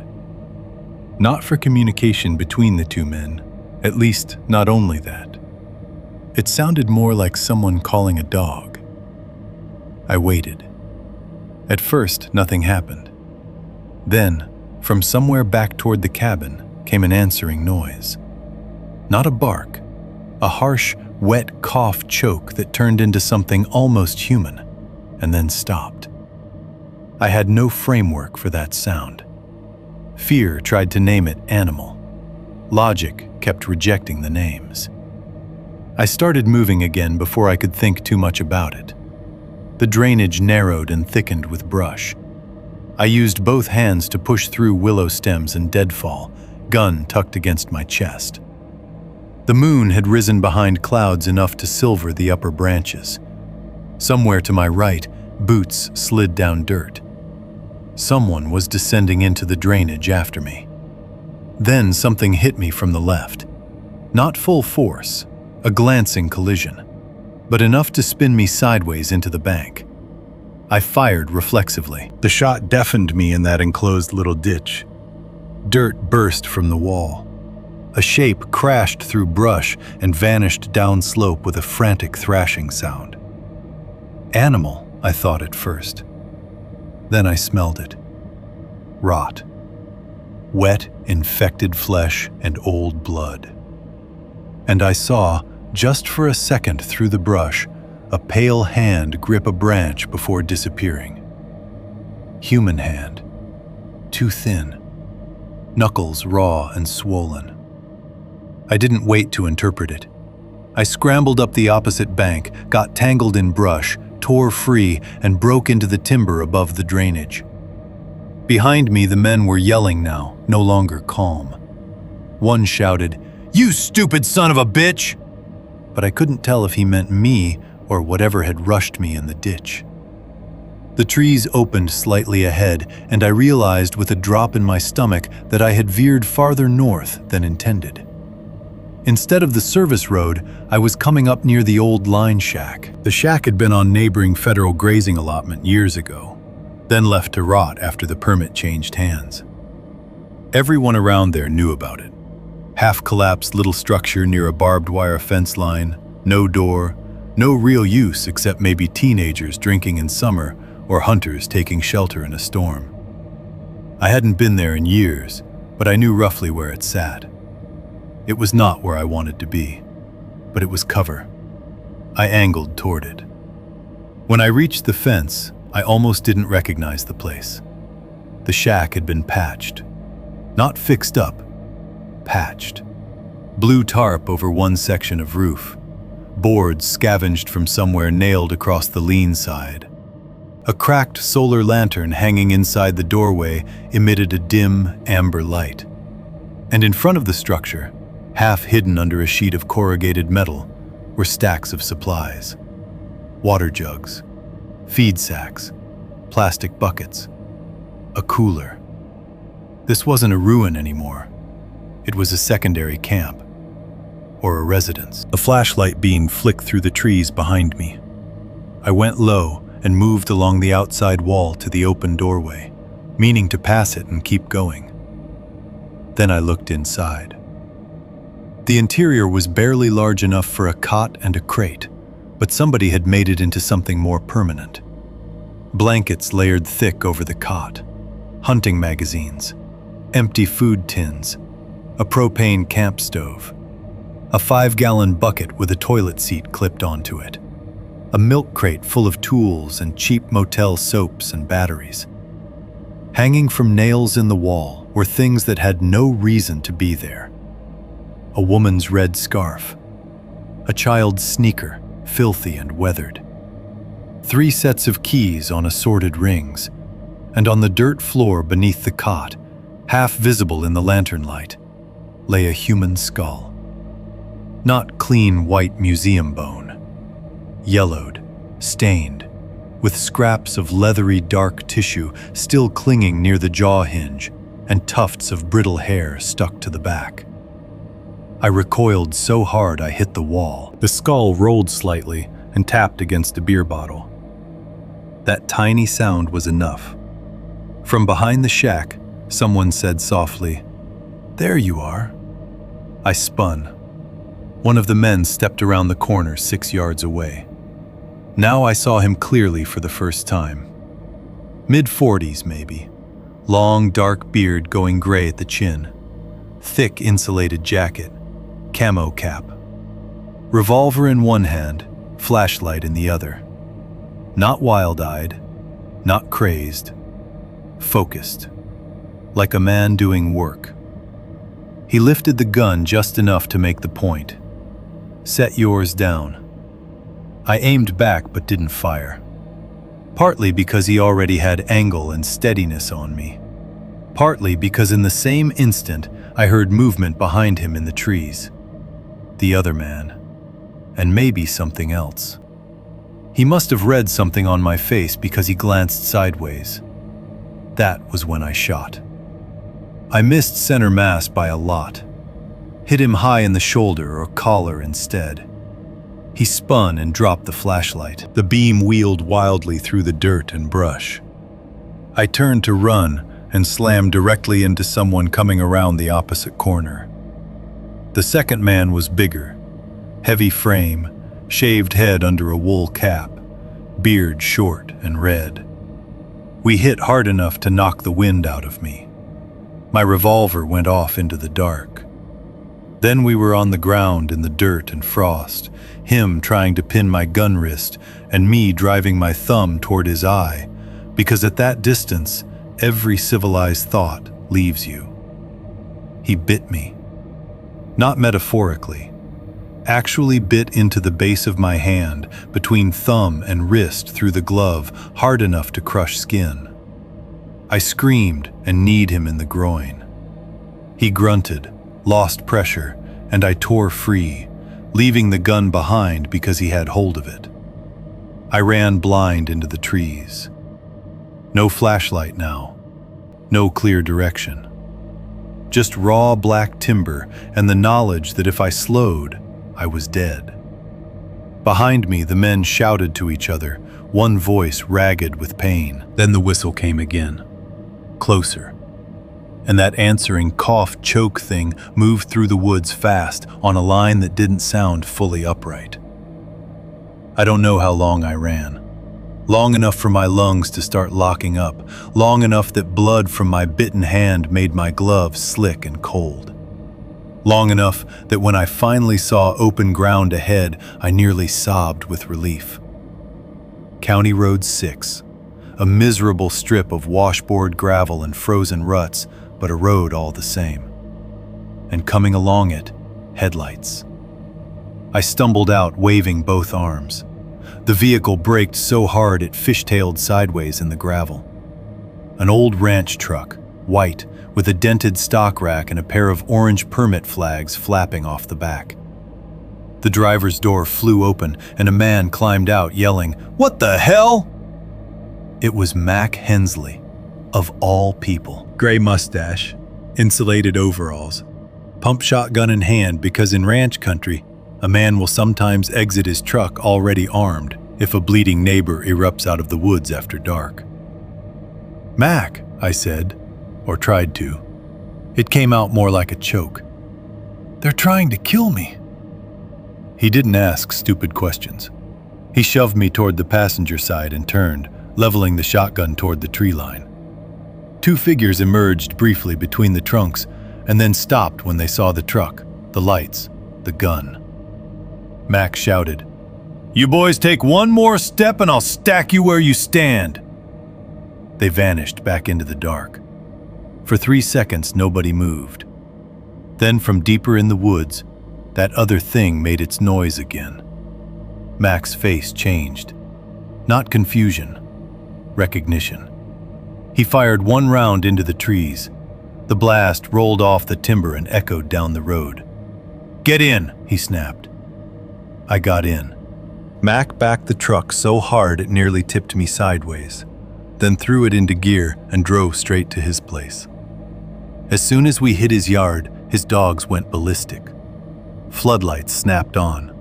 Speaker 2: Not for communication between the two men, at least not only that. It sounded more like someone calling a dog. I waited. At first, nothing happened. Then, from somewhere back toward the cabin, came an answering noise. Not a bark, a harsh, wet cough choke that turned into something almost human, and then stopped. I had no framework for that sound. Fear tried to name it animal. Logic kept rejecting the names. I started moving again before I could think too much about it. The drainage narrowed and thickened with brush. I used both hands to push through willow stems and deadfall, gun tucked against my chest. The moon had risen behind clouds enough to silver the upper branches. Somewhere to my right, boots slid down dirt. Someone was descending into the drainage after me. Then something hit me from the left. Not full force, a glancing collision, but enough to spin me sideways into the bank. I fired reflexively. The shot deafened me in that enclosed little ditch. Dirt burst from the wall. A shape crashed through brush and vanished downslope with a frantic thrashing sound. Animal, I thought at first. Then I smelled it. Rot. Wet, infected flesh and old blood. And I saw, just for a second through the brush, a pale hand grip a branch before disappearing. Human hand. Too thin. Knuckles raw and swollen. I didn't wait to interpret it. I scrambled up the opposite bank, got tangled in brush, tore free, and broke into the timber above the drainage. Behind me, the men were yelling now, no longer calm. One shouted, "You stupid son of a bitch!" but I couldn't tell if he meant me or whatever had rushed me in the ditch. The trees opened slightly ahead, and I realized with a drop in my stomach that I had veered farther north than intended. Instead of the service road, I was coming up near the old line shack. The shack had been on neighboring federal grazing allotment years ago, then left to rot after the permit changed hands. Everyone around there knew about it. Half-collapsed little structure near a barbed wire fence line, no door, no real use except maybe teenagers drinking in summer or hunters taking shelter in a storm. I hadn't been there in years, but I knew roughly where it sat. It was not where I wanted to be, but it was cover. I angled toward it. When I reached the fence, I almost didn't recognize the place. The shack had been patched. Not fixed up, patched. Blue tarp over one section of roof. Boards scavenged from somewhere nailed across the lean side. A cracked solar lantern hanging inside the doorway emitted a dim, amber light. And in front of the structure, half hidden under a sheet of corrugated metal, were stacks of supplies. Water jugs, feed sacks, plastic buckets, a cooler. This wasn't a ruin anymore. It was a secondary camp, or a residence. A flashlight beam flicked through the trees behind me. I went low and moved along the outside wall to the open doorway, meaning to pass it and keep going. Then I looked inside. The interior was barely large enough for a cot and a crate, but somebody had made it into something more permanent. Blankets layered thick over the cot, hunting magazines, empty food tins, a propane camp stove, a 5-gallon bucket with a toilet seat clipped onto it, a milk crate full of tools and cheap motel soaps and batteries. Hanging from nails in the wall were things that had no reason to be there. A woman's red scarf, a child's sneaker, filthy and weathered, 3 sets of keys on assorted rings, and on the dirt floor beneath the cot, half visible in the lantern light, lay a human skull. Not clean white museum bone, yellowed, stained, with scraps of leathery dark tissue still clinging near the jaw hinge and tufts of brittle hair stuck to the back. I recoiled so hard I hit the wall. The skull rolled slightly and tapped against a beer bottle. That tiny sound was enough. From behind the shack, someone said softly, "There you are." I spun. One of the men stepped around the corner 6 yards away. Now I saw him clearly for the first time. Mid-40s maybe. Long dark beard going gray at the chin. Thick insulated jacket. Camo cap. Revolver in one hand, flashlight in the other. Not wild-eyed, not crazed. Focused. Like a man doing work. He lifted the gun just enough to make the point. "Set yours down." I aimed back but didn't fire. Partly because he already had angle and steadiness on me. Partly because in the same instant I heard movement behind him in the trees. The other man. And maybe something else. He must have read something on my face because he glanced sideways. That was when I shot. I missed center mass by a lot. Hit him high in the shoulder or collar instead. He spun and dropped the flashlight. The beam wheeled wildly through the dirt and brush. I turned to run and slammed directly into someone coming around the opposite corner. The second man was bigger. Heavy frame, shaved head under a wool cap, beard short and red. We hit hard enough to knock the wind out of me. My revolver went off into the dark. Then we were on the ground in the dirt and frost, him trying to pin my gun wrist and me driving my thumb toward his eye, because at that distance, every civilized thought leaves you. He bit me. Not metaphorically. Actually bit into the base of my hand, between thumb and wrist through the glove, hard enough to crush skin. I screamed and kneed him in the groin. He grunted, lost pressure, and I tore free, leaving the gun behind because he had hold of it. I ran blind into the trees. No flashlight now, no clear direction. Just raw black timber and the knowledge that if I slowed, I was dead. Behind me, the men shouted to each other, one voice ragged with pain.
Speaker 3: Then the whistle came again, closer. And that answering cough choke thing moved through the woods fast on a line that didn't sound fully upright. I don't know how long I ran. Long enough for my lungs to start locking up, long enough that blood from my bitten hand made my gloves slick and cold. Long enough that when I finally saw open ground ahead, I nearly sobbed with relief. County Road 6, a miserable strip of washboard gravel and frozen ruts, but a road all the same. And coming along it, headlights. I stumbled out, waving both arms. The vehicle braked so hard it fishtailed sideways in the gravel. An old ranch truck, white, with a dented stock rack and a pair of orange permit flags flapping off the back. The driver's door flew open and a man climbed out yelling, "What the hell?" It was Mac Hensley, of all people. Gray mustache, insulated overalls, pump shotgun in hand, because in ranch country, a man will sometimes exit his truck already armed if a bleeding neighbor erupts out of the woods after dark. "Mac," I said, or tried to. It came out more like a choke. "They're trying to kill me." He didn't ask stupid questions. He shoved me toward the passenger side and turned, leveling the shotgun toward the tree line. Two figures emerged briefly between the trunks and then stopped when they saw the truck, the lights, the gun. Mac shouted, "You boys take one more step and I'll stack you where you stand." They vanished back into the dark. For 3 seconds, nobody moved. Then from deeper in the woods, that other thing made its noise again. Mac's face changed. Not confusion, recognition. He fired one round into the trees. The blast rolled off the timber and echoed down the road. "Get in," he snapped. I got in. Mac backed the truck so hard it nearly tipped me sideways, then threw it into gear and drove straight to his place. As soon as we hit his yard, his dogs went ballistic. Floodlights snapped on.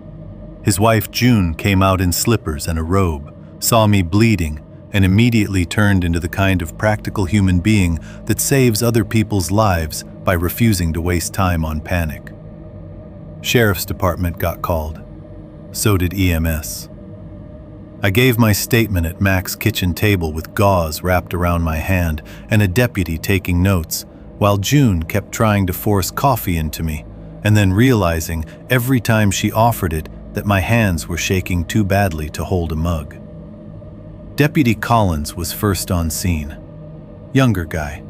Speaker 3: His wife June came out in slippers and a robe, saw me bleeding, and immediately turned into the kind of practical human being that saves other people's lives by refusing to waste time on panic. Sheriff's Department got called. So did EMS. I gave my statement at Mac's kitchen table with gauze wrapped around my hand and a deputy taking notes, while June kept trying to force coffee into me, and then realizing every time she offered it that my hands were shaking too badly to hold a mug. Deputy Collins was first on scene. Younger guy,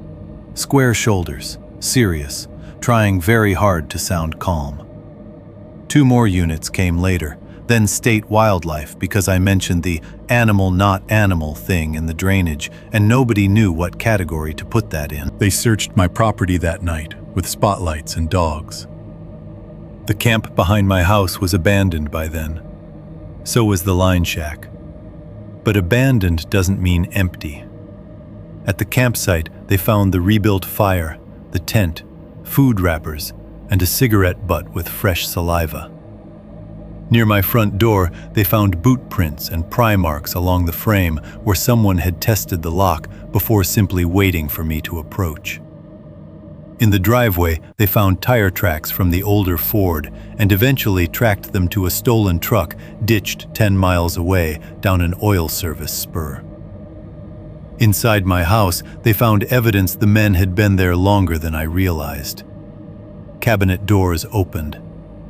Speaker 3: square shoulders, serious, trying very hard to sound calm. 2 more units came later, then state wildlife, because I mentioned the animal not animal thing in the drainage, and nobody knew what category to put that in. They searched my property that night with spotlights and dogs.
Speaker 2: The camp behind my house was abandoned by then. So was the line shack. But abandoned doesn't mean empty. At the campsite, they found the rebuilt fire, the tent, food wrappers, and a cigarette butt with fresh saliva. Near my front door, they found boot prints and pry marks along the frame where someone had tested the lock before simply waiting for me to approach. In the driveway, they found tire tracks from the older Ford and eventually tracked them to a stolen truck ditched 10 miles away down an oil service spur. Inside my house, they found evidence the men had been there longer than I realized. Cabinet doors opened.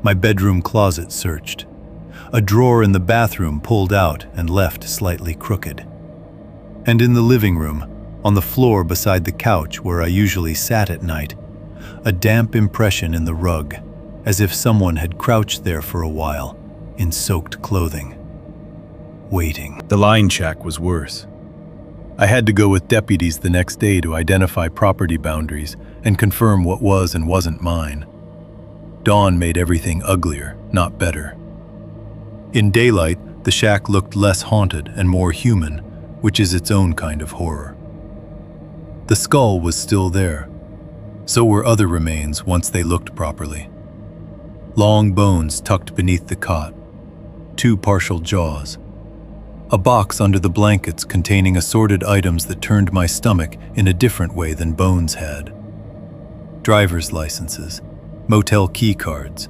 Speaker 2: My bedroom closet searched. A drawer in the bathroom pulled out and left slightly crooked. And in the living room, on the floor beside the couch where I usually sat at night, a damp impression in the rug, as if someone had crouched there for a while, in soaked clothing. Waiting.
Speaker 3: The line shack was worse.
Speaker 2: I had to go with deputies the next day to identify property boundaries and confirm what was and wasn't mine. Dawn made everything uglier. not better. In daylight, the shack looked less haunted and more human, which is its own kind of horror. The skull was still there. So were other remains once they looked properly. Long bones tucked beneath the cot, 2 partial jaws, a box under the blankets containing assorted items that turned my stomach in a different way than bones had. Driver's licenses, motel key cards,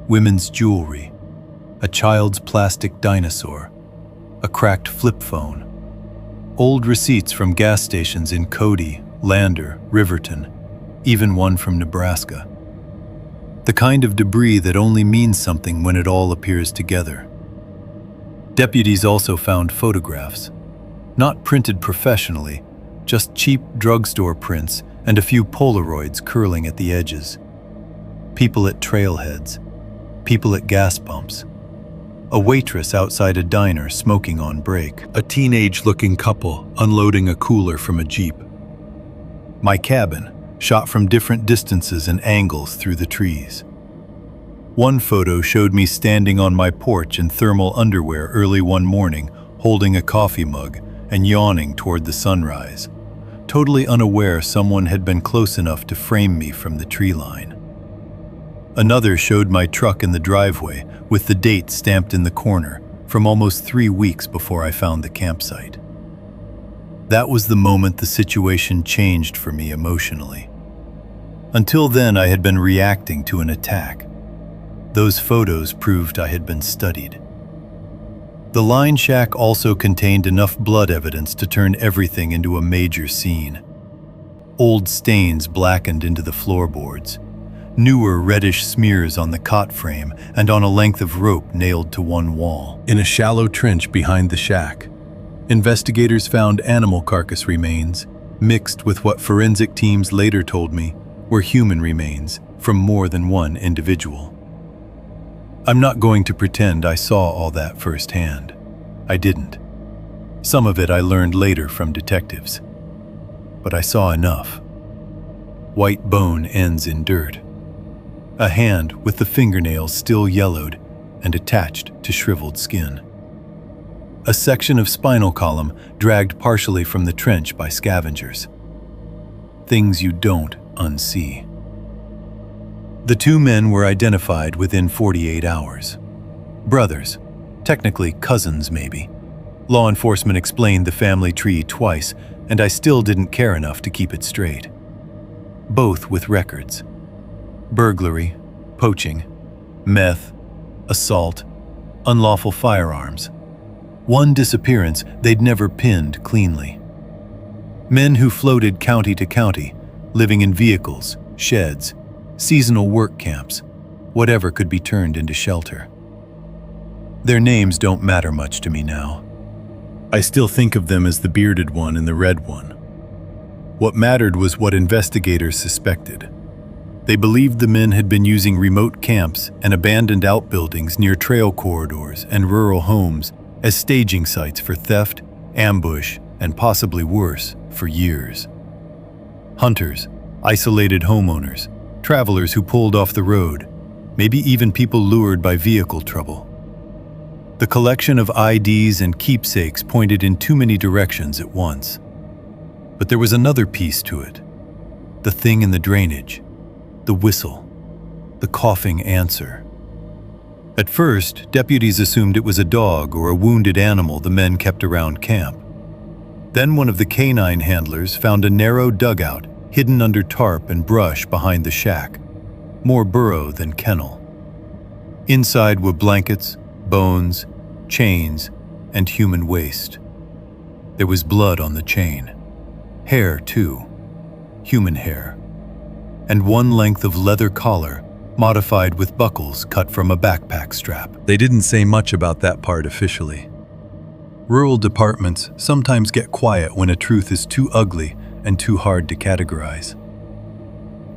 Speaker 2: women's jewelry, a child's plastic dinosaur, a cracked flip phone, old receipts from gas stations in Cody, Lander, Riverton, even one from Nebraska. The kind of debris that only means something when it all appears together. Deputies also found photographs, not printed professionally, just cheap drugstore prints and a few Polaroids curling at the edges. People at trailheads, people at gas pumps, a waitress outside a diner smoking on break, a teenage-looking couple unloading a cooler from a Jeep. My cabin, shot from different distances and angles through the trees. One photo showed me standing on my porch in thermal underwear early one morning, holding a coffee mug and yawning toward the sunrise, totally unaware someone had been close enough to frame me from the tree line. Another showed my truck in the driveway with the date stamped in the corner from almost 3 weeks before I found the campsite. That was the moment the situation changed for me emotionally. Until then, I had been reacting to an attack. Those photos proved I had been studied. The line shack also contained enough blood evidence to turn everything into a major scene. Old stains blackened into the floorboards, newer reddish smears on the cot frame and on a length of rope nailed to one wall.
Speaker 3: In a shallow trench behind the shack, investigators found animal carcass remains mixed with what forensic teams later told me were human remains from more than one individual. I'm not going to pretend I saw all that firsthand. I didn't. Some of it I learned later from detectives. But I saw enough. White bone ends in dirt. A hand with the fingernails still yellowed and attached to shriveled skin. A section of spinal column dragged partially from the trench by scavengers. Things you don't unsee. The 2 men were identified within 48 hours. Brothers, technically cousins maybe. Law enforcement explained the family tree twice, and I still didn't care enough to keep it straight. Both with records. Burglary, poaching, meth, assault, unlawful firearms. One disappearance they'd never pinned cleanly. Men who floated county to county, living in vehicles, sheds, seasonal work camps, whatever could be turned into shelter. Their names don't matter much to me now. I still think of them as the bearded one and the red one. What mattered was what investigators suspected. They believed the men had been using remote camps and abandoned outbuildings near trail corridors and rural homes as staging sites for theft, ambush, and possibly worse, for years. Hunters, isolated homeowners, travelers who pulled off the road, maybe even people lured by vehicle trouble. The collection of IDs and keepsakes pointed in too many directions at once. But there was another piece to it. The thing in the drainage, the whistle, the coughing answer. At first, deputies assumed it was a dog or a wounded animal the men kept around camp. Then one of the canine handlers found a narrow dugout hidden under tarp and brush behind the shack, more burrow than kennel. Inside were blankets, bones, chains, and human waste. There was blood on the chain. Hair, too. Human hair. And one length of leather collar, modified with buckles cut from a backpack strap. They didn't say much about that part officially.
Speaker 2: Rural departments sometimes get quiet when a truth is too ugly and too hard to categorize.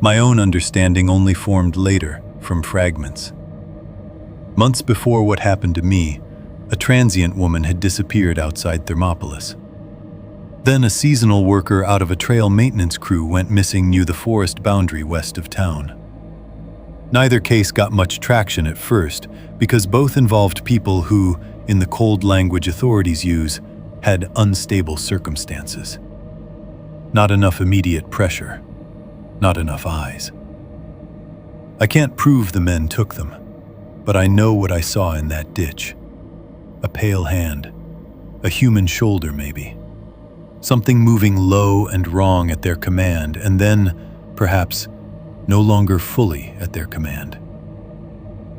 Speaker 2: My own understanding only formed later, from fragments. Months before what happened to me, a transient woman had disappeared outside Thermopolis. Then a seasonal worker out of a trail maintenance crew went missing near the forest boundary west of town. Neither case got much traction at first because both involved people who, in the cold language authorities use, had unstable circumstances. Not enough immediate pressure, not enough eyes. I can't prove the men took them, but I know what I saw in that ditch. A pale hand, a human shoulder maybe. Something moving low and wrong at their command, and then, perhaps, no longer fully at their command.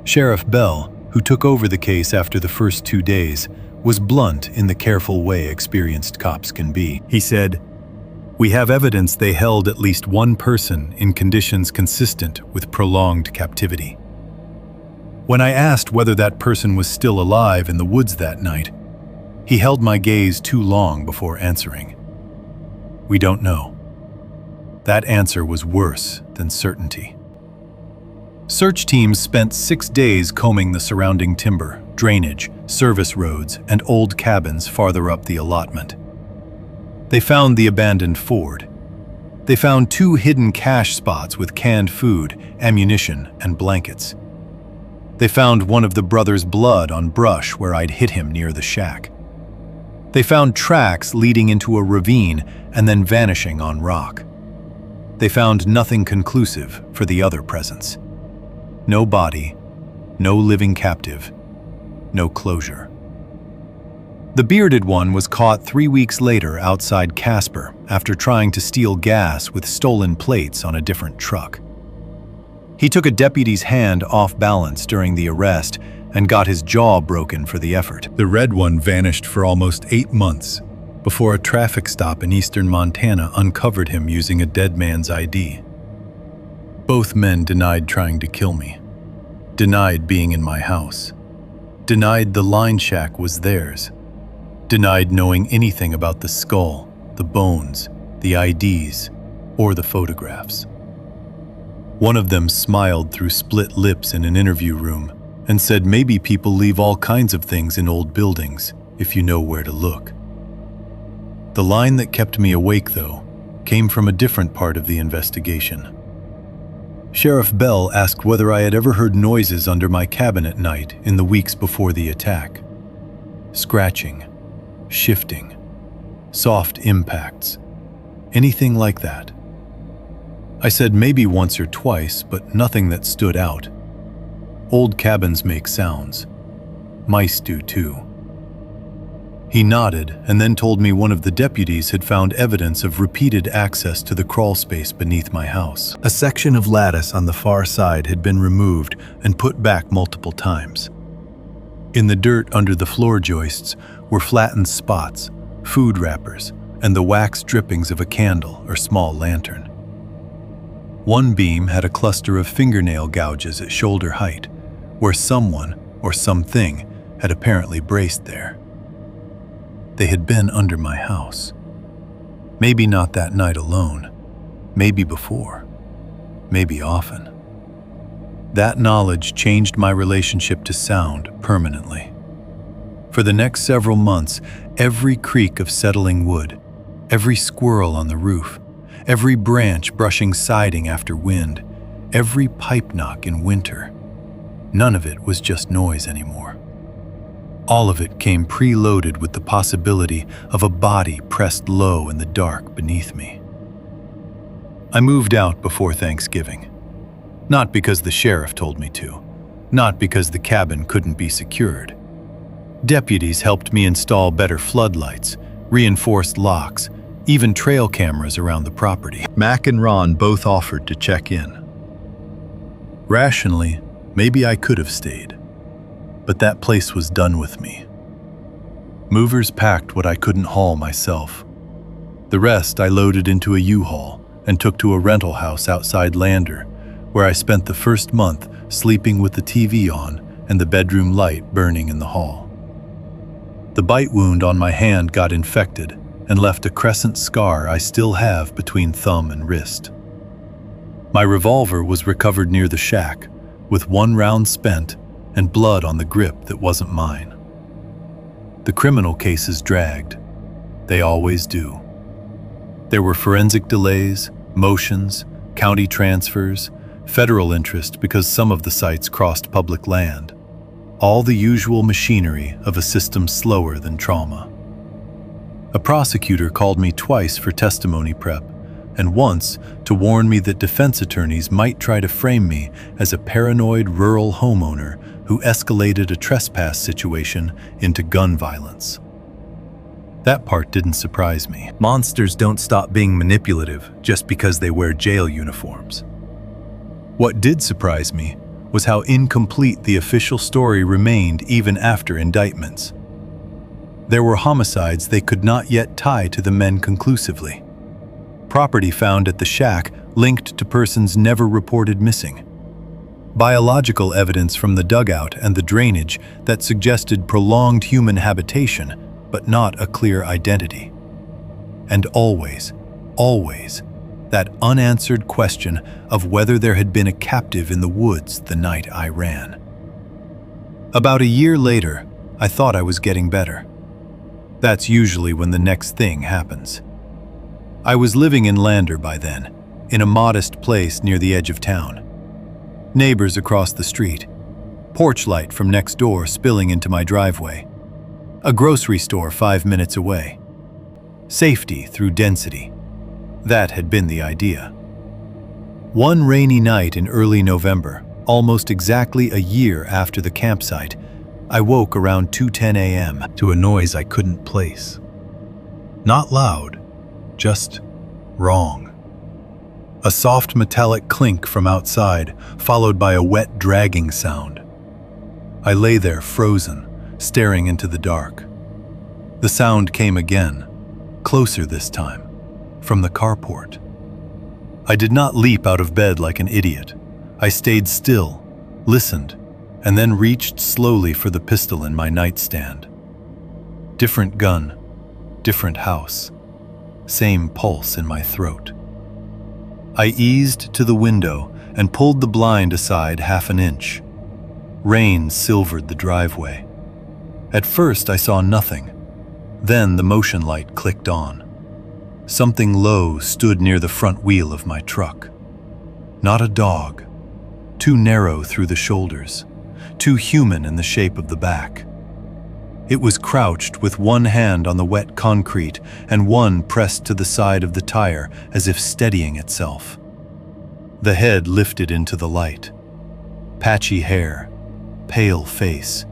Speaker 2: Sheriff Bell, who took over the case after the first 2 days, was blunt in the careful way experienced cops can be. He said, "We have evidence they held at least one person in conditions consistent with prolonged captivity." When I asked whether that person was still alive in the woods that night, he held my gaze too long before answering. "We don't know." That answer was worse than certainty. Search teams spent 6 days combing the surrounding timber, drainage, service roads, and old cabins farther up the allotment. They found the abandoned Ford. They found 2 hidden cache spots with canned food, ammunition, and blankets. They found one of the brothers' blood on brush where I'd hit him near the shack. They found tracks leading into a ravine and then vanishing on rock. They found nothing conclusive for the other presence. No body, no living captive, no closure. The bearded one was caught 3 weeks later outside Casper after trying to steal gas with stolen plates on a different truck. He took a deputy's hand off balance during the arrest and got his jaw broken for the effort. The red one vanished for almost 8 months before a traffic stop in eastern Montana uncovered him using a dead man's ID. Both men denied trying to kill me, denied being in my house, denied the line shack was theirs, denied knowing anything about the skull, the bones, the IDs, or the photographs. One of them smiled through split lips in an interview room and said maybe people leave all kinds of things in old buildings if you know where to look. The line that kept me awake, though, came from a different part of the investigation. Sheriff Bell asked whether I had ever heard noises under my cabin at night in the weeks before the attack. Scratching, shifting, soft impacts, anything like that. I said maybe once or twice, but nothing that stood out. Old cabins make sounds. Mice do too. He nodded and then told me one of the deputies had found evidence of repeated access to the crawl space beneath my house. A section of lattice on the far side had been removed and put back multiple times. In the dirt under the floor joists were flattened spots, food wrappers, and the wax drippings of a candle or small lantern. One beam had a cluster of fingernail gouges at shoulder height, where someone or something had apparently braced there. They had been under my house. Maybe not that night alone, maybe before, maybe often. That knowledge changed my relationship to sound permanently. For the next several months, every creak of settling wood, every squirrel on the roof, every branch brushing siding after wind, every pipe knock in winter, none of it was just noise anymore. All of it came preloaded with the possibility of a body pressed low in the dark beneath me. I moved out before Thanksgiving. Not because the sheriff told me to, not because the cabin couldn't be secured. Deputies helped me install better floodlights, reinforced locks, even trail cameras around the property. Mac and Ron both offered to check in. Rationally, maybe I could have stayed, but that place was done with me. Movers packed what I couldn't haul myself. The rest I loaded into a U-Haul and took to a rental house outside Lander, where I spent the first month sleeping with the TV on and the bedroom light burning in the hall. The bite wound on my hand got infected and left a crescent scar I still have between thumb and wrist. My revolver was recovered near the shack, with one round spent and blood on the grip that wasn't mine. The criminal cases dragged. They always do. There were forensic delays, motions, county transfers, federal interest because some of the sites crossed public land. All the usual machinery of a system slower than trauma. A prosecutor called me twice for testimony prep, and once to warn me that defense attorneys might try to frame me as a paranoid rural homeowner who escalated a trespass situation into gun violence. That part didn't surprise me. Monsters don't stop being manipulative just because they wear jail uniforms. What did surprise me was how incomplete the official story remained even after indictments. There were homicides they could not yet tie to the men conclusively. Property found at the shack linked to persons never reported missing. Biological evidence from the dugout and the drainage that suggested prolonged human habitation, but not a clear identity. And always, that unanswered question of whether there had been a captive in the woods the night I ran. About a year later, I thought I was getting better. That's usually when the next thing happens. I was living in Lander by then, in a modest place near the edge of town. Neighbors across the street, porch light from next door spilling into my driveway, a grocery store 5 minutes away. Safety through density. That had been the idea. One rainy night in early November, almost exactly a year after the campsite, I woke around 2:10 a.m.
Speaker 3: to a noise I couldn't place. Not loud, just wrong. A soft metallic clink from outside, followed by a wet dragging sound. I lay there frozen, staring into the dark. The sound came again, closer this time, from the carport. I did not leap out of bed like an idiot. I stayed still, listened, and then reached slowly for the pistol in my nightstand. Different gun, different house, same pulse in my throat. I eased to the window and pulled the blind aside 1/2 inch. Rain silvered the driveway. At first I saw nothing. Then the motion light clicked on. Something low stood near the front wheel of my truck. Not a dog. Too narrow through the shoulders. Too human in the shape of the back. It was crouched with one hand on the wet concrete and one pressed to the side of the tire as if steadying itself. The head lifted into the light. Patchy hair, pale face,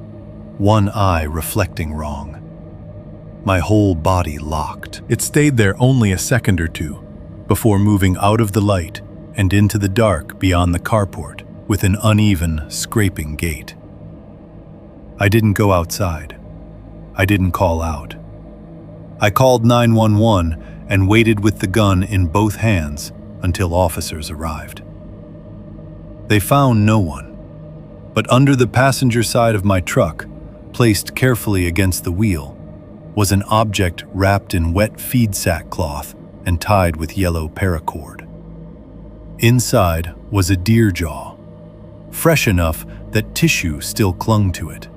Speaker 3: one eye reflecting wrong. My whole body locked. It stayed there only a second or two before moving out of the light and into the dark beyond the carport with an uneven, scraping gait. I didn't go outside. I didn't call out. I called 911 and waited with the gun in both hands until officers arrived. They found no one, but under the passenger side of my truck, placed carefully against the wheel, was an object wrapped in wet feed sack cloth and tied with yellow paracord. Inside was a deer jaw, fresh enough that tissue still clung to it,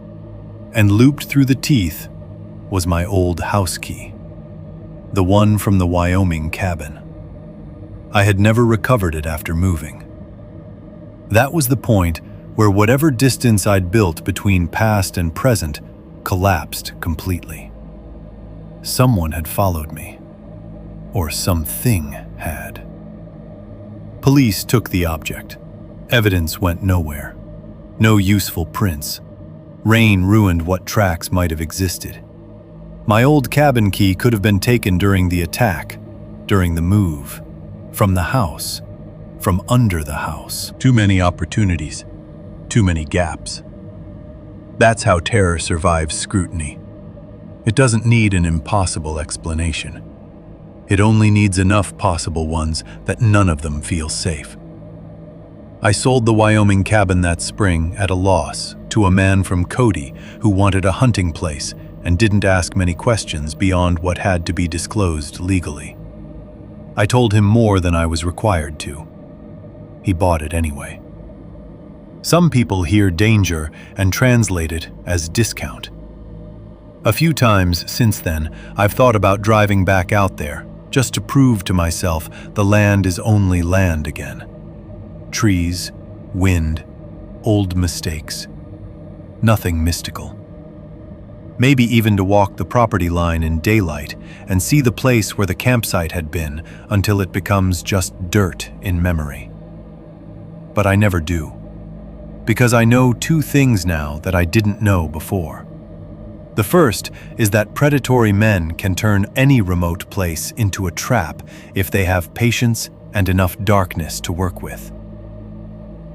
Speaker 3: and looped through the teeth was my old house key, the one from the Wyoming cabin. I had never recovered it after moving. That was the point where whatever distance I'd built between past and present collapsed completely. Someone had followed me, or something had. Police took the object. Evidence went nowhere. No useful prints. Rain ruined what tracks might have existed. My old cabin key could have been taken during the attack, during the move, from the house, from under the house. Too many opportunities, too many gaps. That's how terror survives scrutiny. It doesn't need an impossible explanation. It only needs enough possible ones that none of them feel safe. I sold the Wyoming cabin that spring at a loss to a man from Cody who wanted a hunting place and didn't ask many questions beyond what had to be disclosed legally. I told him more than I was required to. He bought it anyway. Some people hear danger and translate it as discount. A few times since then, I've thought about driving back out there, just to prove to myself the land is only land again.
Speaker 2: trees, wind, old mistakes. Nothing mystical. Maybe even to walk the property line in daylight and see the place where the campsite had been until it becomes just dirt in memory. But I never do, because I know two things now that I didn't know before. The first is that predatory men can turn any remote place into a trap if they have patience and enough darkness to work with.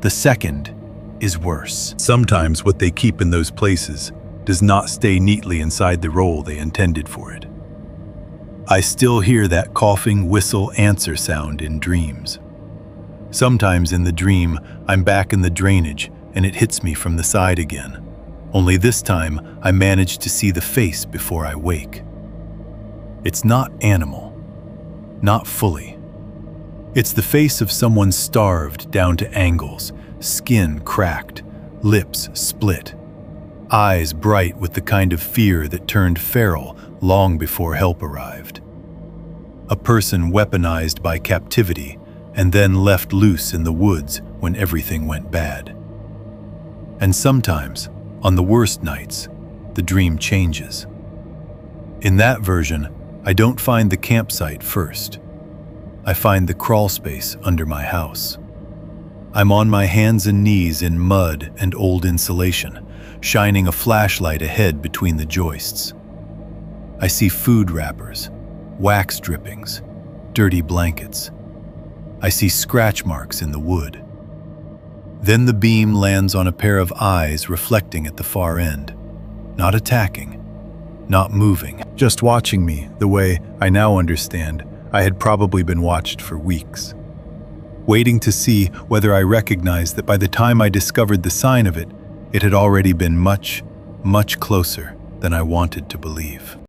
Speaker 2: The second is worse.
Speaker 3: Sometimes what they keep in those places does not stay neatly inside the role they intended for it. I still hear that coughing whistle answer sound in dreams. Sometimes in the dream, I'm back in the drainage and it hits me from the side again. Only this time, I manage to see the face before I wake. It's not animal. Not fully. It's the face of someone starved down to angles, skin cracked, lips split, eyes bright with the kind of fear that turned feral long before help arrived. A person weaponized by captivity and then left loose in the woods when everything went bad. And sometimes, on the worst nights, the dream changes. In that version, I don't find the campsite first. I find the crawl space under my house. I'm on my hands and knees in mud and old insulation, shining a flashlight ahead between the joists. I see food wrappers, wax drippings, dirty blankets. I see scratch marks in the wood. Then the beam lands on a pair of eyes reflecting at the far end, not attacking, not moving, just watching me the way I now understand I had probably been watched for weeks. Waiting to see whether I recognized that by the time I discovered the sign of it, it had already been much, much closer than I wanted to believe.